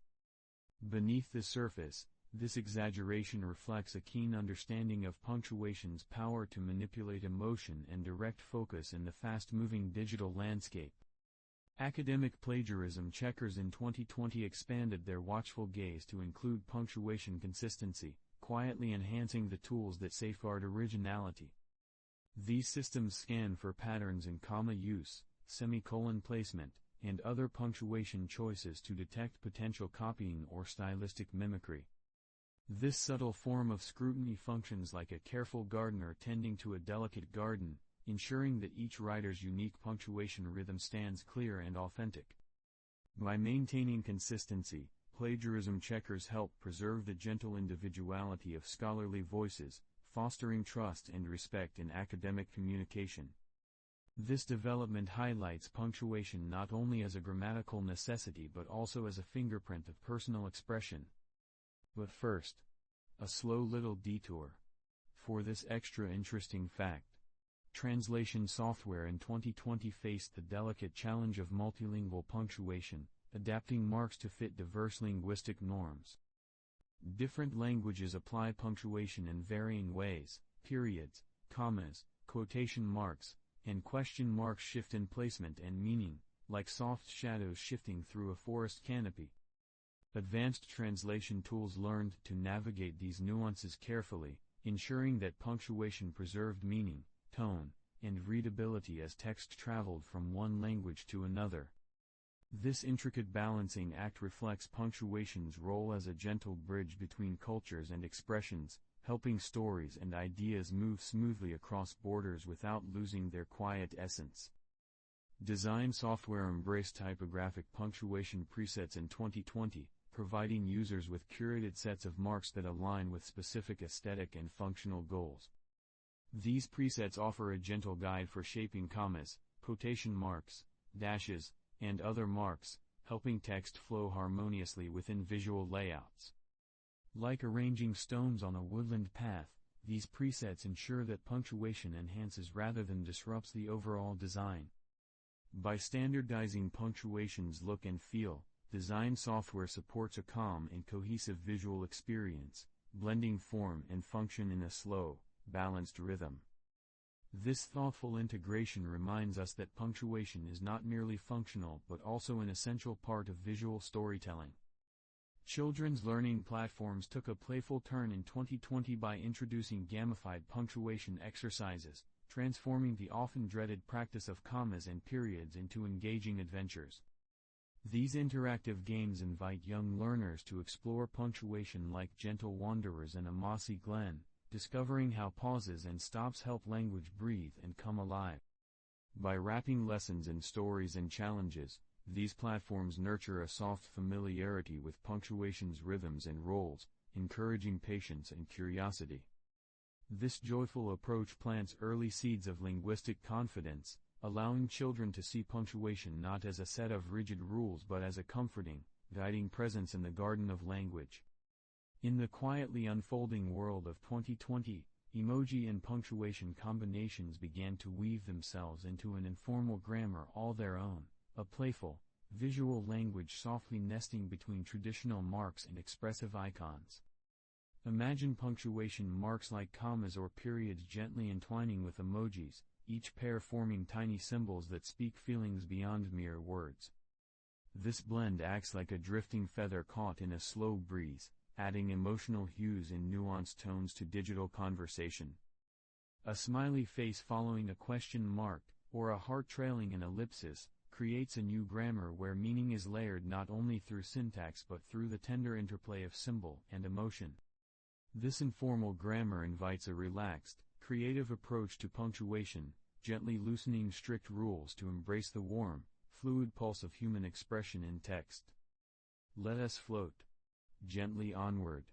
Beneath the surface, this exaggeration reflects a keen understanding of punctuation's power to manipulate emotion and direct focus in the fast-moving digital landscape. Academic plagiarism checkers in 2020 expanded their watchful gaze to include punctuation consistency, quietly enhancing the tools that safeguard originality. These systems scan for patterns in comma use, semicolon placement, and other punctuation choices to detect potential copying or stylistic mimicry. This subtle form of scrutiny functions like a careful gardener tending to a delicate garden, ensuring that each writer's unique punctuation rhythm stands clear and authentic. By maintaining consistency, plagiarism checkers help preserve the gentle individuality of scholarly voices, fostering trust and respect in academic communication. This development highlights punctuation not only as a grammatical necessity but also as a fingerprint of personal expression. But first, a slow little detour. For this extra interesting fact, translation software in 2020 faced the delicate challenge of multilingual punctuation, adapting marks to fit diverse linguistic norms. Different languages apply punctuation in varying ways. Periods, commas, quotation marks, and question marks shift in placement and meaning, like soft shadows shifting through a forest canopy. Advanced translation tools learned to navigate these nuances carefully, ensuring that punctuation preserved meaning, tone, and readability as text traveled from one language to another. This intricate balancing act reflects punctuation's role as a gentle bridge between cultures and expressions, helping stories and ideas move smoothly across borders without losing their quiet essence. Design software embraced typographic punctuation presets in 2020, providing users with curated sets of marks that align with specific aesthetic and functional goals. These presets offer a gentle guide for shaping commas, quotation marks, dashes, and other marks, helping text flow harmoniously within visual layouts. Like arranging stones on a woodland path, these presets ensure that punctuation enhances rather than disrupts the overall design. By standardizing punctuation's look and feel, design software supports a calm and cohesive visual experience, blending form and function in a slow, balanced rhythm. This thoughtful integration reminds us that punctuation is not merely functional but also an essential part of visual storytelling. Children's learning platforms took a playful turn in 2020 by introducing gamified punctuation exercises, transforming the often dreaded practice of commas and periods into engaging adventures. These interactive games invite young learners to explore punctuation like gentle wanderers in a mossy glen, discovering how pauses and stops help language breathe and come alive. By wrapping lessons in stories and challenges, these platforms nurture a soft familiarity with punctuation's rhythms and roles, encouraging patience and curiosity. This joyful approach plants early seeds of linguistic confidence, allowing children to see punctuation not as a set of rigid rules but as a comforting, guiding presence in the garden of language. In the quietly unfolding world of 2020, emoji and punctuation combinations began to weave themselves into an informal grammar all their own, a playful, visual language softly nesting between traditional marks and expressive icons. Imagine punctuation marks like commas or periods gently entwining with emojis, each pair forming tiny symbols that speak feelings beyond mere words. This blend acts like a drifting feather caught in a slow breeze, adding emotional hues and nuanced tones to digital conversation. A smiley face following a question mark, or a heart trailing an ellipsis, creates a new grammar where meaning is layered not only through syntax but through the tender interplay of symbol and emotion. This informal grammar invites a relaxed, creative approach to punctuation, gently loosening strict rules to embrace the warm, fluid pulse of human expression in text. Let us float gently onward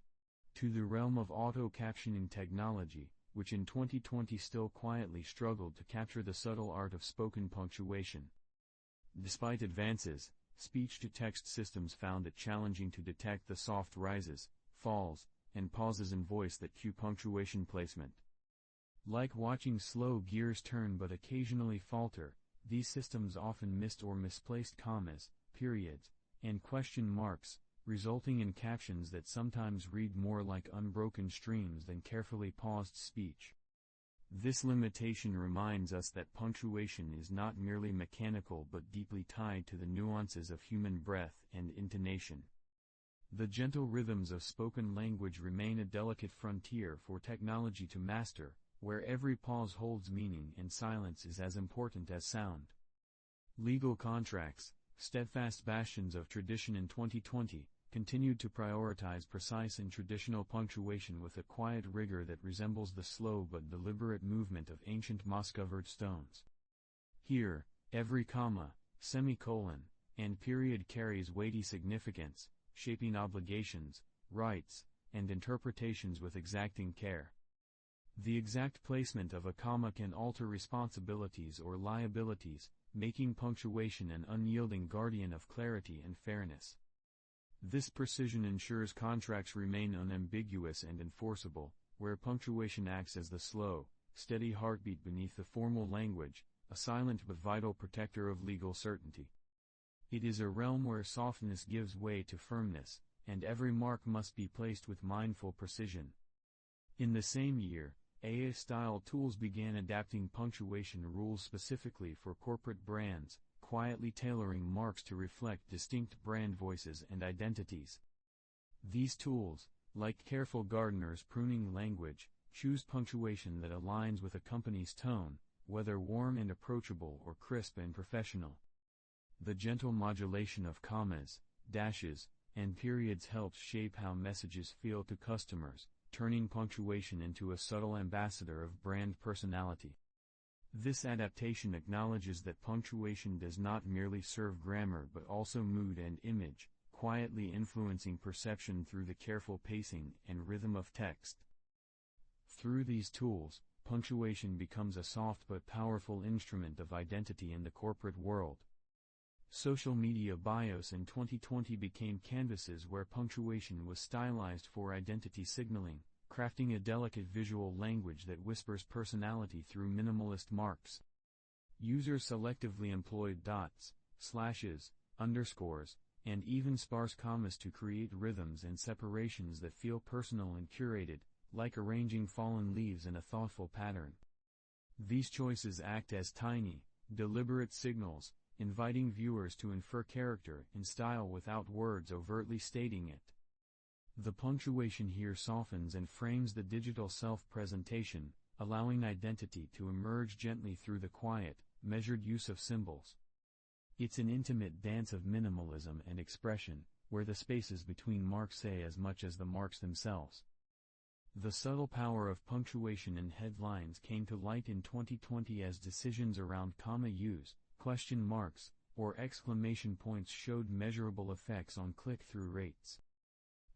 to the realm of auto-captioning technology, which in 2020 still quietly struggled to capture the subtle art of spoken punctuation. Despite advances, speech-to-text systems found it challenging to detect the soft rises, falls, and pauses in voice that cue punctuation placement. Like watching slow gears turn but occasionally falter, these systems often missed or misplaced commas, periods, and question marks, resulting in captions that sometimes read more like unbroken streams than carefully paused speech. This limitation reminds us that punctuation is not merely mechanical but deeply tied to the nuances of human breath and intonation. The gentle rhythms of spoken language remain a delicate frontier for technology to master, where every pause holds meaning and silence is as important as sound. Legal contracts, steadfast bastions of tradition in 2020, continued to prioritize precise and traditional punctuation with a quiet rigor that resembles the slow but deliberate movement of ancient moss-covered stones. Here, every comma, semicolon, and period carries weighty significance, shaping obligations, rights, and interpretations with exacting care. The exact placement of a comma can alter responsibilities or liabilities, making punctuation an unyielding guardian of clarity and fairness. This precision ensures contracts remain unambiguous and enforceable, where punctuation acts as the slow, steady heartbeat beneath the formal language, a silent but vital protector of legal certainty. It is a realm where softness gives way to firmness, and every mark must be placed with mindful precision. In the same year, AI-style tools began adapting punctuation rules specifically for corporate brands, quietly tailoring marks to reflect distinct brand voices and identities. These tools, like careful gardeners pruning language, choose punctuation that aligns with a company's tone, whether warm and approachable or crisp and professional. The gentle modulation of commas, dashes, and periods helps shape how messages feel to customers, turning punctuation into a subtle ambassador of brand personality. This adaptation acknowledges that punctuation does not merely serve grammar but also mood and image, quietly influencing perception through the careful pacing and rhythm of text. Through these tools, punctuation becomes a soft but powerful instrument of identity in the corporate world. Social media bios in 2020 became canvases where punctuation was stylized for identity signaling, crafting a delicate visual language that whispers personality through minimalist marks. Users selectively employed dots, slashes, underscores, and even sparse commas to create rhythms and separations that feel personal and curated, like arranging fallen leaves in a thoughtful pattern. These choices act as tiny, deliberate signals, inviting viewers to infer character and style without words overtly stating it. The punctuation here softens and frames the digital self-presentation, allowing identity to emerge gently through the quiet, measured use of symbols. It's an intimate dance of minimalism and expression, where the spaces between marks say as much as the marks themselves. The subtle power of punctuation in headlines came to light in 2020 as decisions around comma use, question marks, or exclamation points showed measurable effects on click-through rates.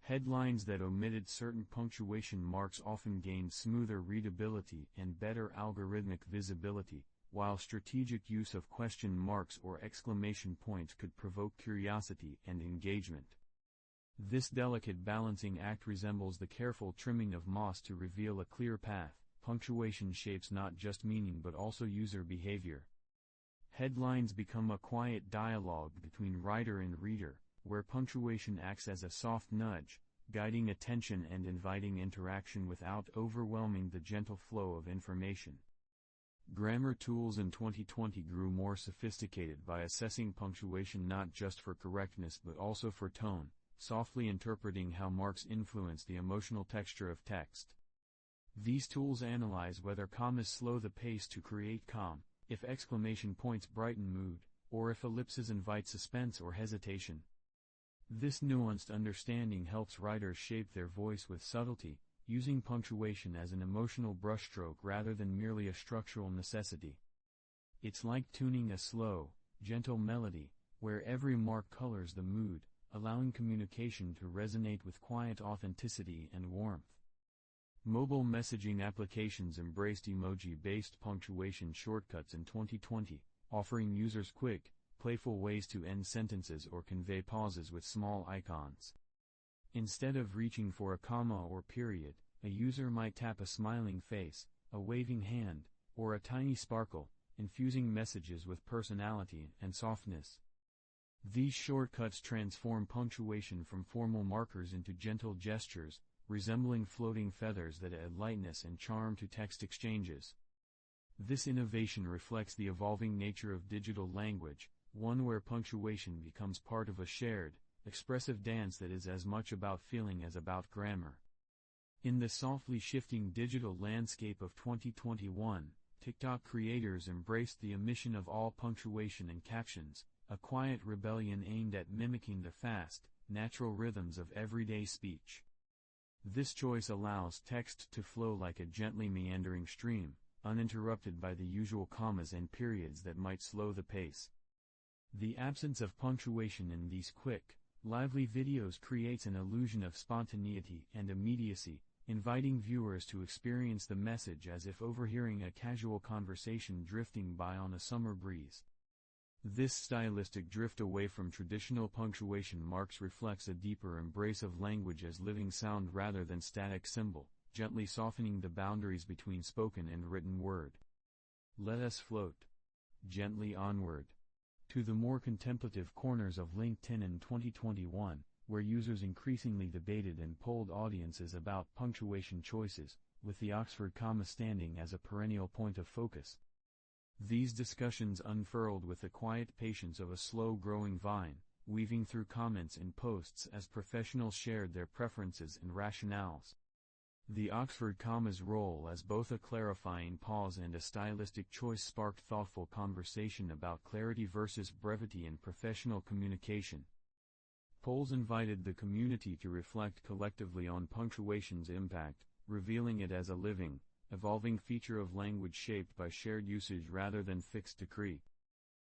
Headlines that omitted certain punctuation marks often gained smoother readability and better algorithmic visibility, while strategic use of question marks or exclamation points could provoke curiosity and engagement. This delicate balancing act resembles the careful trimming of moss to reveal a clear path. Punctuation shapes not just meaning but also user behavior. Headlines become a quiet dialogue between writer and reader, where punctuation acts as a soft nudge, guiding attention and inviting interaction without overwhelming the gentle flow of information. Grammar tools in 2020 grew more sophisticated by assessing punctuation not just for correctness but also for tone, softly interpreting how marks influence the emotional texture of text. These tools analyze whether commas slow the pace to create calm, if exclamation points brighten mood, or if ellipses invite suspense or hesitation. This nuanced understanding helps writers shape their voice with subtlety, using punctuation as an emotional brushstroke rather than merely a structural necessity. It's like tuning a slow, gentle melody, where every mark colors the mood, allowing communication to resonate with quiet authenticity and warmth. Mobile messaging applications embraced emoji-based punctuation shortcuts in 2020, offering users quick, playful ways to end sentences or convey pauses with small icons. Instead of reaching for a comma or period, a user might tap a smiling face, a waving hand, or a tiny sparkle, infusing messages with personality and softness. These shortcuts transform punctuation from formal markers into gentle gestures, resembling floating feathers that add lightness and charm to text exchanges. This innovation reflects the evolving nature of digital language, one where punctuation becomes part of a shared, expressive dance that is as much about feeling as about grammar. In the softly shifting digital landscape of 2021, TikTok creators embraced the omission of all punctuation and captions, a quiet rebellion aimed at mimicking the fast, natural rhythms of everyday speech. This choice allows text to flow like a gently meandering stream, uninterrupted by the usual commas and periods that might slow the pace. The absence of punctuation in these quick, lively videos creates an illusion of spontaneity and immediacy, inviting viewers to experience the message as if overhearing a casual conversation drifting by on a summer breeze. This stylistic drift away from traditional punctuation marks reflects a deeper embrace of language as living sound rather than static symbol, gently softening the boundaries between spoken and written word. Let us float gently onward to the more contemplative corners of LinkedIn in 2021, where users increasingly debated and polled audiences about punctuation choices, with the Oxford comma standing as a perennial point of focus. These discussions unfurled with the quiet patience of a slow-growing vine, weaving through comments and posts as professionals shared their preferences and rationales. The Oxford comma's role as both a clarifying pause and a stylistic choice sparked thoughtful conversation about clarity versus brevity in professional communication. Polls invited the community to reflect collectively on punctuation's impact, revealing it as a living, evolving feature of language shaped by shared usage rather than fixed decree.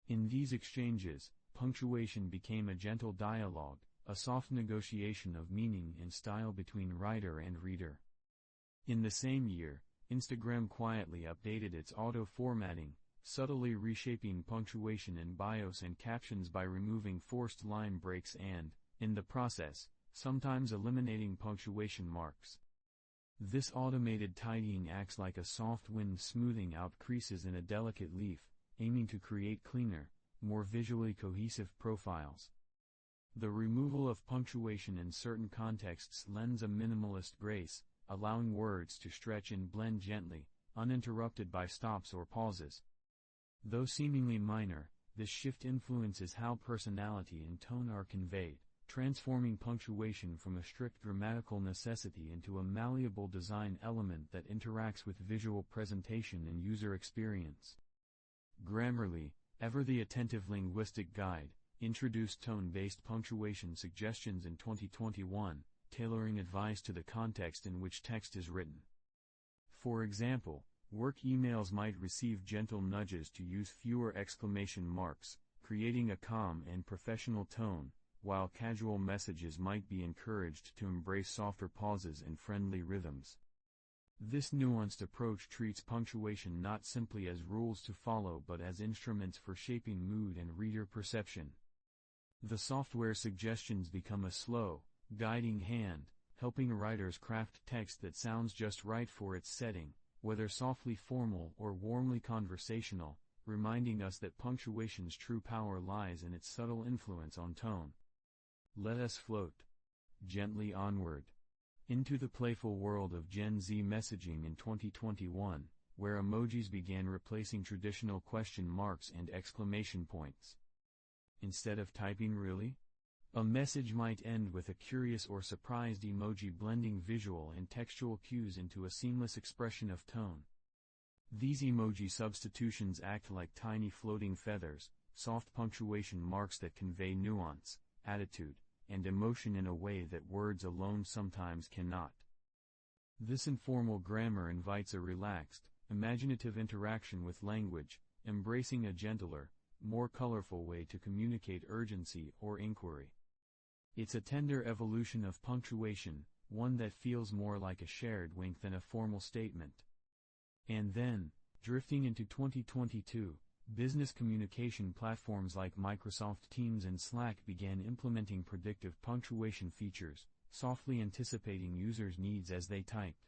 In these exchanges, punctuation became a gentle dialogue, a soft negotiation of meaning and style between writer and reader. In the same year, Instagram quietly updated its auto-formatting, subtly reshaping punctuation in bios and captions by removing forced line breaks and, in the process, sometimes eliminating punctuation marks. This automated tidying acts like a soft wind smoothing out creases in a delicate leaf, aiming to create cleaner, more visually cohesive profiles. The removal of punctuation in certain contexts lends a minimalist grace, allowing words to stretch and blend gently, uninterrupted by stops or pauses. Though seemingly minor, this shift influences how personality and tone are conveyed, transforming punctuation from a strict grammatical necessity into a malleable design element that interacts with visual presentation and user experience. Grammarly, ever the attentive linguistic guide, introduced tone-based punctuation suggestions in 2021, tailoring advice to the context in which text is written. For example, work emails might receive gentle nudges to use fewer exclamation marks, creating a calm and professional tone, while casual messages might be encouraged to embrace softer pauses and friendly rhythms. This nuanced approach treats punctuation not simply as rules to follow but as instruments for shaping mood and reader perception. The software suggestions become a slow, guiding hand, helping writers craft text that sounds just right for its setting, whether softly formal or warmly conversational, reminding us that punctuation's true power lies in its subtle influence on tone. Let us float gently onward into the playful world of Gen Z messaging in 2021, where emojis began replacing traditional question marks and exclamation points. Instead of typing "really?", a message might end with a curious or surprised emoji, blending visual and textual cues into a seamless expression of tone. These emoji substitutions act like tiny floating feathers, soft punctuation marks that convey nuance, attitude, and emotion in a way that words alone sometimes cannot. This informal grammar invites a relaxed, imaginative interaction with language, embracing a gentler, more colorful way to communicate urgency or inquiry. It's a tender evolution of punctuation, one that feels more like a shared wink than a formal statement. And then, drifting into 2022, business communication platforms like Microsoft Teams and Slack began implementing predictive punctuation features, softly anticipating users' needs as they typed.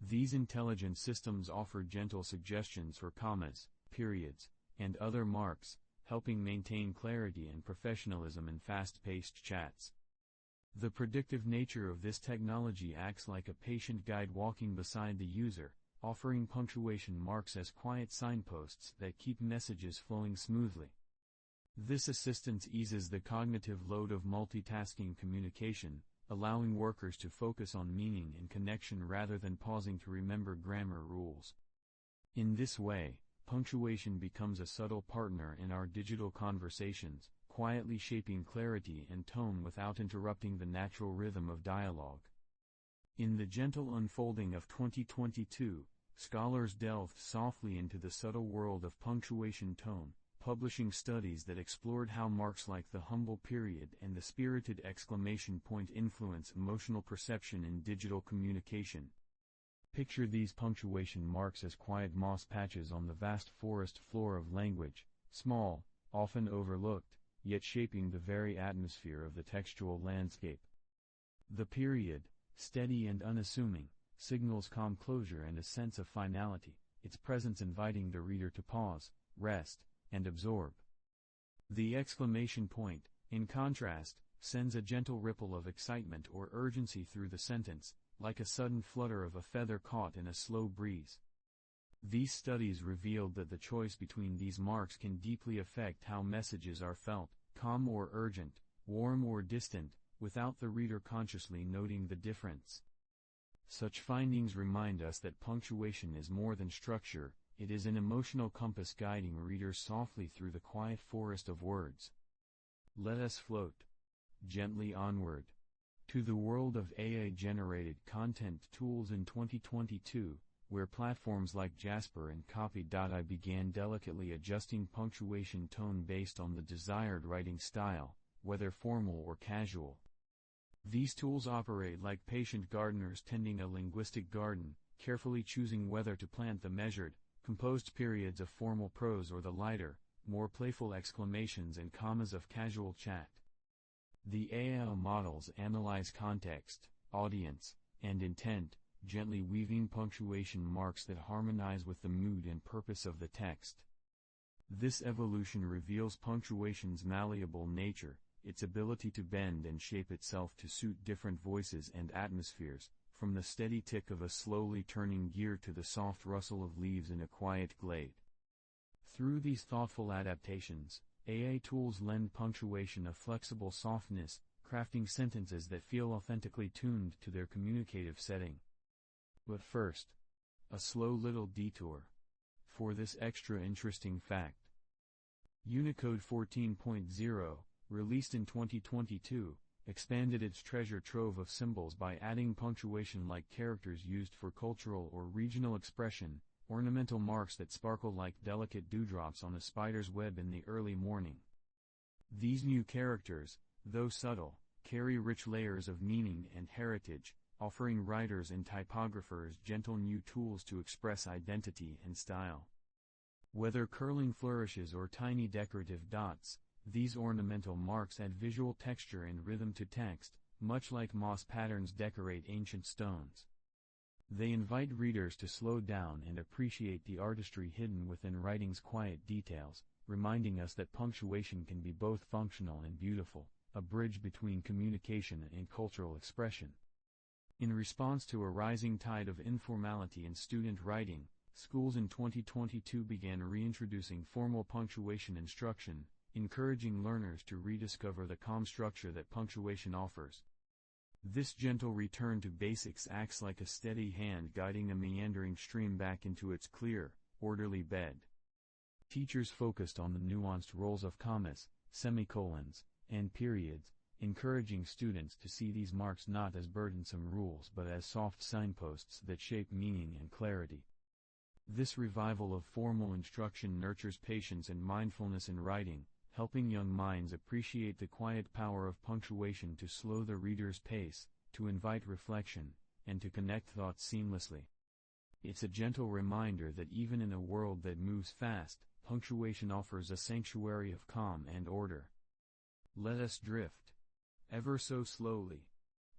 These intelligent systems offer gentle suggestions for commas, periods, and other marks, helping maintain clarity and professionalism in fast-paced chats. The predictive nature of this technology acts like a patient guide walking beside the user, offering punctuation marks as quiet signposts that keep messages flowing smoothly. This assistance eases the cognitive load of multitasking communication, allowing workers to focus on meaning and connection rather than pausing to remember grammar rules. In this way, punctuation becomes a subtle partner in our digital conversations, quietly shaping clarity and tone without interrupting the natural rhythm of dialogue. In the gentle unfolding of 2022, scholars delved softly into the subtle world of punctuation tone, publishing studies that explored how marks like the humble period and the spirited exclamation point influence emotional perception in digital communication. Picture these punctuation marks as quiet moss patches on the vast forest floor of language, small, often overlooked, yet shaping the very atmosphere of the textual landscape. The period, steady and unassuming, signals calm closure and a sense of finality, its presence inviting the reader to pause, rest, and absorb. The exclamation point, in contrast, sends a gentle ripple of excitement or urgency through the sentence, like a sudden flutter of a feather caught in a slow breeze. These studies revealed that the choice between these marks can deeply affect how messages are felt, calm or urgent, warm or distant, without the reader consciously noting the difference. Such findings remind us that punctuation is more than structure, it is an emotional compass guiding readers softly through the quiet forest of words. Let us float gently onward to the world of AI-generated content tools in 2022, where platforms like Jasper and Copy.ai began delicately adjusting punctuation tone based on the desired writing style, whether formal or casual. These tools operate like patient gardeners tending a linguistic garden, carefully choosing whether to plant the measured, composed periods of formal prose or the lighter, more playful exclamations and commas of casual chat. The AI models analyze context, audience, and intent, gently weaving punctuation marks that harmonize with the mood and purpose of the text. This evolution reveals punctuation's malleable nature, its ability to bend and shape itself to suit different voices and atmospheres, from the steady tick of a slowly turning gear to the soft rustle of leaves in a quiet glade. Through these thoughtful adaptations, AI tools lend punctuation a flexible softness, crafting sentences that feel authentically tuned to their communicative setting. But first, a slow little detour. For this extra interesting fact. Unicode 14.0, released in 2022, expanded its treasure trove of symbols by adding punctuation like characters used for cultural or regional expression, ornamental marks that sparkle like delicate dewdrops on a spider's web in the early morning. These new characters, though subtle, carry rich layers of meaning and heritage, offering writers and typographers gentle new tools to express identity and style. Whether curling flourishes or tiny decorative dots, these ornamental marks add visual texture and rhythm to text, much like moss patterns decorate ancient stones. They invite readers to slow down and appreciate the artistry hidden within writing's quiet details, reminding us that punctuation can be both functional and beautiful, a bridge between communication and cultural expression. In response to a rising tide of informality in student writing, schools in 2022 began reintroducing formal punctuation instruction, encouraging learners to rediscover the calm structure that punctuation offers. This gentle return to basics acts like a steady hand guiding a meandering stream back into its clear, orderly bed. Teachers focused on the nuanced roles of commas, semicolons, and periods, encouraging students to see these marks not as burdensome rules but as soft signposts that shape meaning and clarity. This revival of formal instruction nurtures patience and mindfulness in writing, helping young minds appreciate the quiet power of punctuation to slow the reader's pace, to invite reflection, and to connect thoughts seamlessly. It's a gentle reminder that even in a world that moves fast, punctuation offers a sanctuary of calm and order. Let us drift, ever so slowly,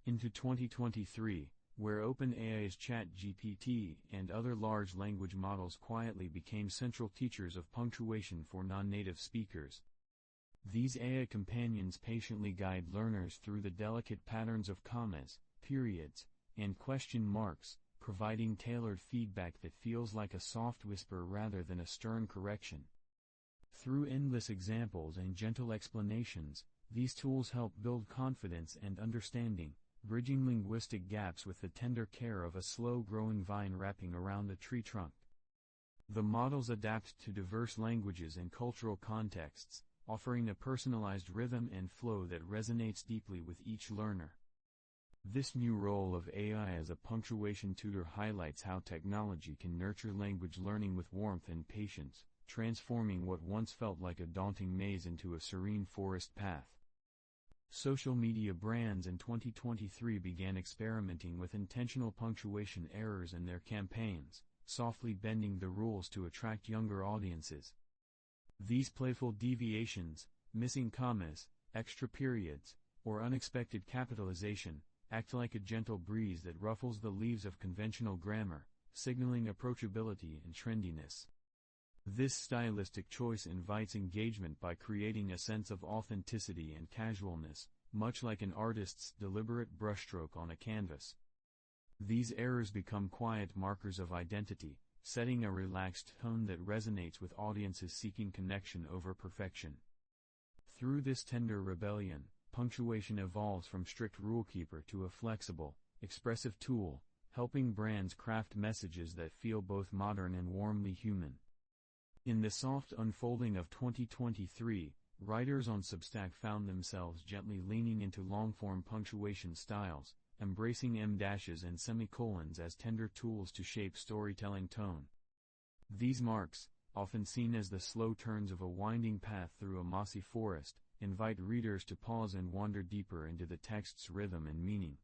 into 2023, where OpenAI's ChatGPT and other large language models quietly became central teachers of punctuation for non-native speakers. These AI companions patiently guide learners through the delicate patterns of commas, periods, and question marks, providing tailored feedback that feels like a soft whisper rather than a stern correction. Through endless examples and gentle explanations, these tools help build confidence and understanding, bridging linguistic gaps with the tender care of a slow-growing vine wrapping around a tree trunk. The models adapt to diverse languages and cultural contexts, offering a personalized rhythm and flow that resonates deeply with each learner. This new role of AI as a punctuation tutor highlights how technology can nurture language learning with warmth and patience, transforming what once felt like a daunting maze into a serene forest path. Social media brands in 2023 began experimenting with intentional punctuation errors in their campaigns, softly bending the rules to attract younger audiences. These playful deviations, missing commas, extra periods, or unexpected capitalization, act like a gentle breeze that ruffles the leaves of conventional grammar, signaling approachability and trendiness. This stylistic choice invites engagement by creating a sense of authenticity and casualness, much like an artist's deliberate brushstroke on a canvas. These errors become quiet markers of identity, setting a relaxed tone that resonates with audiences seeking connection over perfection. Through this tender rebellion, punctuation evolves from strict rule-keeper to a flexible, expressive tool, helping brands craft messages that feel both modern and warmly human. In the soft unfolding of 2023, writers on Substack found themselves gently leaning into long-form punctuation styles, embracing em-dashes and semicolons as tender tools to shape storytelling tone. These marks, often seen as the slow turns of a winding path through a mossy forest, invite readers to pause and wander deeper into the text's rhythm and meaning.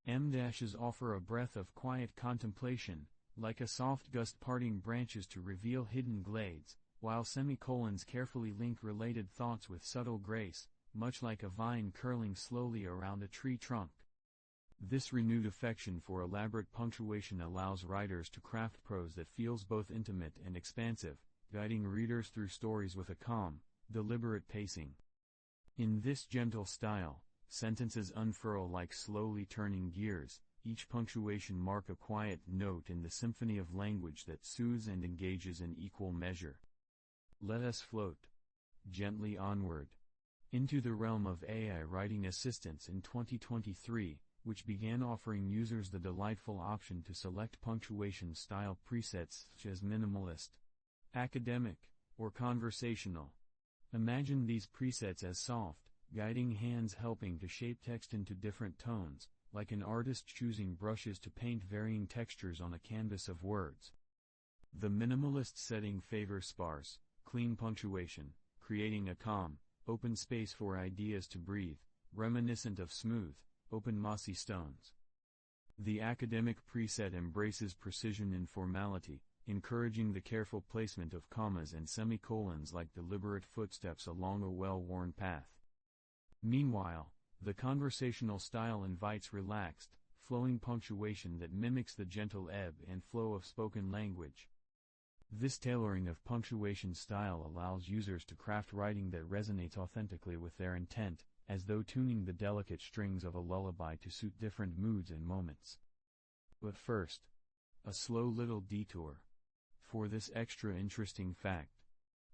M-dashes offer a breath of quiet contemplation, like a soft gust parting branches to reveal hidden glades, while semicolons carefully link related thoughts with subtle grace, much like a vine curling slowly around a tree trunk. This renewed affection for elaborate punctuation allows writers to craft prose that feels both intimate and expansive, guiding readers through stories with a calm, deliberate pacing. In this gentle style, sentences unfurl like slowly turning gears, each punctuation mark a quiet note in the symphony of language that soothes and engages in equal measure. Let us float gently onward into the realm of AI writing assistants in 2023, which began offering users the delightful option to select punctuation style presets such as minimalist, academic, or conversational. Imagine these presets as soft, guiding hands helping to shape text into different tones, like an artist choosing brushes to paint varying textures on a canvas of words. The minimalist setting favors sparse, clean punctuation, creating a calm, open space for ideas to breathe, reminiscent of smooth, open mossy stones. The academic preset embraces precision and formality, encouraging the careful placement of commas and semicolons like deliberate footsteps along a well-worn path. Meanwhile, the conversational style invites relaxed, flowing punctuation that mimics the gentle ebb and flow of spoken language. This tailoring of punctuation style allows users to craft writing that resonates authentically with their intent, as though tuning the delicate strings of a lullaby to suit different moods and moments. But first, a slow little detour. For this extra interesting fact,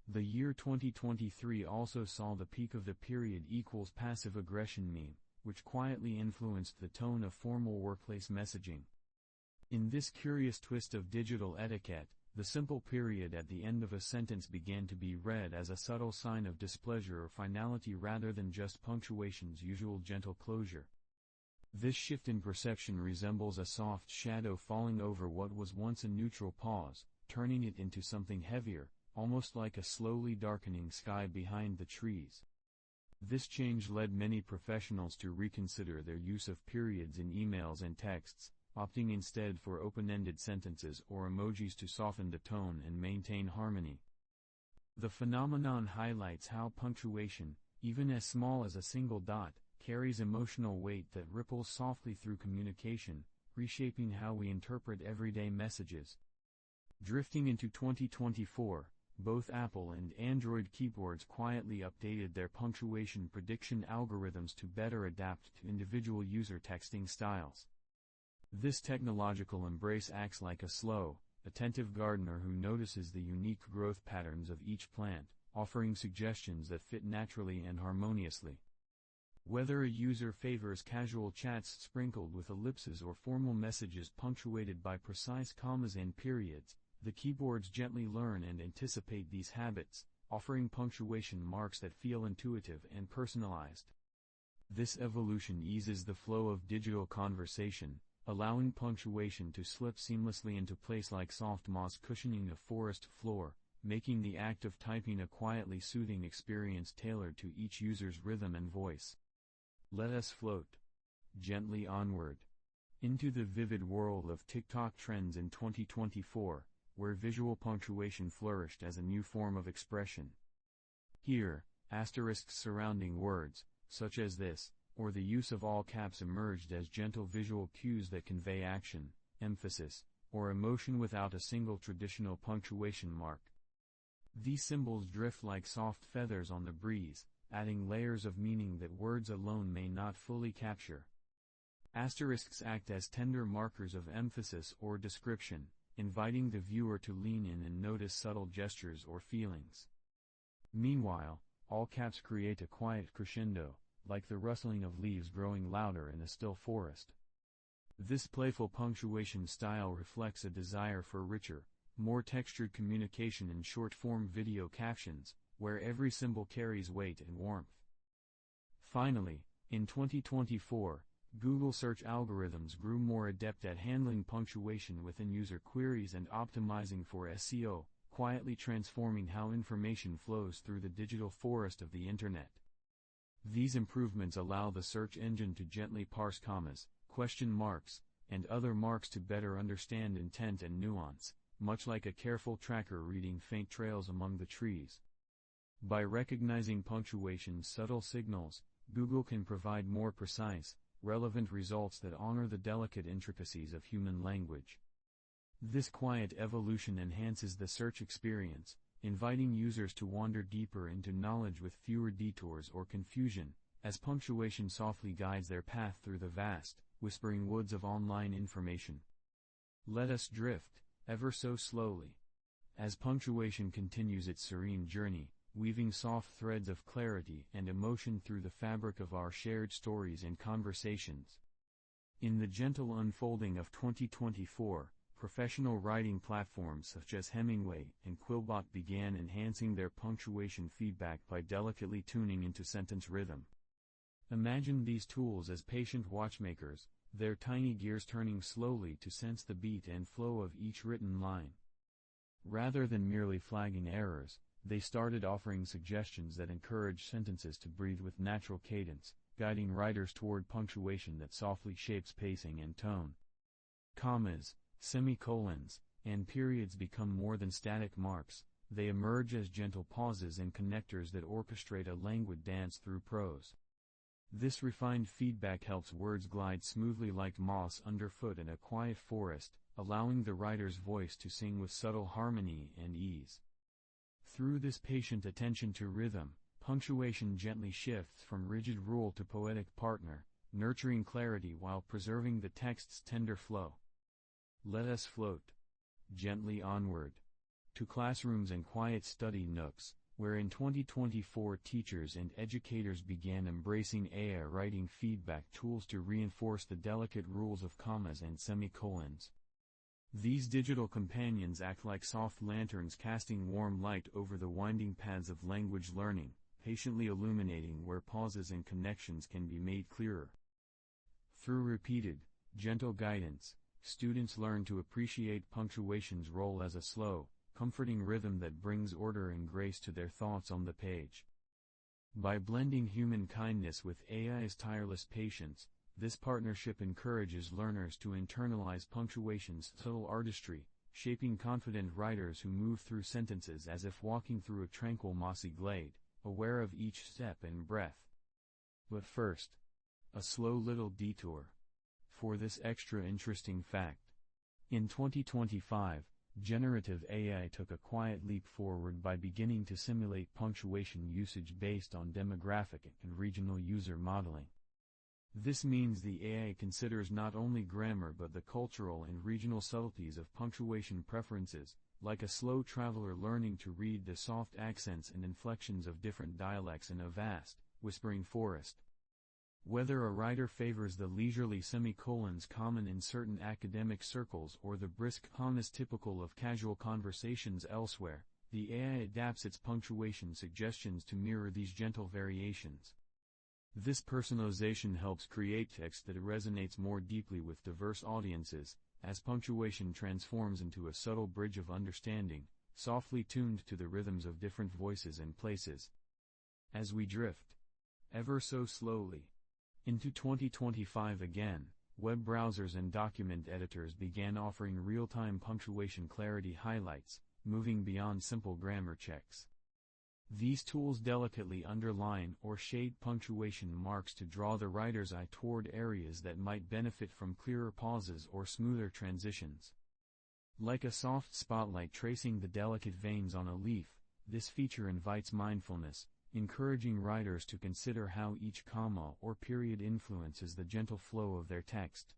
the year 2023 also saw the peak of the period equals passive aggression meme, which quietly influenced the tone of formal workplace messaging. In this curious twist of digital etiquette, the simple period at the end of a sentence began to be read as a subtle sign of displeasure or finality rather than just punctuation's usual gentle closure. This shift in perception resembles a soft shadow falling over what was once a neutral pause, turning it into something heavier, almost like a slowly darkening sky behind the trees. This change led many professionals to reconsider their use of periods in emails and texts, opting instead for open-ended sentences or emojis to soften the tone and maintain harmony. The phenomenon highlights how punctuation, even as small as a single dot, carries emotional weight that ripples softly through communication, reshaping how we interpret everyday messages. Drifting into 2024, both Apple and Android keyboards quietly updated their punctuation prediction algorithms to better adapt to individual user texting styles. This technological embrace acts like a slow, attentive gardener who notices the unique growth patterns of each plant, offering suggestions that fit naturally and harmoniously. Whether a user favors casual chats sprinkled with ellipses or formal messages punctuated by precise commas and periods, the keyboards gently learn and anticipate these habits, offering punctuation marks that feel intuitive and personalized. This evolution eases the flow of digital conversation, allowing punctuation to slip seamlessly into place like soft moss cushioning a forest floor, making the act of typing a quietly soothing experience tailored to each user's rhythm and voice. Let us float gently onward into the vivid world of TikTok trends in 2024, where visual punctuation flourished as a new form of expression. Here, asterisks surrounding words, such as this, or the use of all caps emerged as gentle visual cues that convey action, emphasis, or emotion without a single traditional punctuation mark. These symbols drift like soft feathers on the breeze, adding layers of meaning that words alone may not fully capture. Asterisks act as tender markers of emphasis or description, inviting the viewer to lean in and notice subtle gestures or feelings. Meanwhile, all caps create a quiet crescendo, like the rustling of leaves growing louder in a still forest. This playful punctuation style reflects a desire for richer, more textured communication in short-form video captions, where every symbol carries weight and warmth. Finally, in 2024, Google search algorithms grew more adept at handling punctuation within user queries and optimizing for SEO, quietly transforming how information flows through the digital forest of the Internet. These improvements allow the search engine to gently parse commas, question marks, and other marks to better understand intent and nuance, much like a careful tracker reading faint trails among the trees. By recognizing punctuation's subtle signals, Google can provide more precise, relevant results that honor the delicate intricacies of human language. This quiet evolution enhances the search experience, inviting users to wander deeper into knowledge with fewer detours or confusion, as punctuation softly guides their path through the vast, whispering woods of online information. Let us drift, ever so slowly. As punctuation continues its serene journey, weaving soft threads of clarity and emotion through the fabric of our shared stories and conversations. In the gentle unfolding of 2024, professional writing platforms such as Hemingway and Quillbot began enhancing their punctuation feedback by delicately tuning into sentence rhythm. Imagine these tools as patient watchmakers, their tiny gears turning slowly to sense the beat and flow of each written line. Rather than merely flagging errors, they started offering suggestions that encourage sentences to breathe with natural cadence, guiding writers toward punctuation that softly shapes pacing and tone. Commas, semicolons, and periods become more than static marks, they emerge as gentle pauses and connectors that orchestrate a languid dance through prose. This refined feedback helps words glide smoothly like moss underfoot in a quiet forest, allowing the writer's voice to sing with subtle harmony and ease. Through this patient attention to rhythm, punctuation gently shifts from rigid rule to poetic partner, nurturing clarity while preserving the text's tender flow. Let us float gently onward to classrooms and quiet study nooks, where in 2024 teachers and educators began embracing AI writing feedback tools to reinforce the delicate rules of commas and semicolons. These digital companions act like soft lanterns casting warm light over the winding paths of language learning, patiently illuminating where pauses and connections can be made clearer. Through repeated, gentle guidance, students learn to appreciate punctuation's role as a slow, comforting rhythm that brings order and grace to their thoughts on the page. By blending human kindness with AI's tireless patience, this partnership encourages learners to internalize punctuation's subtle artistry, shaping confident writers who move through sentences as if walking through a tranquil mossy glade, aware of each step and breath. But first, a slow little detour. For this extra interesting fact. In 2025, generative AI took a quiet leap forward by beginning to simulate punctuation usage based on demographic and regional user modeling. This means the AI considers not only grammar but the cultural and regional subtleties of punctuation preferences, like a slow traveler learning to read the soft accents and inflections of different dialects in a vast, whispering forest. Whether a writer favors the leisurely semicolons common in certain academic circles or the brisk commas typical of casual conversations elsewhere, the AI adapts its punctuation suggestions to mirror these gentle variations. This personalization helps create text that resonates more deeply with diverse audiences, as punctuation transforms into a subtle bridge of understanding, softly tuned to the rhythms of different voices and places. As we drift, ever so slowly, into 2025 again, web browsers and document editors began offering real-time punctuation clarity highlights, moving beyond simple grammar checks. These tools delicately underline or shade punctuation marks to draw the writer's eye toward areas that might benefit from clearer pauses or smoother transitions. Like a soft spotlight tracing the delicate veins on a leaf, this feature invites mindfulness, encouraging writers to consider how each comma or period influences the gentle flow of their text.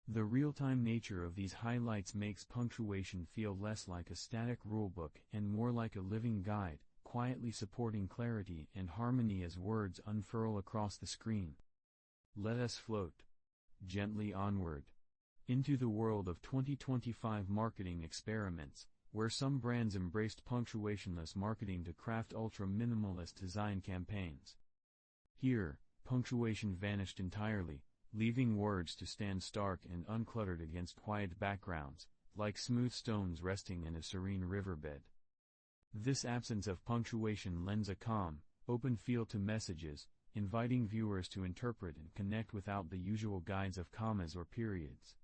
The real-time nature of these highlights makes punctuation feel less like a static rulebook and more like a living guide, quietly supporting clarity and harmony as words unfurl across the screen. Let us float gently onward into the world of 2025 marketing experiments, where some brands embraced punctuationless marketing to craft ultra-minimalist design campaigns. Here, punctuation vanished entirely, leaving words to stand stark and uncluttered against quiet backgrounds, like smooth stones resting in a serene riverbed. This absence of punctuation lends a calm, open feel to messages, inviting viewers to interpret and connect without the usual guides of commas or periods.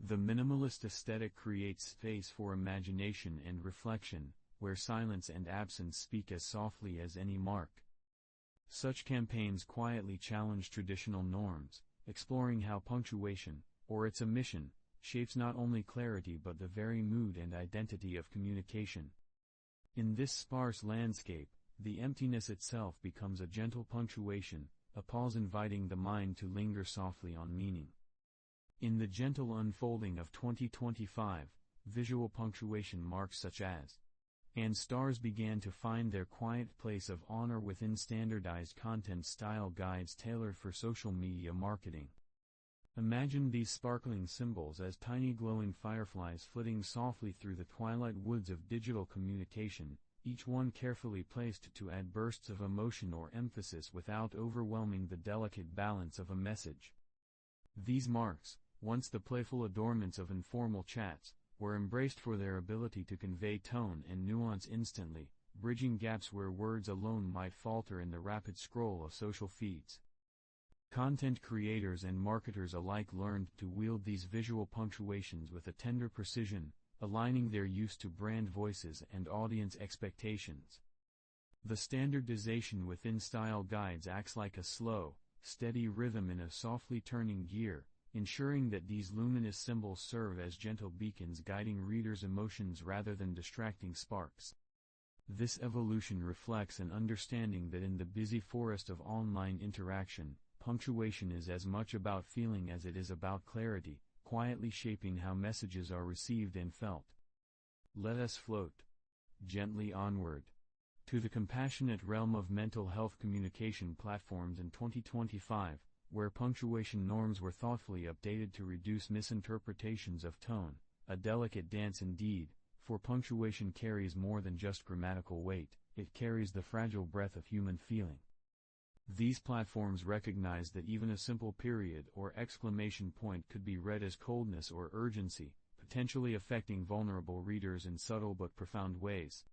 The minimalist aesthetic creates space for imagination and reflection, where silence and absence speak as softly as any mark. Such campaigns quietly challenge traditional norms, exploring how punctuation, or its omission, shapes not only clarity but the very mood and identity of communication. In this sparse landscape, the emptiness itself becomes a gentle punctuation, a pause inviting the mind to linger softly on meaning. In the gentle unfolding of 2025, visual punctuation marks such as and stars began to find their quiet place of honor within standardized content style guides tailored for social media marketing. Imagine these sparkling symbols as tiny glowing fireflies flitting softly through the twilight woods of digital communication, each one carefully placed to add bursts of emotion or emphasis without overwhelming the delicate balance of a message. These marks, once the playful adornments of informal chats, were embraced for their ability to convey tone and nuance instantly, bridging gaps where words alone might falter in the rapid scroll of social feeds. Content creators and marketers alike learned to wield these visual punctuations with a tender precision, aligning their use to brand voices and audience expectations. The standardization within style guides acts like a slow, steady rhythm in a softly turning gear, ensuring that these luminous symbols serve as gentle beacons guiding readers' emotions rather than distracting sparks. This evolution reflects an understanding that in the busy forest of online interaction, punctuation is as much about feeling as it is about clarity, quietly shaping how messages are received and felt. Let us float gently onward to the compassionate realm of mental health communication platforms in 2025, where punctuation norms were thoughtfully updated to reduce misinterpretations of tone, a delicate dance indeed, for punctuation carries more than just grammatical weight, it carries the fragile breath of human feeling. These platforms recognize that even a simple period or exclamation point could be read as coldness or urgency, potentially affecting vulnerable readers in subtle but profound ways.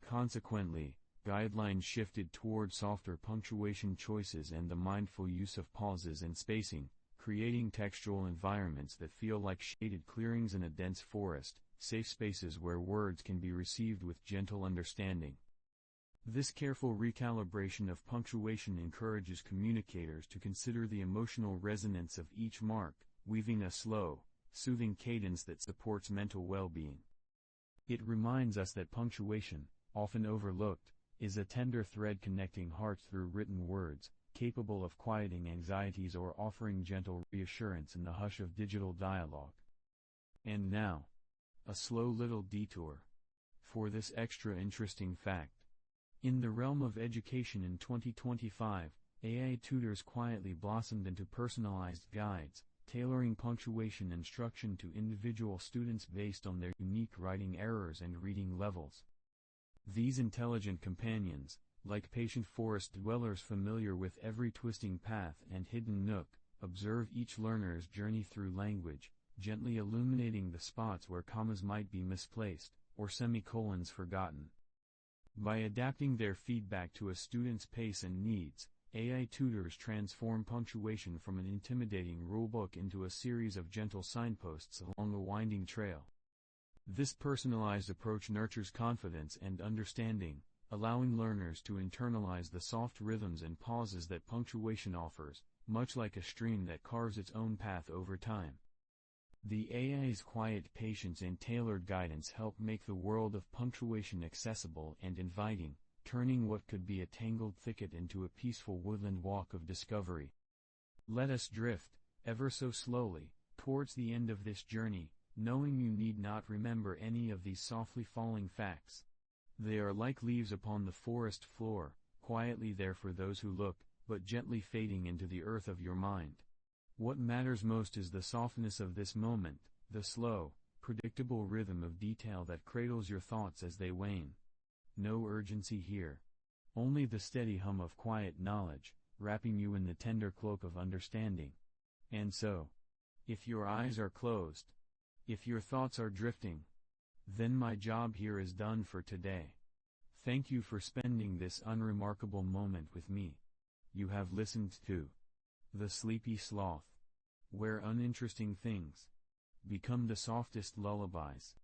Consequently, guidelines shifted toward softer punctuation choices and the mindful use of pauses and spacing, creating textual environments that feel like shaded clearings in a dense forest, safe spaces where words can be received with gentle understanding. This careful recalibration of punctuation encourages communicators to consider the emotional resonance of each mark, weaving a slow, soothing cadence that supports mental well-being. It reminds us that punctuation, often overlooked, is a tender thread connecting hearts through written words, capable of quieting anxieties or offering gentle reassurance in the hush of digital dialogue. And now, a slow little detour for this extra interesting fact. In the realm of education in 2025, AI tutors quietly blossomed into personalized guides, tailoring punctuation instruction to individual students based on their unique writing errors and reading levels. These intelligent companions, like patient forest dwellers familiar with every twisting path and hidden nook, observe each learner's journey through language, gently illuminating the spots where commas might be misplaced, or semicolons forgotten. By adapting their feedback to a student's pace and needs, AI tutors transform punctuation from an intimidating rulebook into a series of gentle signposts along a winding trail. This personalized approach nurtures confidence and understanding, allowing learners to internalize the soft rhythms and pauses that punctuation offers, much like a stream that carves its own path over time. The AI's quiet patience and tailored guidance help make the world of punctuation accessible and inviting, turning what could be a tangled thicket into a peaceful woodland walk of discovery. Let us drift, ever so slowly, towards the end of this journey, knowing you need not remember any of these softly falling facts. They are like leaves upon the forest floor, quietly there for those who look, but gently fading into the earth of your mind. What matters most is the softness of this moment, the slow, predictable rhythm of detail that cradles your thoughts as they wane. No urgency here. Only the steady hum of quiet knowledge, wrapping you in the tender cloak of understanding. And so, if your eyes are closed, if your thoughts are drifting, Then my job here is done for today. Thank you for spending this unremarkable moment with me. You have listened to The Sleepy Sloth, where uninteresting things become the softest lullabies.